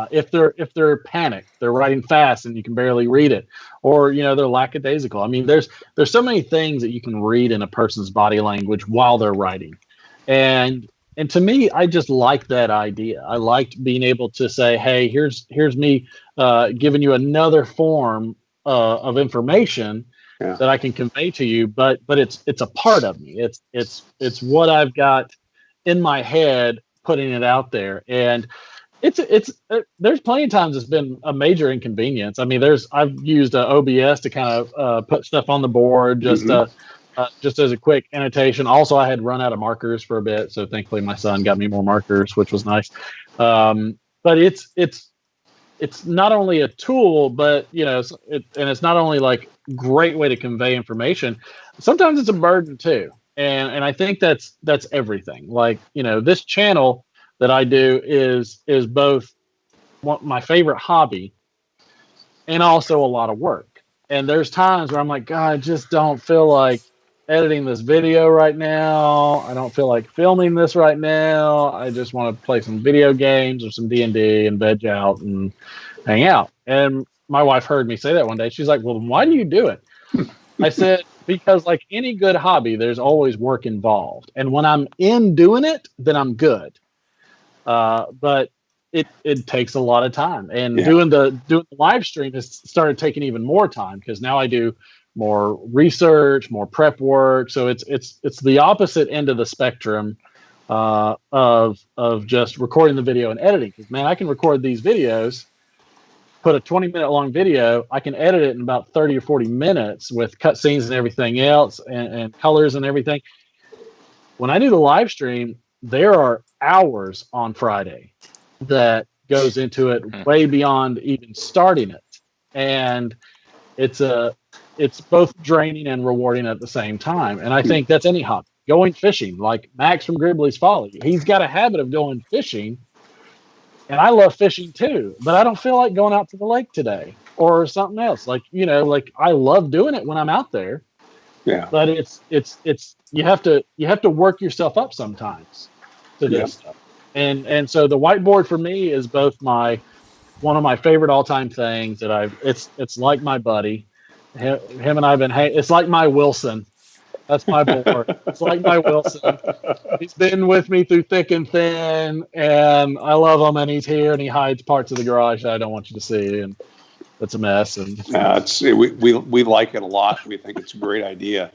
If they're panicked, they're writing fast and you can barely read it, or they're lackadaisical. I mean, there's so many things that you can read in a person's body language while they're writing. And to me, I just liked that idea. I liked being able to say, "Hey, here's me giving you another form of information that I can convey to you." But it's a part of me. It's what I've got in my head, putting it out there. And there's plenty of times it's been a major inconvenience. I mean, I've used OBS to kind of put stuff on the board just as a quick annotation. Also, I had run out of markers for a bit, so thankfully my son got me more markers, which was nice. But it's not only a tool, but and it's not only like great way to convey information. Sometimes it's a burden too, and I think that's everything. Like, this channel that I do is both my favorite hobby and also a lot of work. And there's times where I'm like, God, I just don't feel like editing this video right now. I don't feel like filming this right now. I just want to play some video games or some D&D and veg out and hang out. And my wife heard me say that one day. She's like, "Well, why do you do it?" I said, "Because like any good hobby, there's always work involved. And when I'm in doing it, then I'm good. But it takes a lot of time, and doing the live stream has started taking even more time, because now I do more research, more prep work. So it's the opposite end of the spectrum of just recording the video and editing. Because, man, I can record these videos, put a 20-minute long video, I can edit it in about 30 or 40 minutes with cutscenes and everything else, and colors and everything. When I do the live stream, there are hours on Friday that goes into it, way beyond even starting it. And it's both draining and rewarding at the same time. And I think that's any hobby. Going fishing, like Max from Gribbly's Folly, he's got a habit of going fishing, and I love fishing too, but I don't feel like going out to the lake today or something else. Like, like, I love doing it when I'm out there. Yeah. But it's you have to work yourself up sometimes to this stuff. And so the whiteboard for me is both my one of my favorite all-time things that it's like my buddy. Him and I've been, it's like my Wilson. That's my board. It's like my Wilson. He's been with me through thick and thin, and I love him, and he's here, and he hides parts of the garage that I don't want you to see, and it's a mess. And we like it a lot. We think it's a great idea.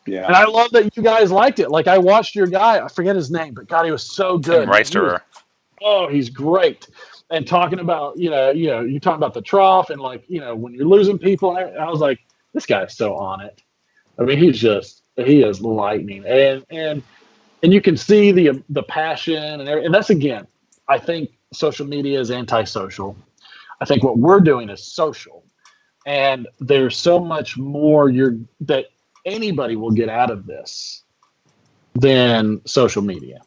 Yeah. And I love that you guys liked it. Like, I watched your guy, I forget his name, but God, he was so good. He's great. And talking about, you're talking about the trough and, like, when you're losing people, I was like, this guy's so on it. I mean, he is lightning. And you can see the passion and that's, again, I think social media is antisocial. I think what we're doing is social. And there's so much more that anybody will get out of this than social media.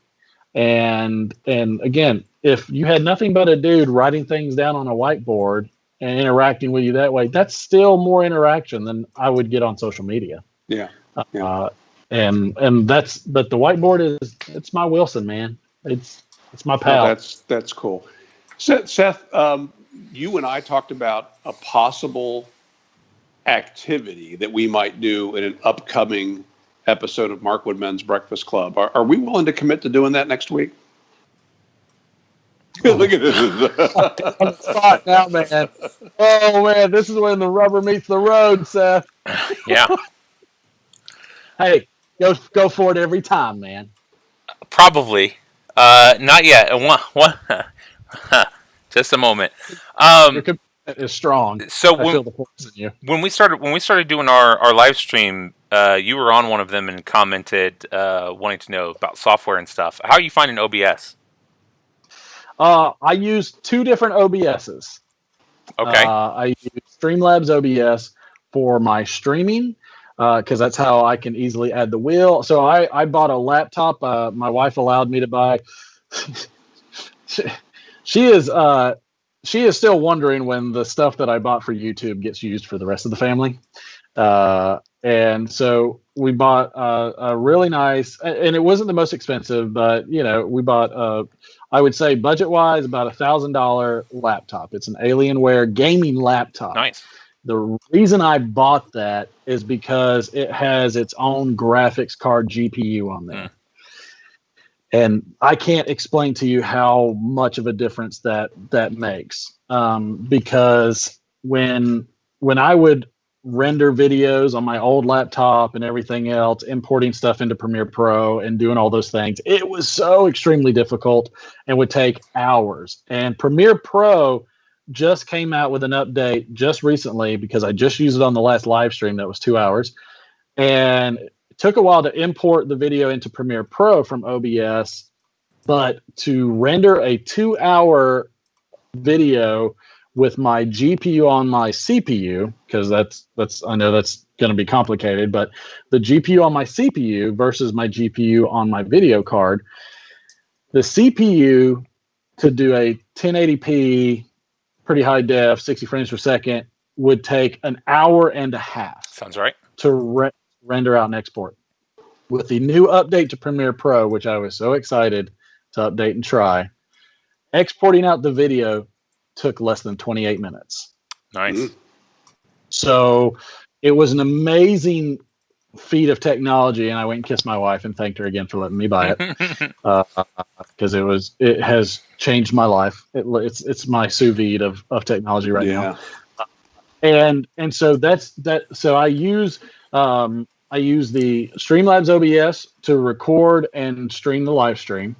And again, if you had nothing but a dude writing things down on a whiteboard and interacting with you that way, that's still more interaction than I would get on social media. Yeah. But the whiteboard it's my Wilson, man. It's my pal. Oh, that's cool. Seth, you and I talked about a possible activity that we might do in an upcoming episode of Markwood Men's Breakfast Club. Are we willing to commit to doing that next week? Look at this. On the spot now, man. Oh, man, this is when the rubber meets the road, Seth. Yeah. Hey, go for it every time, man. Probably. Not yet. Just a moment. Your commitment is strong. So I feel the force in you. when we started doing our live stream, you were on one of them and commented wanting to know about software and stuff. How are you finding OBS? I use two different OBSs. Okay. I use Streamlabs OBS for my streaming because that's how I can easily add the wheel. So I bought a laptop. My wife allowed me to buy. She is still wondering when the stuff that I bought for YouTube gets used for the rest of the family. And so we bought a really nice, and it wasn't the most expensive, but we bought I would say budget-wise about $1,000 laptop. It's an Alienware gaming laptop. Nice. The reason I bought that is because it has its own graphics card GPU on there. And I can't explain to you how much of a difference that makes. Because when I would render videos on my old laptop and everything else, importing stuff into Premiere Pro and doing all those things, it was so extremely difficult and would take hours. And Premiere Pro just came out with an update just recently because I just used it on the last live stream that was 2 hours. And it took a while to import the video into Premiere Pro from OBS, but to render a 2-hour video with my GPU on my CPU, because that's I know that's going to be complicated, but the GPU on my CPU versus my GPU on my video card, the CPU to do a 1080p, pretty high def, 60 frames per second, would take an hour and a half. Sounds right. To render out and export. With the new update to Premiere Pro, which I was so excited to update and try, exporting out the video took less than 28 minutes. Nice. So it was an amazing feat of technology, and I went and kissed my wife and thanked her again for letting me buy it because it has changed my life. It's my sous vide of technology right now. And so that's that. So I use the Streamlabs OBS to record and stream the live stream.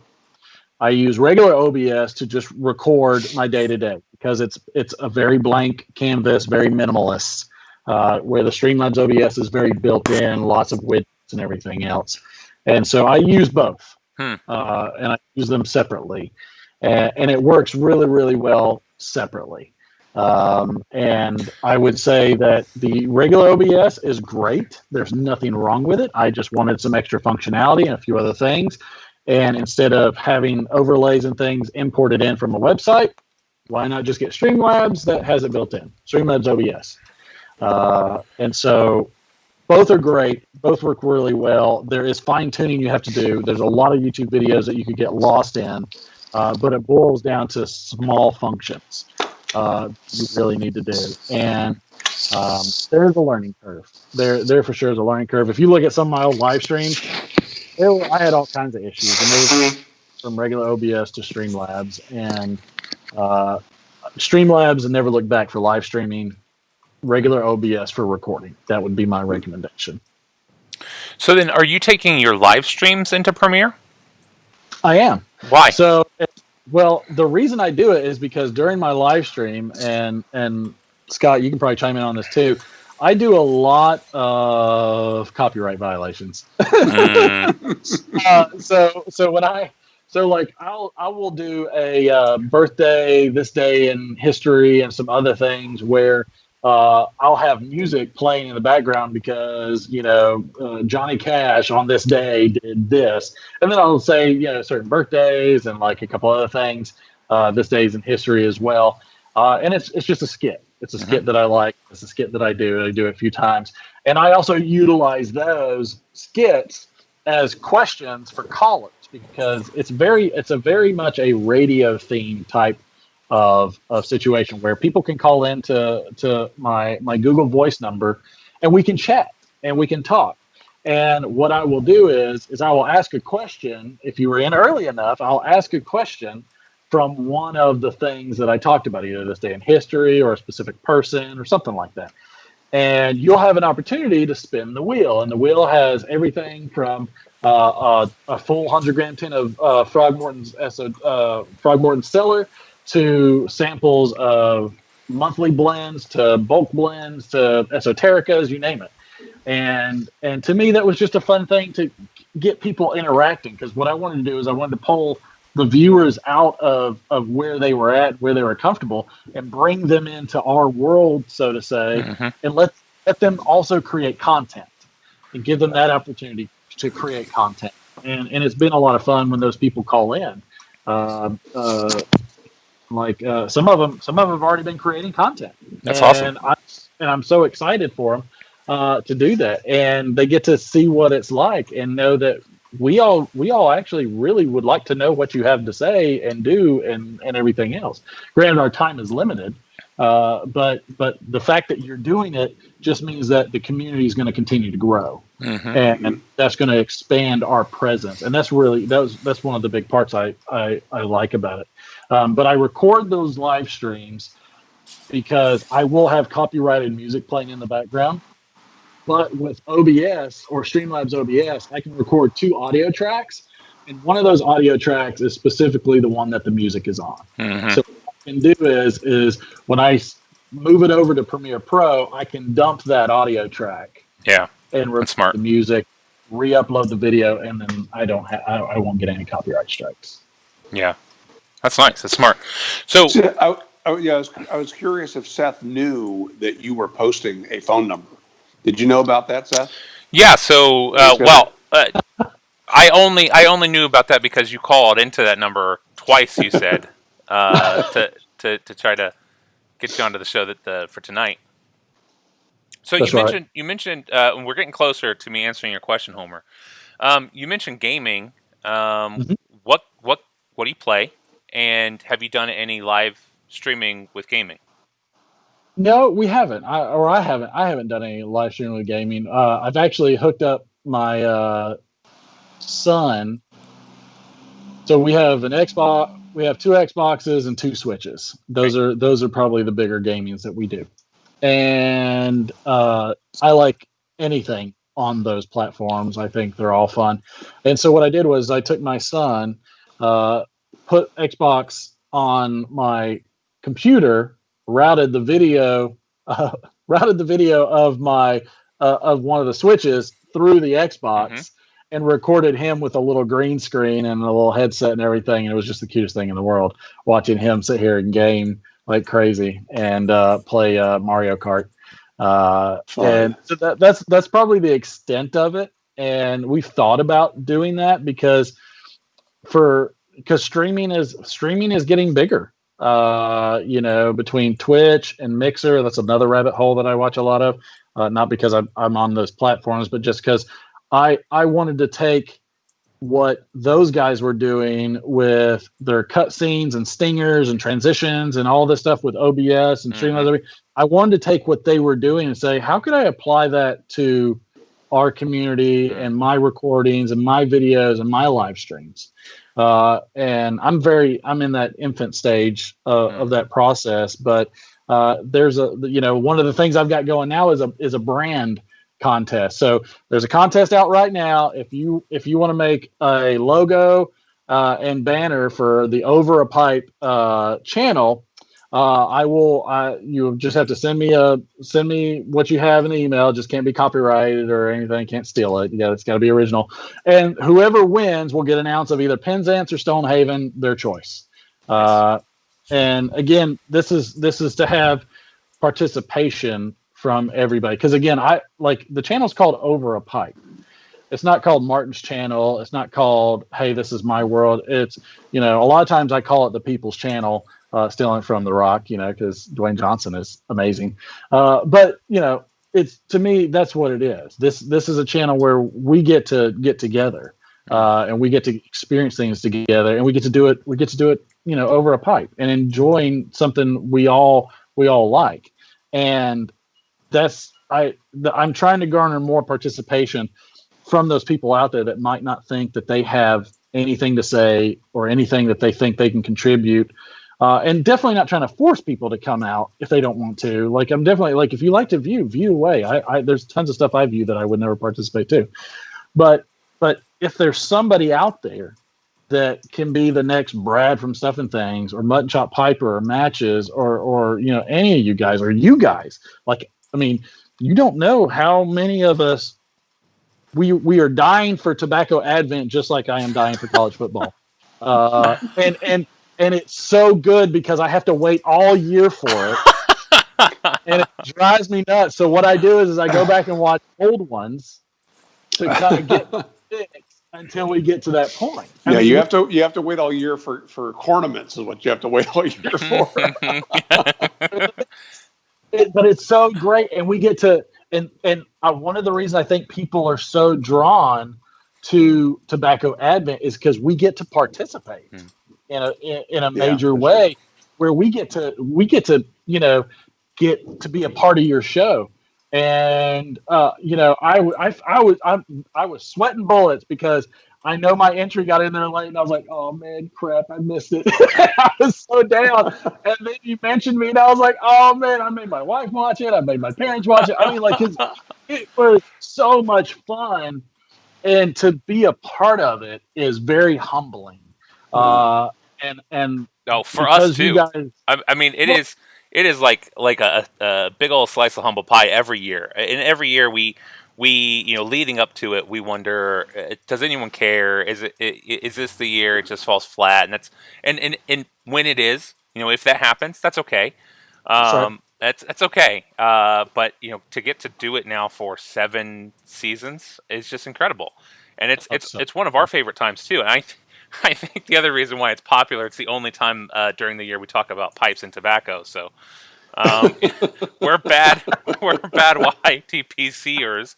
I use regular OBS to just record my day-to-day because it's a very blank canvas, very minimalist, where the Streamlabs OBS is very built in, lots of widgets and everything else. And so I use both, and I use them separately. And it works really, really well separately. And I would say that the regular OBS is great. There's nothing wrong with it. I just wanted some extra functionality and a few other things. And instead of having overlays and things imported in from a website, why not just get Streamlabs that has it built in? Streamlabs OBS. And so both are great. Both work really well. There is fine tuning you have to do. There's a lot of YouTube videos that you could get lost in but it boils down to small functions you really need to do. And there's a learning curve. There for sure is a learning curve. If you look at some of my old live streams, I had all kinds of issues, and there was from regular OBS to Streamlabs, and Streamlabs and never look back for live streaming. Regular OBS for recording. That would be my recommendation. So then, are you taking your live streams into Premiere? I am. Why? So, well, the reason I do it is because during my live stream, and Scott, you can probably chime in on this too. I do a lot of copyright violations. So when I will do a birthday, this day in history, and some other things where I'll have music playing in the background because Johnny Cash on this day did this, and then I'll say certain birthdays and like a couple other things. This day's in history as well, and it's just a skit. It's a skit that I like. It's a skit that I do. I do it a few times, and I also utilize those skits as questions for callers because it's a very much a radio theme type of situation where people can call in to my Google Voice number, and we can chat and we can talk. And what I will do is I will ask a question. If you were in early enough, I'll ask a question from one of the things that I talked about, either this day in history or a specific person or something like that. And you'll have an opportunity to spin the wheel. And the wheel has everything from a full 100-gram tin of Frogmorton's Cellar to samples of monthly blends to bulk blends to esotericas, you name it. And to me, that was just a fun thing to get people interacting, because what I wanted to do is I wanted to pull the viewers out of where they were at, where they were comfortable, and bring them into our world, so to say, and let them also create content and give them that opportunity to create content. And it's been a lot of fun when those people call in. Some of them have already been creating content. That's awesome. And I'm so excited for them to do that, and they get to see what it's like and know that we all actually really would like to know what you have to say and do and everything else. Granted, our time is limited, but the fact that you're doing it just means that the community is going to continue to grow, and that's going to expand our presence. And that's one of the big parts I like about it. But I record those live streams because I will have copyrighted music playing in the background. But with OBS or Streamlabs OBS, I can record 2 audio tracks, and one of those audio tracks is specifically the one that the music is on. So what I can do is when I move it over to Premiere Pro, I can dump that audio track. Yeah, and record the music, re-upload the video, and then I won't get any copyright strikes. Yeah, that's nice. That's smart. So I was curious if Seth knew that you were posting a phone number. Did you know about that, Seth? Yeah. So, I only knew about that because you called into that number twice. You said to try to get you onto the show for tonight. So That's you mentioned, and we're getting closer to me answering your question, Homer. You mentioned gaming. What do you play? And have you done any live streaming with gaming? No, we haven't. I haven't done any live streaming with gaming. I've actually hooked up my son. So we have an Xbox. We have 2 Xboxes and 2 Switches. Those are probably the bigger gamings that we do. And I like anything on those platforms. I think they're all fun. And so what I did was I took my son, put Xbox on my computer, routed the video of my of one of the switches through the Xbox, and recorded him with a little green screen and a little headset and everything. And it was just the cutest thing in the world, watching him sit here and game like crazy and play Mario Kart. And so that's probably the extent of it. And we've thought about doing that because streaming is getting bigger. Between Twitch and Mixer, that's another rabbit hole that I watch a lot of. Not because I'm on those platforms, but just because I wanted to take what those guys were doing with their cutscenes and stingers and transitions and all this stuff with OBS and Streamlabs. I wanted to take what they were doing and say, how could I apply that to our community and my recordings and my videos and my live streams? And I'm in that infant stage of that process, but there's one of the things I've got going now is a brand contest. So there's a contest out right now. If you want to make a logo and banner for the Over a Pipe channel, I will. You just have to send me what you have in the email. It just can't be copyrighted or anything. Can't steal it. Yeah, it's got to be original. And whoever wins will get an ounce of either Penzance or Stonehaven, their choice. And again, this is to have participation from everybody, because again, I like the channel's called Over a Pipe. It's not called Martin's channel. It's not called Hey, This Is My World. It's, a lot of times I call it the People's Channel, stealing from The Rock, because Dwayne Johnson is amazing. But it's, to me, that's what it is. This is a channel where we get to get together and we get to experience things together, and we get to do it over a pipe and enjoying something we all like. And I'm trying to garner more participation from those people out there that might not think that they have anything to say or anything that they think they can contribute, and definitely not trying to force people to come out if they don't want to. Like, I'm definitely like, if you like to view away. There's tons of stuff I view that I would never participate to, but if there's somebody out there that can be the next Brad from Stuff and Things or Mutton Chop Piper or Matches or any of you guys, or you guys, like, I mean, you don't know how many of us we are dying for tobacco advent, just like I am dying for college football. And it's so good because I have to wait all year for it. And it drives me nuts. So what I do is I go back and watch old ones to kind of get fixed until we get to that point. Yeah, you have to wait all year for ornaments is what you have to wait all year for. But it's so great, and we get to and one of the reasons I think people are so drawn to tobacco advent is because we get to participate in a major way, where we get to get to be a part of your show. And I was sweating bullets because I know my entry got in there late, and I was like, "Oh man, crap, I missed it." I was so down, and then you mentioned me, and I was like, "Oh man, I made my wife watch it. I made my parents watch it." I mean, like, it was so much fun, and to be a part of it is very humbling. And for us too. Guys, I mean, it is like a big old slice of humble pie every year. And every year we leading up to it, we wonder, does anyone care? Is this the year it just falls flat? And that's and when it is, if that happens, that's okay. That's okay. But to get to do it now for 7 seasons is just incredible, and it's one of our favorite times too. And I think the other reason why it's popular, it's the only time during the year we talk about pipes and tobacco. So we're bad YTPCers.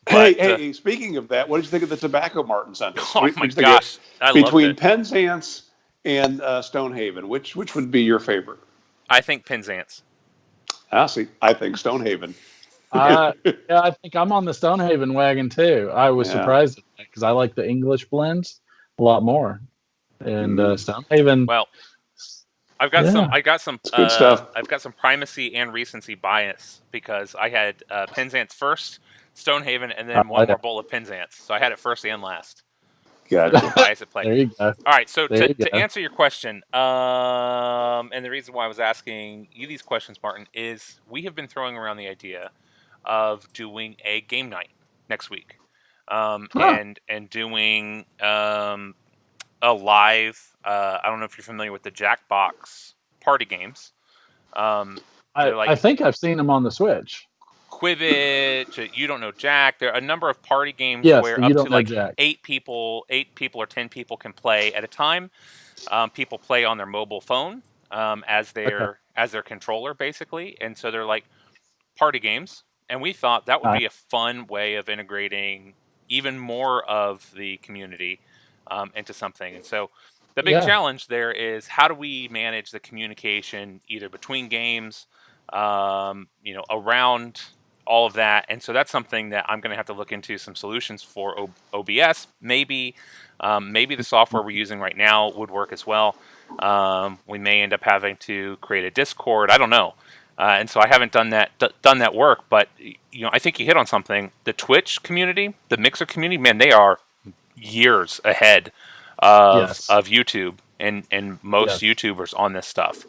Hey, speaking of that, what did you think of the tobacco Martin sent us? Oh my gosh, I loved it. Between Penzance and Stonehaven, which would be your favorite? I think Penzance. See, I think Stonehaven. I think I'm on the Stonehaven wagon too. I was surprised because I like the English blends a lot more, and Stonehaven. Well, I've got some good stuff. I've got some primacy and recency bias because I had Penzance first, Stonehaven, and then one more bowl of Penzance. So I had it first and last. Gotcha. Bias at play. There you go. All right, so to answer your question, and the reason why I was asking you these questions, Martin, is we have been throwing around the idea of doing a game night next week, and doing a live. I don't know if you're familiar with the Jackbox party games. I think I've seen them on the Switch. Quibbit, You Don't Know Jack. There are a number of party games where up to like Jack. 8 people or 10 people can play at a time. People play on their mobile phone as their controller, basically, and so they're like party games. And we thought that would be a fun way of integrating even more of the community into something. And so the big challenge there is how do we manage the communication either between games, around all of that. And so that's something that I'm going to have to look into some solutions for OBS. Maybe the software we're using right now would work as well. We may end up having to create a Discord. I don't know. And so I haven't done that work, but I think you hit on something. The Twitch community, the Mixer community, man, they are years ahead of YouTube and most YouTubers on this stuff.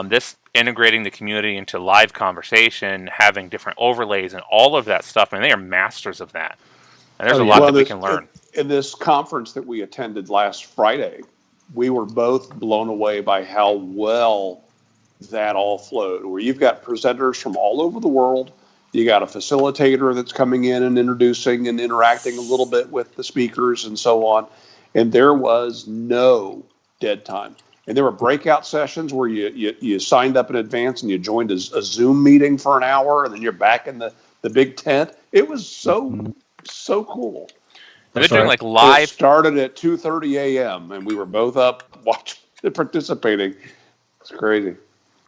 This integrating the community into live conversation, having different overlays and all of that stuff, and they are masters of that. And there's a lot that we can learn. In this conference that we attended last Friday, we were both blown away by how well that all flowed, where you've got presenters from all over the world. You got a facilitator that's coming in and introducing and interacting a little bit with the speakers and so on. And there was no dead time. And there were breakout sessions where you signed up in advance and you joined a Zoom meeting for an hour, and then you're back in the big tent. It was so cool. They're doing like live. It started at 2:30 a.m. and we were both up watching, participating. It's crazy.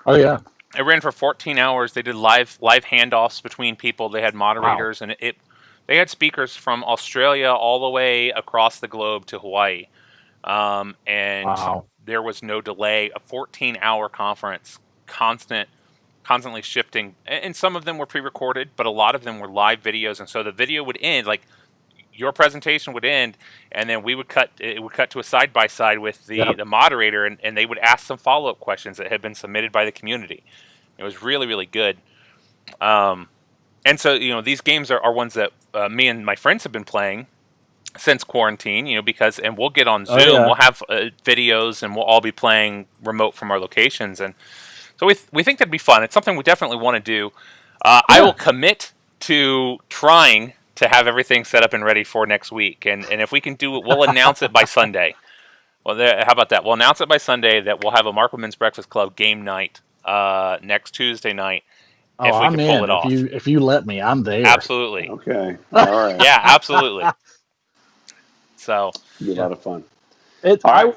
Oh yeah. It ran for 14 hours. They did live handoffs between people. They had moderators, and they had speakers from Australia all the way across the globe to Hawaii. There was no delay. A 14-hour conference, constantly shifting, and some of them were pre-recorded, but a lot of them were live videos. And so the video would end, like your presentation would end, and then it would cut to a side-by-side with the moderator, and they would ask some follow-up questions that had been submitted by the community. It was really, really good. And so, these games are ones that me and my friends have been playing since quarantine, and we'll get on Zoom, we'll have videos, and we'll all be playing remote from our locations. And so we think that'd be fun. It's something we definitely want to do. I will commit to trying to have everything set up and ready for next week. And if we can do it, we'll announce it by Sunday. Well, how about that? We'll announce it by Sunday that we'll have a Markwood's Breakfast Club game night next Tuesday night. If we can pull it off. If you let me, I'm there. Absolutely. Okay. All right. Yeah, absolutely. So it'll be a lot of fun. I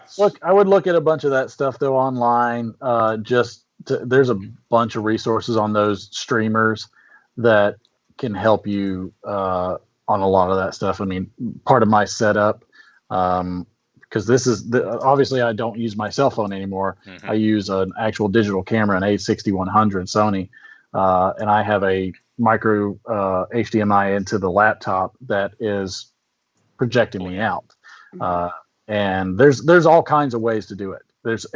would look at a bunch of that stuff though online. There's a bunch of resources on those streamers that can help you on a lot of that stuff. I mean, part of my setup, because obviously I don't use my cell phone anymore. Mm-hmm. I use an actual digital camera, an A6100 Sony, and I have a micro HDMI into the laptop that is projecting me out. And there's all kinds of ways to do it. It's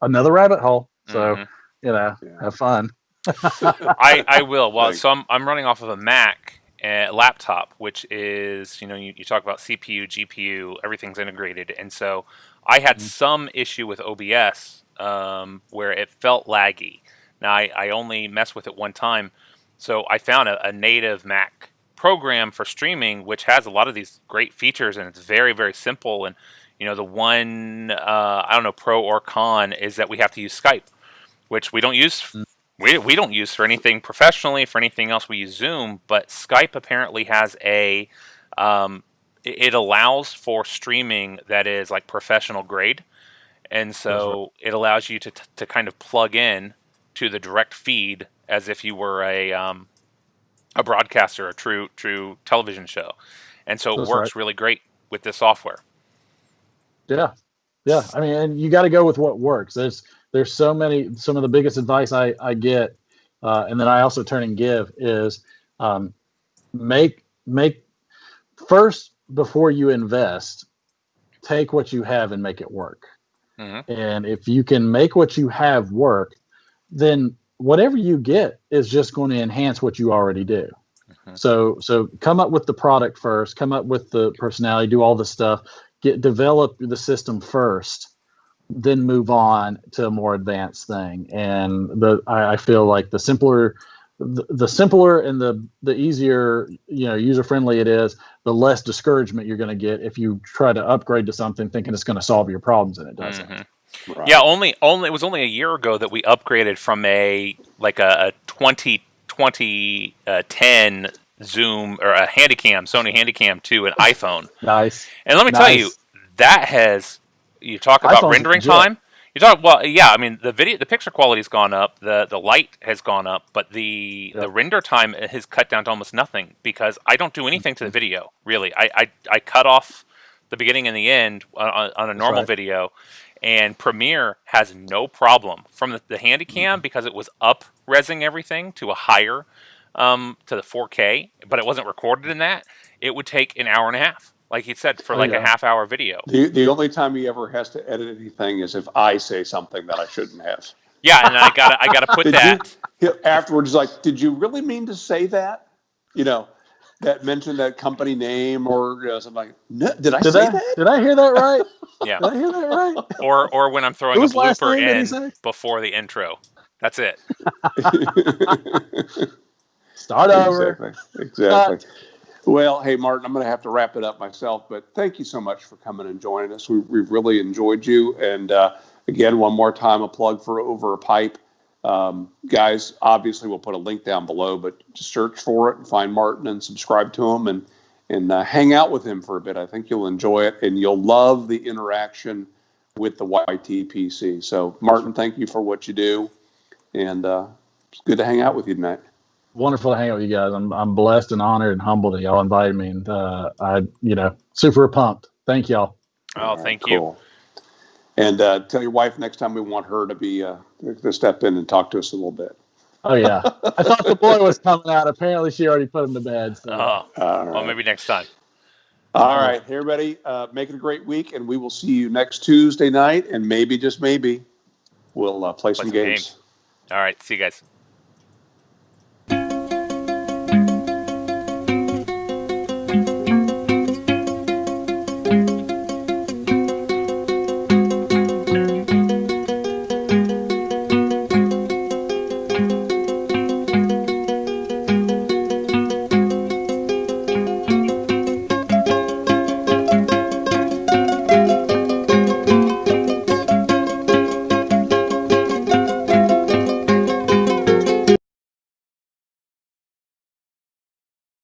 another rabbit hole. So have fun. I will. Well, so I'm running off of a Mac laptop, which is you talk about CPU, GPU, everything's integrated, and so I had some issue with OBS where it felt laggy. Now I only messed with it one time, so I found a native Mac program for streaming, which has a lot of these great features, and it's very, very simple. And the one I don't know, pro or con, is that we have to use Skype, which we don't use. We don't use for anything professionally. For anything else, we use Zoom. But Skype apparently has it allows for streaming that is like professional grade, and so it allows you to kind of plug in to the direct feed as if you were a broadcaster, a true television show, and so it works really great with this software. Yeah. I mean, and you got to go with what works. There's some of the biggest advice I get, and then I also turn and give is make first before you invest, take what you have and make it work. Mm-hmm. And if you can make what you have work, then whatever you get is just going to enhance what you already do. Mm-hmm. So come up with the product first, come up with the personality, do all the stuff, develop the system first, then move on to a more advanced thing. And I feel like the simpler and the easier, user friendly it is, the less discouragement you're going to get if you try to upgrade to something thinking it's going to solve your problems and it doesn't. Mm-hmm. Right. Yeah, it was only a year ago that we upgraded from a 2010 Zoom or a Sony Handycam to an iPhone. Nice. And let me tell you, that has, you talk about rendering time. You talk, well, yeah, I mean, the picture quality's gone up, the light has gone up, but the render time has cut down to almost nothing because I don't do anything to the video, really. I cut off the beginning and the end on a normal video, and Premiere has no problem from the Handycam because it was up-resing everything to a higher, to the 4K, but it wasn't recorded in that. It would take an hour and a half. Like he said, for a half-hour video. The only time he ever has to edit anything is if I say something that I shouldn't have. Yeah, and I gotta put that. Afterwards, he's like, did you really mean to say that? That mentioned that company name or something like, no, did I say that? Did I hear that right? Yeah. Did I hear that right? Or when I'm throwing a blooper in before the intro. That's it. Start over. Exactly. Well, hey, Martin, I'm going to have to wrap it up myself, but thank you so much for coming and joining us. We've really enjoyed you. And again, one more time, a plug for Over a Pipe. Guys, obviously, we'll put a link down below, but just search for it and find Martin and subscribe to him and hang out with him for a bit. I think you'll enjoy it, and you'll love the interaction with the YTPC. So, Martin, thank you for what you do, and it's good to hang out with you tonight. Wonderful to hang out with you guys. I'm blessed and honored and humbled that y'all invited me, and I super pumped. Thank y'all. Oh, thank you. And tell your wife next time we want her to be to step in and talk to us a little bit. Oh yeah, I thought the boy was coming out. Apparently, she already put him to bed. So. Well, maybe next time. All right, everybody, make it a great week, and we will see you next Tuesday night, and maybe just maybe we'll play some games. All right, see you guys.